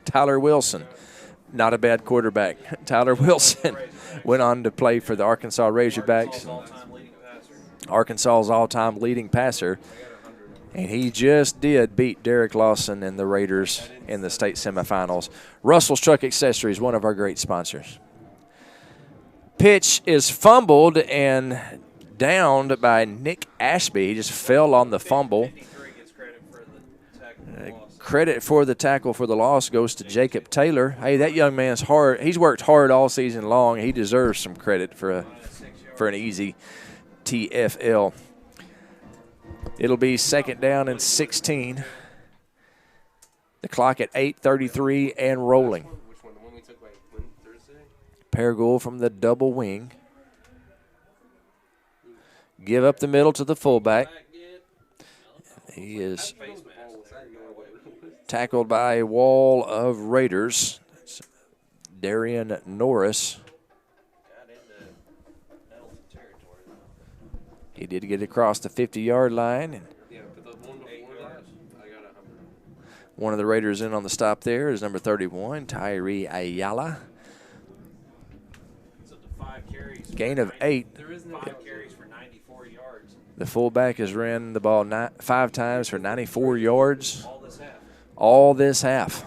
S8: Tyler Wilson. Not a bad quarterback. Tyler Wilson went on to play for the Arkansas Razorbacks. Arkansas's all-time leading passer. And he just did beat Derek Lawson and the Raiders in the state semifinals. Russell's Truck Accessories, one of our great sponsors. Pitch is fumbled and downed by Nick Ashby. He just fell on the fumble. Credit for the tackle for the loss goes to Jacob Taylor. Hey, that young man's hard. He's worked hard all season long. He deserves some credit for an easy TFL. It'll be second down and 16. The clock at 8:33 and rolling. Paragould from the double wing. Give up the middle to the fullback. He is tackled by a wall of Raiders. It's Darian Norris. He did get across the 50-yard line. And one of the Raiders in on the stop there is number 31, Tyree Ayala. Gain of 8. The fullback has ran the ball 5 times for 94 yards. All this half.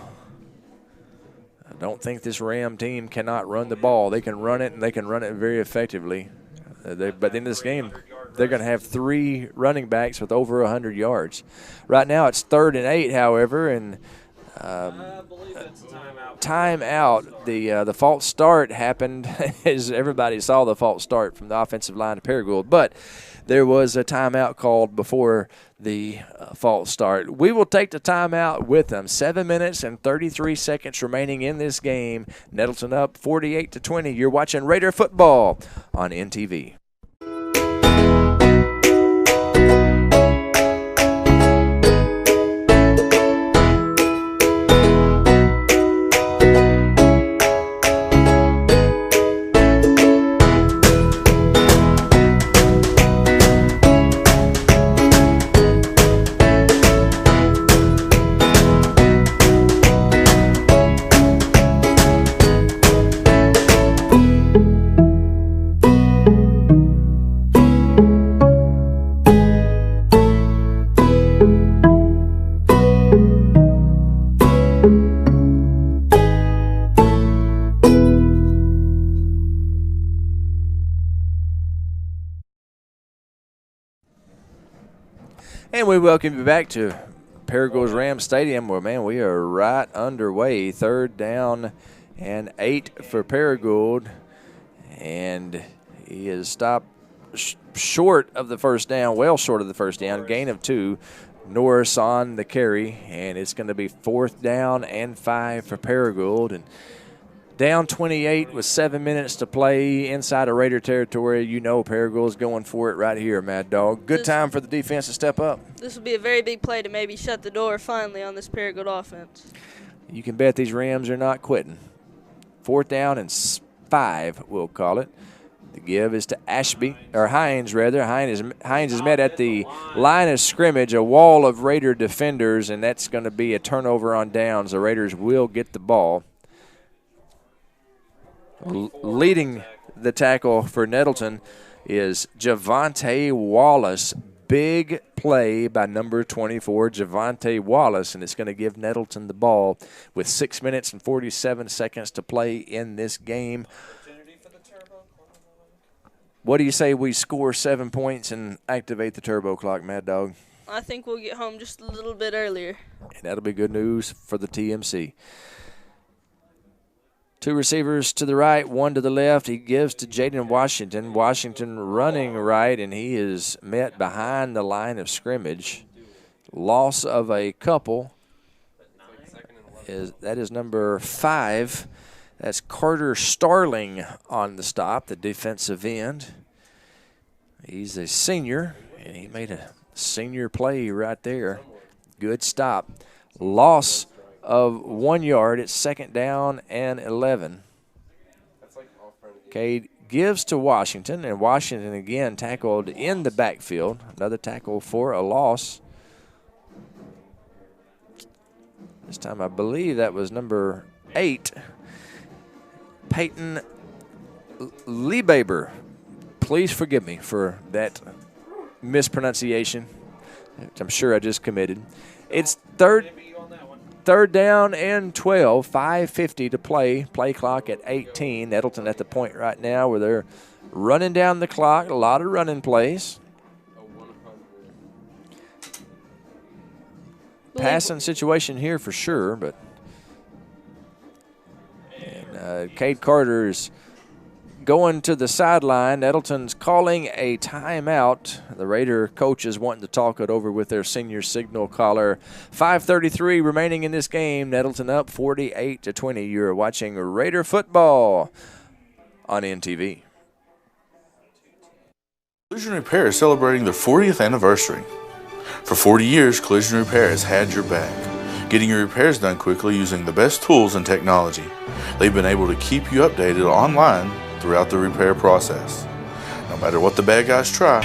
S8: I don't think this Ram team cannot run the ball. They can run it, and they can run it very effectively. But in this game, they're going to have 3 running backs with over 100 yards. Right now it's 3rd and 8, however, and timeout. The false start happened as everybody saw the false start from the offensive line of Paragould, but there was a timeout called before the false start. We will take the timeout with them. 7 minutes and 33 seconds remaining in this game. Nettleton up 48-20. You're watching Raider football on NTV. And we welcome you back to Paragould's Ram Stadium, where, man, we are right underway. 3rd down and 8 for Paragould. And he is stopped short of the first down, well short of the first down, gain of 2. Norris on the carry, and it's going to be 4th down and 5 for Paragould. And down 28 with 7 minutes to play inside of Raider territory. You know Paragould's going for it right here, Mad Dog. Good time for the defense to step up.
S11: This will be a very big play to maybe shut the door finally on this Paragould offense.
S8: You can bet these Rams are not quitting. 4th down and 5, we'll call it. The give is to Hines, rather. Hines is met at the line of scrimmage, a wall of Raider defenders, and that's going to be a turnover on downs. The Raiders will get the ball. Leading the tackle for Nettleton is Javonte Wallace. Big play by number 24, Javonte Wallace, and it's going to give Nettleton the ball with 6 minutes and 47 seconds to play in this game. What do you say we score 7 points and activate the turbo clock, Mad Dog?
S11: I think we'll get home just a little bit earlier.
S8: And that'll be good news for the TMC. 2 receivers to the right, 1 to the left. He gives to Jaden Washington. Washington running right, and he is met behind the line of scrimmage. Loss of a couple. That is number 5. That's Carter Starling on the stop, the defensive end. He's a senior, and he made a senior play right there. Good stop. Loss of 1 yard. It's 2nd down and 11. Cade gives to Washington, and Washington again tackled in the backfield. Another tackle for a loss. This time I believe that was number 8, Peyton Liebaber. Please forgive me for that mispronunciation, which I'm sure I just committed. It's third down and 12, 5:50 to play. Play clock at 18. Nettleton at the point right now where they're running down the clock. A lot of running plays. Passing situation here for sure, but Cade Carter is going to the sideline. Nettleton's calling a timeout. The Raider coaches wanting to talk it over with their senior signal caller. 5:33 remaining in this game. Nettleton up 48-20. You're watching Raider football on NTV.
S5: Collision Repair is celebrating their 40th anniversary. For 40 years, Collision Repair has had your back, getting your repairs done quickly using the best tools and technology. They've been able to keep you updated online throughout the repair process. No matter what the bad guys try,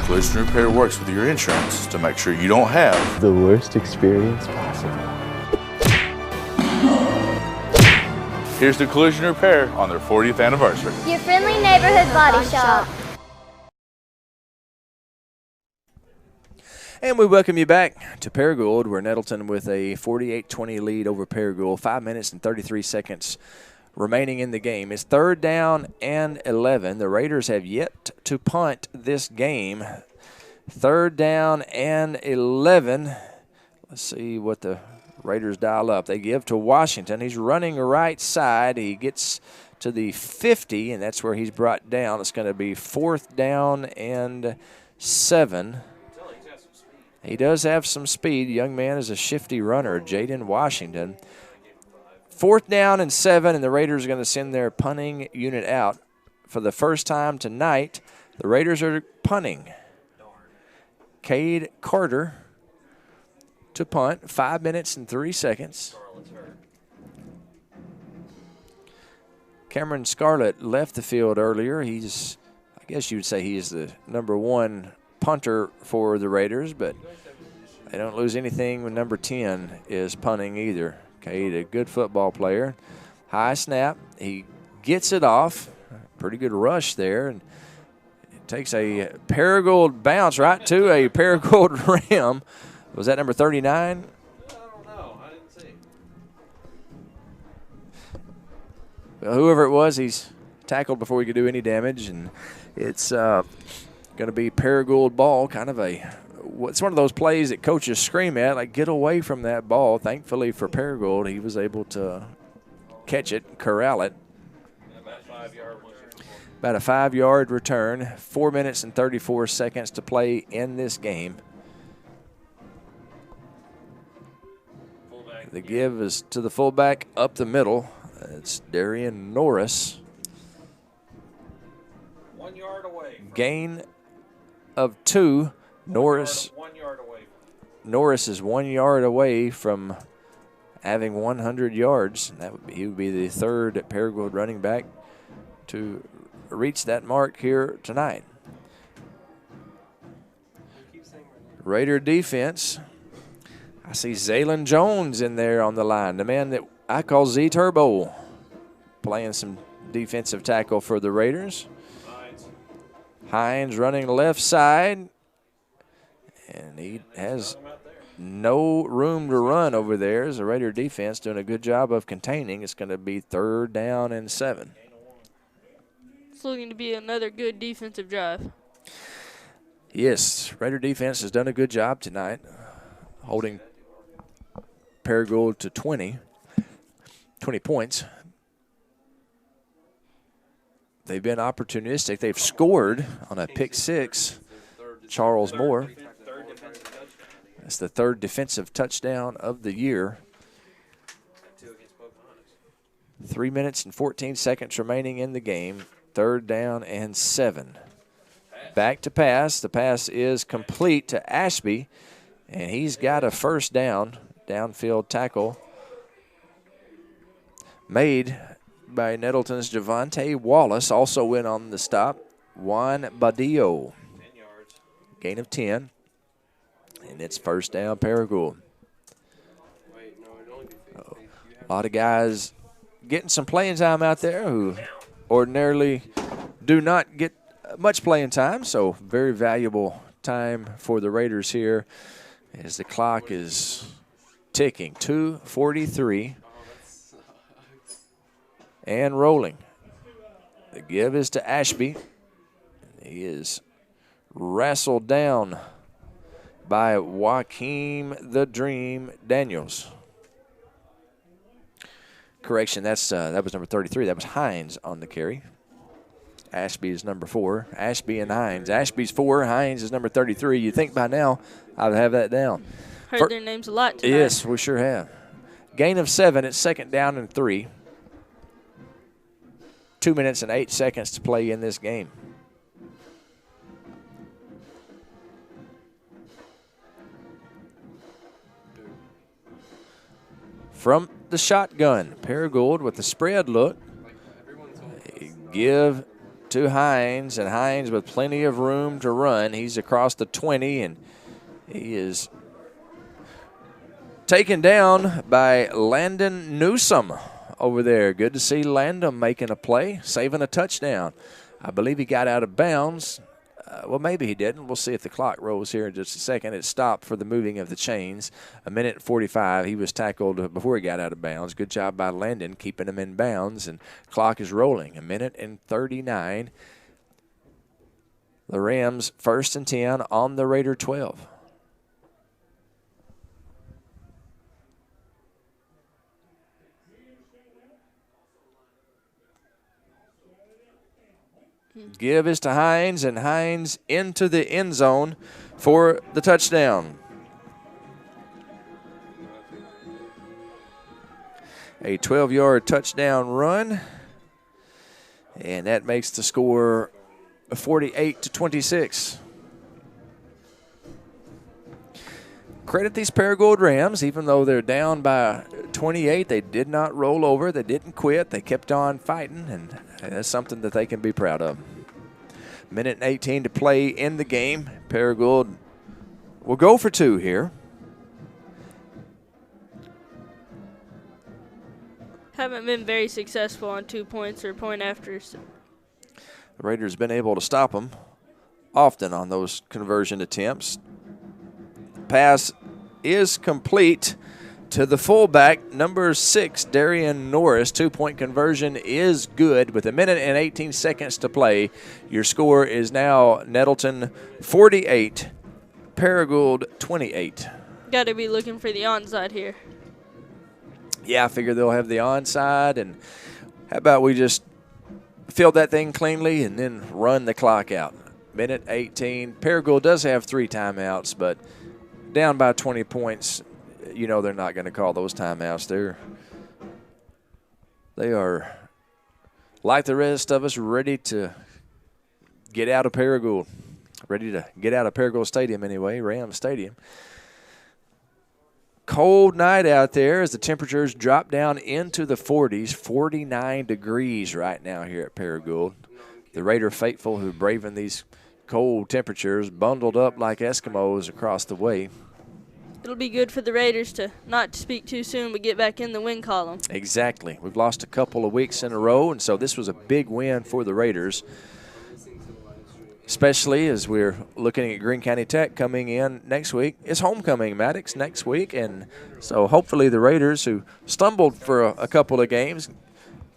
S5: Collision Repair works with your insurance to make sure you don't have
S13: the worst experience possible.
S5: Here's to Collision Repair on their 40th anniversary.
S15: Your friendly neighborhood body shop.
S8: And we welcome you back to Paragould, where Nettleton with a 48-20 lead over Paragould. 5 minutes and 33 seconds remaining in the game. It's 3rd down and 11. The Raiders have yet to punt this game. 3rd down and 11. Let's see what the Raiders dial up. They give to Washington. He's running right side. He gets to the 50, and that's where he's brought down. It's going to be 4th down and 7. He does have some speed. Young man is a shifty runner, Jaden Washington. 4th down and 7, and the Raiders are going to send their punting unit out. For the first time tonight, the Raiders are punting. Cade Carter to punt, 5 minutes and 3 seconds. Cameron Scarlett left the field earlier. He's, I guess you would say he is the number 1 punter for the Raiders, but they don't lose anything when number 10 is punting either. Cade, a good football player. High snap. He gets it off. Pretty good rush there. And it takes a Paragould bounce right to a Paragould rim. Was that number 39?
S2: I don't know. I didn't see.
S8: Well, whoever it was, he's tackled before he could do any damage. And it's going to be Paragould ball, kind of it's one of those plays that coaches scream at, like, get away from that ball. Thankfully for Paragould, he was able to catch it, corral it. About a 5-yard return. 4 minutes and 34 seconds to play in this game. The give is to the fullback up the middle. It's Darian Norris.
S2: 1 yard away.
S8: Gain of 2. Norris.
S2: 1 yard away.
S8: Norris is 1 yard away from having 100 yards. He would be the 3rd Paragould running back to reach that mark here tonight. Raider defense. I see Zaylon Jones in there on the line, the man that I call Z Turbo, playing some defensive tackle for the Raiders. Hines running left side, and he has no room to run over there as the Raider defense doing a good job of containing. It's going to be 3rd down and 7.
S11: It's looking to be another good defensive drive.
S8: Yes, Raider defense has done a good job tonight, holding Paragould to 20 points. They've been opportunistic. They've scored on a pick 6. Charles Moore. That's the 3rd defensive touchdown of the year. 3 minutes and 14 seconds remaining in the game. 3rd down and 7. Back to pass. The pass is complete to Ashby, and he's got a 1st down. Downfield tackle made by Nettleton's Javante Wallace. Also went on the stop, Juan Badillo. Gain of 10. And it's 1st down, Paragould. A lot of guys getting some playing time out there who ordinarily do not get much playing time, so very valuable time for the Raiders here as the clock is ticking. 2:43 and rolling. The give is to Ashby. He is wrestled down by Joaquin the Dream Daniels. Correction, that was number 33. That was Hines on the carry. Ashby is number 4. Ashby and Hines. Ashby's 4. Hines is number 33. You'd think by now I would have that down.
S11: Heard their names a lot tonight.
S8: Yes, we sure have. Gain of 7. It's 2nd down and 3. 2 minutes and 8 seconds to play in this game. From the shotgun, Paragould with the spread look. Give to Hines, and Hines with plenty of room to run. He's across the 20, and he is taken down by Landon Newsome over there. Good to see Landon making a play, saving a touchdown. I believe he got out of bounds Well, maybe he didn't. We'll see if the clock rolls here in just a second. It stopped for the moving of the chains. 1:45. He was tackled before he got out of bounds. Good job by Landon keeping him in bounds, and clock is rolling. 1:39. The Rams 1st and 10 on the Raider 12. Give is to Hines, and Hines into the end zone for the touchdown. A 12-yard touchdown run, and that makes the score 48-26. Credit these Paragould Rams, even though they're down by 28, they did not roll over. They didn't quit. They kept on fighting, and that's something that they can be proud of. 1:18 to play in the game. Paragould will go for 2 here.
S11: Haven't been very successful on 2 points or point afters.
S8: The Raiders have been able to stop them often on those conversion attempts. Pass is complete to the fullback, number 6, Darian Norris. 2-point conversion is good with 1:18 to play. Your score is now Nettleton 48, Paragould 28.
S11: Got to be looking for the onside here.
S8: Yeah, I figure they'll have the onside, and how about we just field that thing cleanly and then run the clock out. 1:18. Paragould does have 3 timeouts, but down by 20 points, you know they're not going to call those timeouts. They are, like the rest of us, ready to get out of Paragould. Ready to get out of Paragould Stadium anyway, Ram Stadium. Cold night out there as the temperatures drop down into the 40s. 49 degrees right now here at Paragould. The Raider faithful who braving these cold temperatures bundled up like Eskimos across the way.
S11: It'll be good for the Raiders to not speak too soon but get back in the win column.
S8: Exactly. We've lost a couple of weeks in a row, and so this was a big win for the Raiders, especially as we're looking at Greene County Tech coming in next week. It's homecoming, Maddox, next week, and so hopefully the Raiders, who stumbled for a couple of games,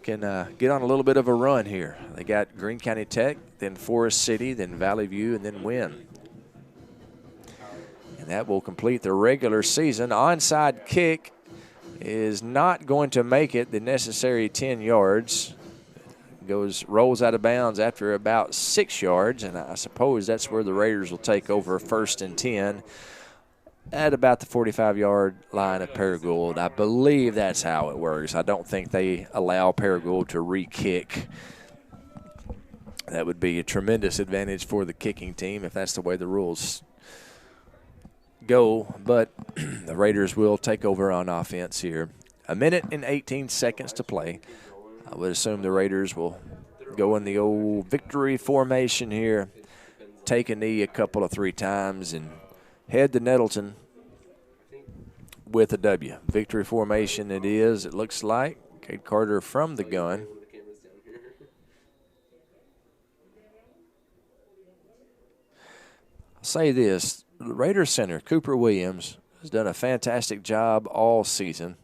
S8: can get on a little bit of a run here. They got Greene County Tech, then Forest City, then Valley View, and then Wynn. And that will complete the regular season. Onside kick is not going to make it the necessary 10 yards. Rolls out of bounds after about 6 yards, and I suppose that's where the Raiders will take over 1st and 10 at about the 45-yard line of Paragould. I believe that's how it works. I don't think they allow Paragould to re-kick. That would be a tremendous advantage for the kicking team if that's the way the rules go, but the Raiders will take over on offense here. 1:18 to play. I would assume the Raiders will go in the old victory formation here, take a knee a couple of 3 times, and head to Nettleton with a W. Victory formation it is, it looks like. Cade Carter from the gun. I'll say this, the Raiders center, Cooper Williams, has done a fantastic job all season.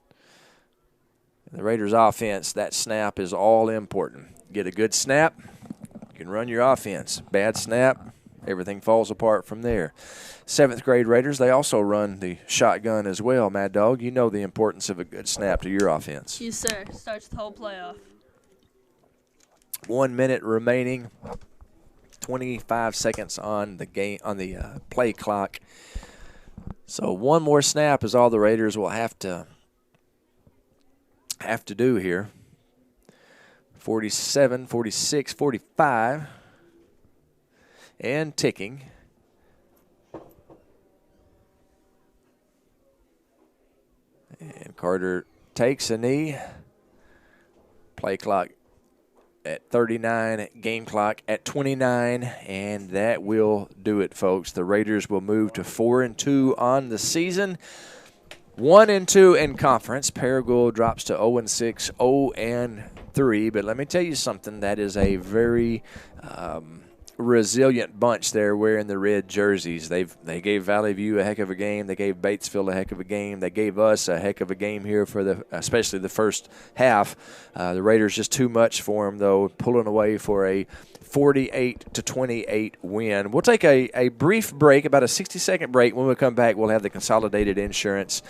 S8: The Raiders offense, that snap is all important. Get a good snap, you can run your offense. Bad snap, everything falls apart from there. 7th grade Raiders, they also run the shotgun as well, Mad Dog. You know the importance of a good snap to your offense.
S11: Yes, sir. Starts the whole playoff.
S8: 1 minute remaining. 25 seconds on the game play clock. So one more snap is all the Raiders will have to do here. 47, 46, 45, and ticking. And Carter takes a knee. Play clock at 39, game clock at 29, and that will do it, folks. The Raiders will move to 4-2 on the season, 1-2 in conference. Paragould drops to 0-6, 0-3. But let me tell you something, that is a very resilient bunch there wearing the red jerseys. They gave Valley View a heck of a game. They gave Batesville a heck of a game. They gave us a heck of a game here for especially the first half. The Raiders just too much for them, though, pulling away for a 48-28 win. We'll take a brief break, about a 60-second break. When we come back, we'll have the Consolidated Insurance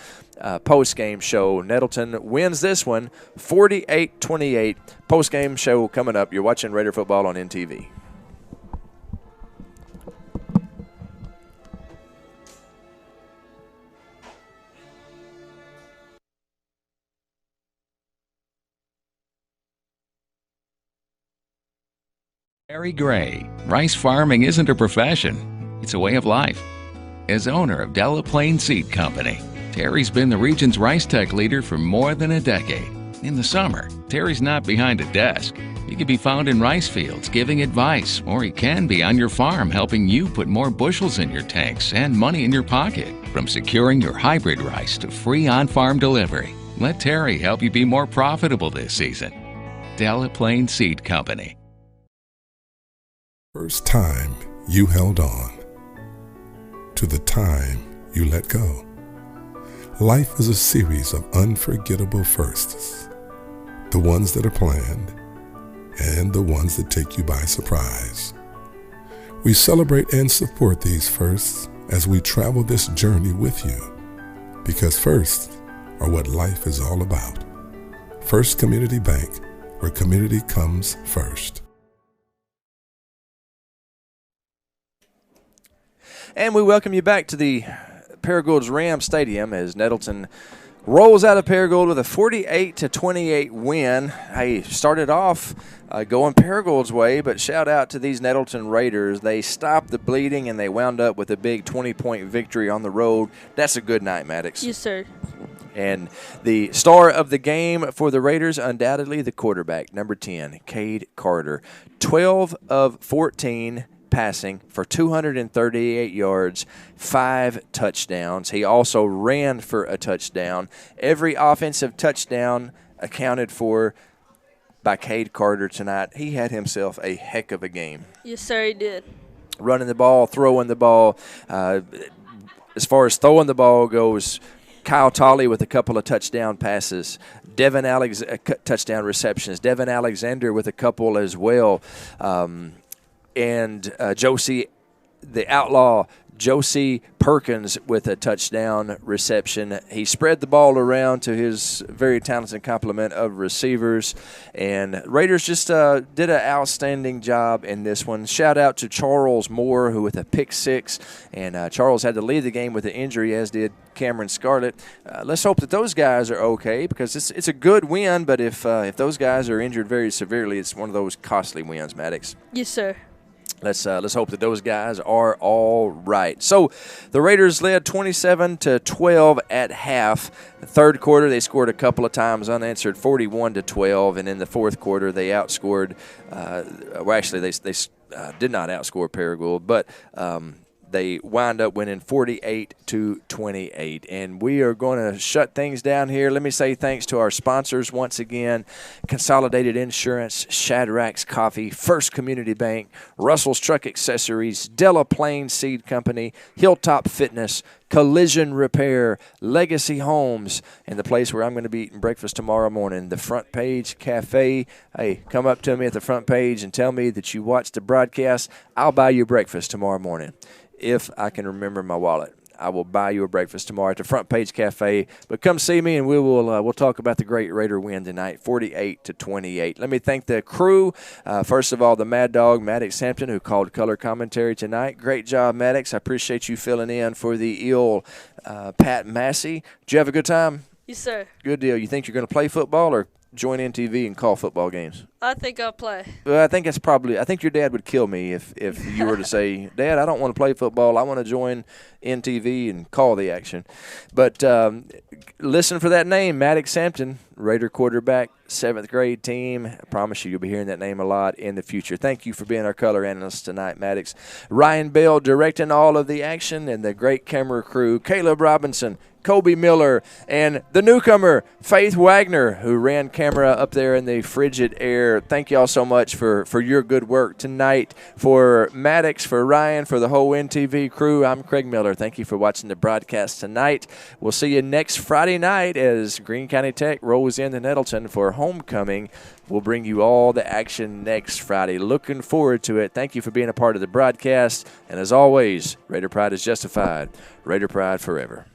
S8: post-game show. Nettleton wins this one 48-28. Post-game show coming up. You're watching Raider football on NTV.
S10: Terry Gray, rice farming isn't a profession, it's a way of life. As owner of Delaplaine Seed Company, Terry's been the region's rice tech leader for more than a decade. In the summer, Terry's not behind a desk. He can be found in rice fields giving advice, or he can be on your farm helping you put more bushels in your tanks and money in your pocket. From securing your hybrid rice to free on-farm delivery, let Terry help you be more profitable this season. Delaplaine Seed Company.
S22: First time you held on to the time you let go. Life is a series of unforgettable firsts, the ones that are planned and the ones that take you by surprise. We celebrate and support these firsts as we travel this journey with you, because firsts are what life is all about. First Community Bank, where community comes first.
S8: And we welcome you back to the Paragould's Ram Stadium as Nettleton rolls out of Paragould with a 48-28 win. Hey, started off going Paragould's way, but shout out to these Nettleton Raiders. They stopped the bleeding and they wound up with a big 20-point victory on the road. That's a good night, Maddox.
S11: Yes, sir.
S8: And the star of the game for the Raiders, undoubtedly the quarterback, number 10, Cade Carter. 12 of 14 passing for 238 yards, 5 touchdowns. He also ran for a touchdown. Every offensive touchdown accounted for by Cade Carter tonight. He had himself a heck of a game.
S11: Yes, sir, he did.
S8: Running the ball, throwing the ball. As far as throwing the ball goes, Kyle Talley with a couple of touchdown passes. Devin touchdown receptions. Devin Alexander with a couple as well. And Josie, the outlaw, Josie Perkins with a touchdown reception. He spread the ball around to his very talented complement of receivers. And Raiders just did an outstanding job in this one. Shout out to Charles Moore, who with a pick six. And Charles had to leave the game with an injury, as did Cameron Scarlett. Let's hope that those guys are okay, because it's a good win. But if those guys are injured very severely, it's one of those costly wins, Maddox.
S11: Yes, sir.
S8: Let's hope that those guys are all right. So the Raiders led 27-12 at half. The third quarter, they scored a couple of times unanswered, 41-12, and in the fourth quarter, they outscored. They did not outscore Paragould, but they wind up winning 48-28. And we are going to shut things down here. Let me say thanks to our sponsors once again: Consolidated Insurance, Shadrachs Coffee, First Community Bank, Russell's Truck Accessories, Delaplaine Seed Company, Hilltop Fitness, Collision Repair, Legacy Homes, and the place where I'm going to be eating breakfast tomorrow morning, the Front Page Cafe. Hey, come up to me at the front page and tell me that you watched the broadcast. I'll buy you breakfast tomorrow morning. If I can remember my wallet, I will buy you a breakfast tomorrow at the Front Page Cafe. But come see me, and we'll talk about the great Raider win tonight, 48-28. Let me thank the crew. First of all, the Mad Dog, Maddox Hampton, who called color commentary tonight. Great job, Maddox. I appreciate you filling in for the ill Pat Massey. Did you have a good time?
S11: Yes, sir.
S8: Good deal. You think you're going to play football or join NTV and call football games?
S11: I think I'll play.
S8: Well, I think your dad would kill me if you were to say, Dad, I don't want to play football. I want to join NTV and call the action. But listen for that name, Maddox Hampton, Raider quarterback, 7th grade team. I promise you'll be hearing that name a lot in the future. Thank you for being our color analyst tonight, Maddox. Ryan Bell directing all of the action, and the great camera crew, Caleb Robinson, Kobe Miller, and the newcomer, Faith Wagner, who ran camera up there in the frigid air. Thank you all so much for your good work tonight. For Maddox, for Ryan, for the whole NTV crew, I'm Craig Miller. Thank you for watching the broadcast tonight. We'll see you next Friday night as Greene County Tech rolls into Nettleton for homecoming. We'll bring you all the action next Friday. Looking forward to it. Thank you for being a part of the broadcast. And as always, Raider Pride is justified. Raider Pride forever.